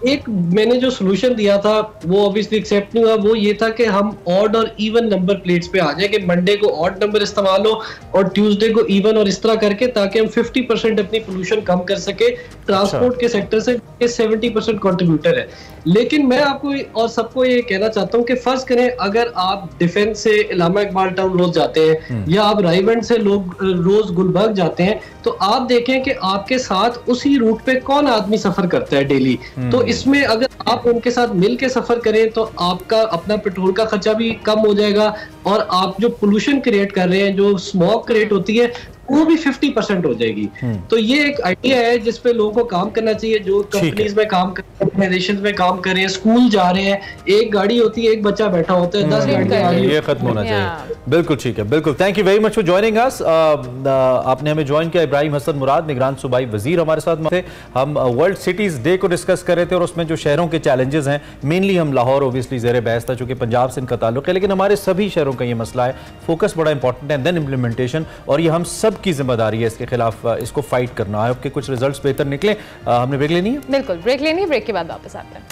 एक मैंने जो सोल्यूशन दिया था वो ऑब्वियसली एक्सेप्ट नहीं हुआ। वो ये था कि हम ऑड और इवन नंबर प्लेट्स पे आ जाए कि मंडे को ऑड नंबर इस्तेमाल हो और ट्यूसडे को इवन, और इस तरह करके ताकि हम 50% अपनी पोल्यूशन कम कर सके। ट्रांसपोर्ट के सेक्टर से 70% कंट्रीब्यूटर है। लेकिन मैं आपको और सबको ये कहना चाहता हूँ कि फर्ज करें अगर आप डिफेंस से इलामा इकबाल टाउन रोज जाते हैं या आप रायगंज से लोग रोज गुलबर्ग जाते हैं, तो आप देखें कि आपके साथ उसी रूट पे कौन आदमी सफर करता है डेली। तो इसमें अगर आप उनके साथ मिल के सफर करें तो आपका अपना पेट्रोल का खर्चा भी कम हो जाएगा, और आप जो पोल्यूशन क्रिएट कर रहे हैं, जो स्मोक क्रिएट होती है, वो भी 50% हो जाएगी। तो ये एक आइडिया है जिस पे लोगों को काम करना चाहिए, जो कंपनीज में काम कर रहे हैं, ऑर्गेनाइजेशंस में काम कर रहे हैं, स्कूल जा रहे हैं, एक गाड़ी होती है, एक बच्चा बैठा होता है, 10 गाड़ियां, ये खत्म होना चाहिए। बिल्कुल ठीक है, बिल्कुल। Thank you very much for joining us. आपने हमें ज्वाइन किया। इब्राहिम हसन मुराद, निगरान सूबाई वजीर हमारे साथ थे। हम वर्ल्ड सिटीज डे को डिस्कस कर रहे थे और उसमें जो शहरों के चैलेंजेस हैं, मेनली हम लाहौर ओबियसली ज़ेर बहस था चूंकि पंजाब से इनका ताल्लुक है, लेकिन हमारे सभी शहरों का ये मसला है। फोकस बड़ा इंपॉर्टेंट है, देन इम्प्लीमेंटेशन, और ये हम सब की जिम्मेदारी है इसके खिलाफ इसको फाइट करना है। आपके कुछ रिजल्ट्स बेहतर निकले। हमने ब्रेक लेनी है? बिल्कुल ब्रेक लेनी है, ब्रेक के बाद वापस आते हैं।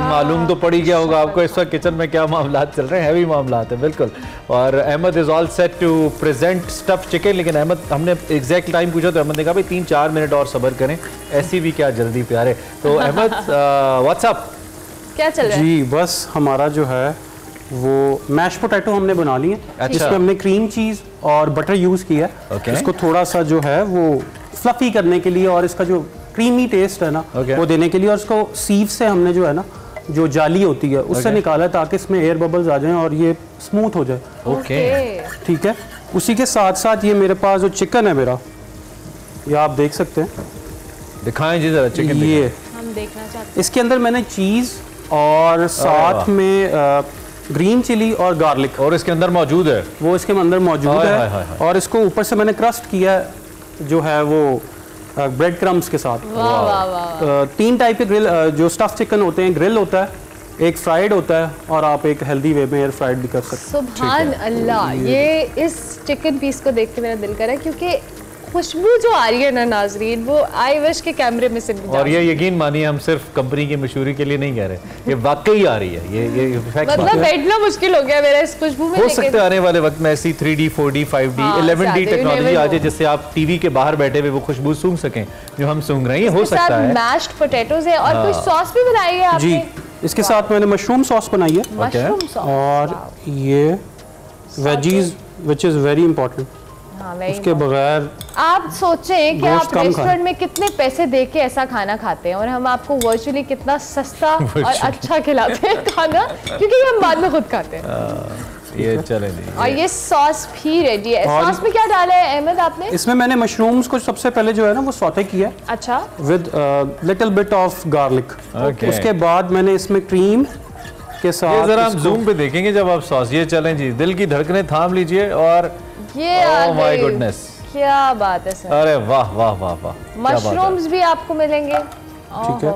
मालूम तो पड़ी गया होगा आपको इस वक्त किचन में क्या मामला चल रहे हैं, हैवी मामला है बिल्कुल। और Ahmed is all set to present stuff chicken, लेकिन अहमद, हमने एग्जैक्ट टाइम पूछा तो अहमद ने कहा भाई 3-4 मिनट और सब्र करें, ऐसी भी क्या जल्दी प्यारे। तो अहमद व्हाट्सअप क्या चल रहा है? जी बस हमारा जो है वो मैश पोटैटो हमने बना ली है। अच्छा। इसमें हमने क्रीम चीज़ और बटर यूज़ किया है। Okay. इसको थोड़ा सा जो है वो फ्लफी करने के लिए और इसका जो क्रीमी टेस्ट है ना वो देने के लिए, और इसको सीव से हमने जो है ना जो जाली होती है उससे निकाला है ताकि इसमें एयर बबल्स आ जाएं और ये स्मूथ हो जाए। ओके ठीक है। उसी के साथ साथ ये मेरे पास जो चिकन है मेरा, ये आप देख सकते हैं, दिखाएं जी जरा चिकन। ये हम देखना चाहते हैं। इसके अंदर मैंने चीज़ और साथ में ग्रीन चिली और गार्लिक, और इसके अंदर मौजूद है, वो इसके अंदर मौजूद है। और इसको ऊपर से मैंने क्रस्ट किया है जो है वो ब्रेड क्रम्स के साथ। 3 टाइप के ग्रिल जो स्टफ चिकन होते हैं, ग्रिल होता है, एक फ्राइड होता है, और आप एक हेल्दी वे में एयर फ्राइड भी कर सकते हैं। सुभान अल्लाह, ये इस चिकन पीस को देख के मेरा दिल कर रहा है, क्योंकि खुशबू जो आ रही है ना नाजरीन, वो आई विश के कैमरे में से और ये यकीन मानिए हम सिर्फ कंपनी की मशहूरी के लिए नहीं कह रहे, ये वाकई आ रही है। ये मतलब बैठना मुश्किल हो गया मेरा इस खुशबू में। हो सकता है आने वाले वक्त में ऐसी 3D 4D 5D 11D technology आ जाए जिससे आप टीवी के बाहर बैठे हुए वो खुशबू सूंघ सकें जो हम सूंघ रहे हैं। हो सकता है। मैश्ड पोटैटोज है और कुछ सॉस भी बनाई है आपने? जी, इसके साथ मैंने मशरूम सॉस बनाई है। मशरूम सॉस और ये veggies which is very important. उसके बगैर आप सोचें कि आप रेस्टोरेंट में कितने पैसे दे के ऐसा खाना खाते हैं और हम आपको वर्चुअली कितना सस्ता और अच्छा खिलाते हैं खाना, क्योंकि हम बाद में खुद खाते हैं। ये चले नहीं। और ये सॉस भी रेडी है। सॉस में क्या डाला है अहमद आपने? इसमें मैंने मशरूम्स को सबसे पहले जो है ना वो सौते किया। अच्छा। With little bit of garlic. उसके बाद मैंने इसमें क्रीम के साथ, जरा हम जूम पे देखेंगे जब आप सॉस, ये चलें जी, दिल की धड़कनें थाम लीजिए। और ये ओह माय गुडनेस, क्या बात है सर। अरे वाह वाह वाह वाह। मशरूम्स भी आपको मिलेंगे। ठीक है।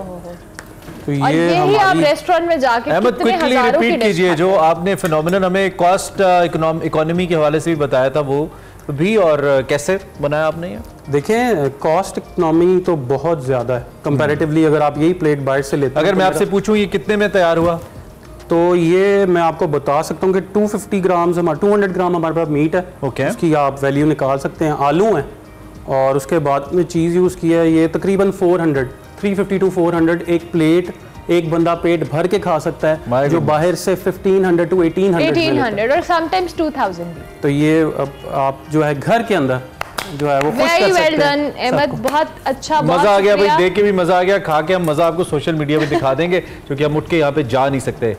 तो ये ही आप रेस्टोरेंट में जाके अहमद क्विकली रिपीट कीजिए जो आपने फिनोमिनन हमें कॉस्ट इकोनॉमी के हवाले से भी बताया था, वो भी, और कैसे बनाया आपने ये? देखें, कॉस्ट इकोनॉमी तो बहुत ज्यादा है कंपैरेटिवली। अगर आप यही प्लेट बाहर से लेते हैं, अगर मैं आपसे पूछूं ये कितने में तैयार हुआ, तो ये मैं आपको बता सकता हूँ कि 250 ग्राम 200 ग्राम हमारे पास मीट है। उसकी आप वैल्यू निकाल सकते हैं। आलू हैं और उसके बाद में चीज़ यूज़ की है, ये तकरीबन 350 to 400 एक प्लेट एक बंदा पेट भर के खा सकता है, जो बाहर से 1500 to 1800 और समटाइम्स 2000 भी। तो ये आप जो है घर के अंदर जो है वो खुश कर सकते हैं। अहमद बहुत अच्छा, मजा आ गया भाई, देख के भी मजा आ गया, खा के हम मजा आपको सोशल मीडिया पे दिखा देंगे क्योंकि हम उठ के यहाँ पे जा नहीं सकते,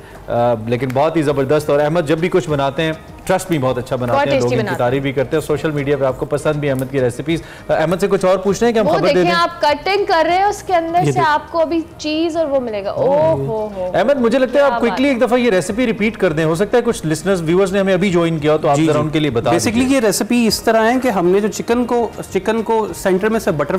लेकिन बहुत ही जबरदस्त। और अहमद जब भी कुछ बनाते हैं ट्रस्ट भी बहुत अच्छा बनाते हैं, लोग इनकी तारीफ भी करते हैं, सोशल मीडिया पे आपको पसंद भी अहमद की रेसिपीज। अहमद से कुछ और पूछना है कि हम खबर दे दें? आप कटिंग कर रहे हैं उसके अंदर से आपको अभी चीज और वो मिलेगा। ओहो अहमद, मुझे लगता है आप क्विकली एक दफा ये रेसिपी रिपीट कर दें, हो सकता है कुछ लिसनर्स व्यूअर्स ने हमें अभी ज्वाइन किया तो आप जरा उनके लिए बता। बेसिकली ये रेसिपी इस तरह है कि हमने जो चिकन को सेंटर में से बटर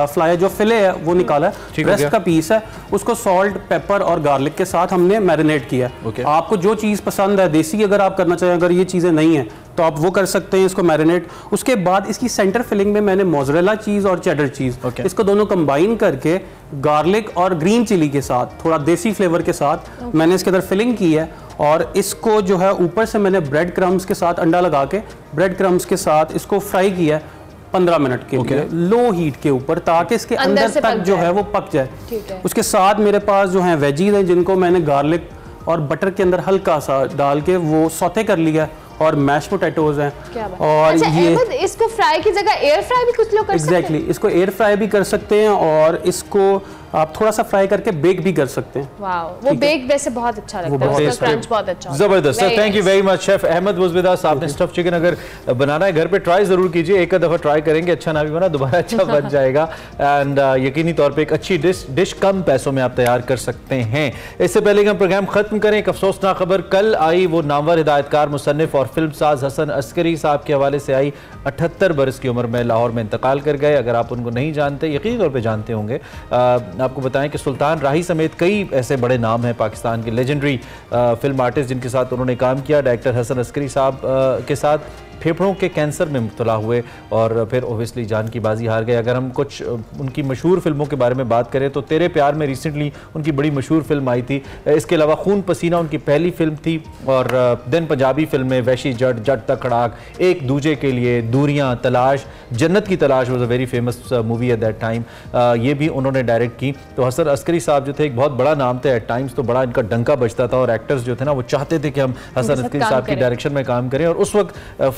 फ्लाई जो फिले है वो निकाला है, ब्रेस्ट का पीस है, उसको सॉल्ट पेपर और गार्लिक के साथ हमने मैरिनेट किया। आपको जो चीज़ पसंद है, देसी अगर आप करना चाहें, अगर ये चीज़ें नहीं है तो आप वो कर सकते हैं, इसको मैरिनेट। उसके बाद इसकी सेंटर फिलिंग में मैंने मोज़रेला चीज़ और चेडर चीज़ इसको दोनों कंबाइन करके गार्लिक और ग्रीन चिली के साथ थोड़ा देसी फ्लेवर के साथ मैंने इसके अंदर फिलिंग की है। और इसको जो है ऊपर से मैंने ब्रेड क्रम्स के साथ अंडा लगा के ब्रेड क्रम्स के साथ इसको फ्राई किया 15 मिनट के लिए लो हीट के ऊपर, ताकि इसके अंदर तक जो है वो पक जाए। उसके साथ मेरे पास जो है वेजीज हैं जिनको मैंने गार्लिक और बटर के अंदर हल्का सा डाल के वो सौते कर लिया और मैश पोटैटोज हैं। और अच्छा, ये इसको फ्राई की जगह एयर फ्राई भी कुछ लोग कर सकते हैं। एग्जैक्टली, इसको एयर फ्राई भी कर सकते हैं और इसको आप थोड़ा सा फ्राई करके बेक भी कर सकते हैं। वाओ, वो बेक वैसे बहुत अच्छा लगता है, उसका क्रंच बहुत अच्छा। जबरदस्त sir, thank you very much. Chef Ahmed was with us. आपने स्टफ चिकन अगर बनाना है घर पे ट्राई जरूर कीजिए, एक दफा ट्राई करेंगे अच्छा ना भी बना दोबारा अच्छा बन जाएगा। एंड यकीनी तौर पे एक अच्छी डिश कम पैसों में आप तैयार कर सकते हैं। इससे पहले कि हम प्रोग्राम खत्म करें, एक अफसोसनाक खबर कल आई, वो नामवर हिदायतकार, मुसन्निफ और फिल्म साज हसन अस्करी साहब के हवाले से आई। 78 बरस की उम्र में लाहौर में इंतकाल कर गए। अगर आप उनको नहीं जानते, यकीनी तौर पे जानते होंगे, आपको बताएं कि सुल्तान राही समेत कई ऐसे बड़े नाम हैं पाकिस्तान के लेजेंडरी फिल्म आर्टिस्ट जिनके साथ उन्होंने काम किया। डायरेक्टर हसन अस्करी साहब के साथ फेफड़ों के कैंसर में मुब्तला हुए और फिर ओबियसली जान की बाजी हार गए। अगर हम कुछ उनकी मशहूर फिल्मों के बारे में बात करें तो तेरे प्यार में रिसेंटली उनकी बड़ी मशहूर फिल्म आई थी। इसके अलावा खून पसीना उनकी पहली फिल्म थी और दिन पंजाबी फिल्में वैशी जट, जट तक खड़ाक, एक दूजे के लिए, दूरियां, तलाश, जन्नत की तलाश was a very famous movie at that time, ये भी उन्होंने डायरेक्ट की। तो हसन अस्करी साहब जो थे एक बहुत बड़ा नाम थे, एट टाइम्स तो बड़ा इनका डंका बजता था और एक्टर्स जो थे ना वो चाहते थे कि हम हसन अस्करी साहब की डायरेक्शन में काम करें। और उस वक्त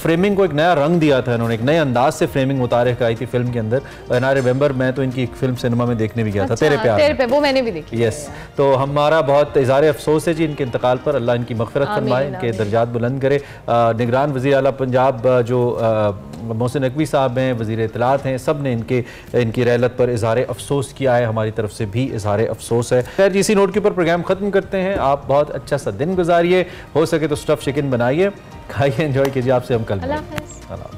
फ्रेमिंग को एक नया रंग दिया था इन्होंने, एक नए अंदाज से फ्रेमिंग उतारे आई थी फिल्म के अंदर। एंड आई रिमेंबर मैं तो इनकी एक फिल्म सिनेमा में देखने भी गया था, तेरे प्यार, वो मैंने भी देखी। यस, तो हमारा बहुत इज़हार अफसोस है जी इनके इंतकाल पर। अल्लाह इनकी मग़फ़िरत फरमाए, इनके दर्जात बुलंद करे। निगरान वज़ीर आला पंजाब जो मोहसिन नकवी साहब हैं, वज़ीर इत्तलात हैं, सब ने इनकी रहलत पर इज़हार अफसोस किया है। हमारी तरफ से भी इज़हार अफसोस है। खैर, इसी नोट के ऊपर प्रोग्राम ख़त्म करते हैं। आप बहुत अच्छा सा दिन गुजारिए, हो सके तो स्टफ चिकन बनाइए, खाइए, एंजॉय कीजिए। आपसे हम कल मिलेंगे।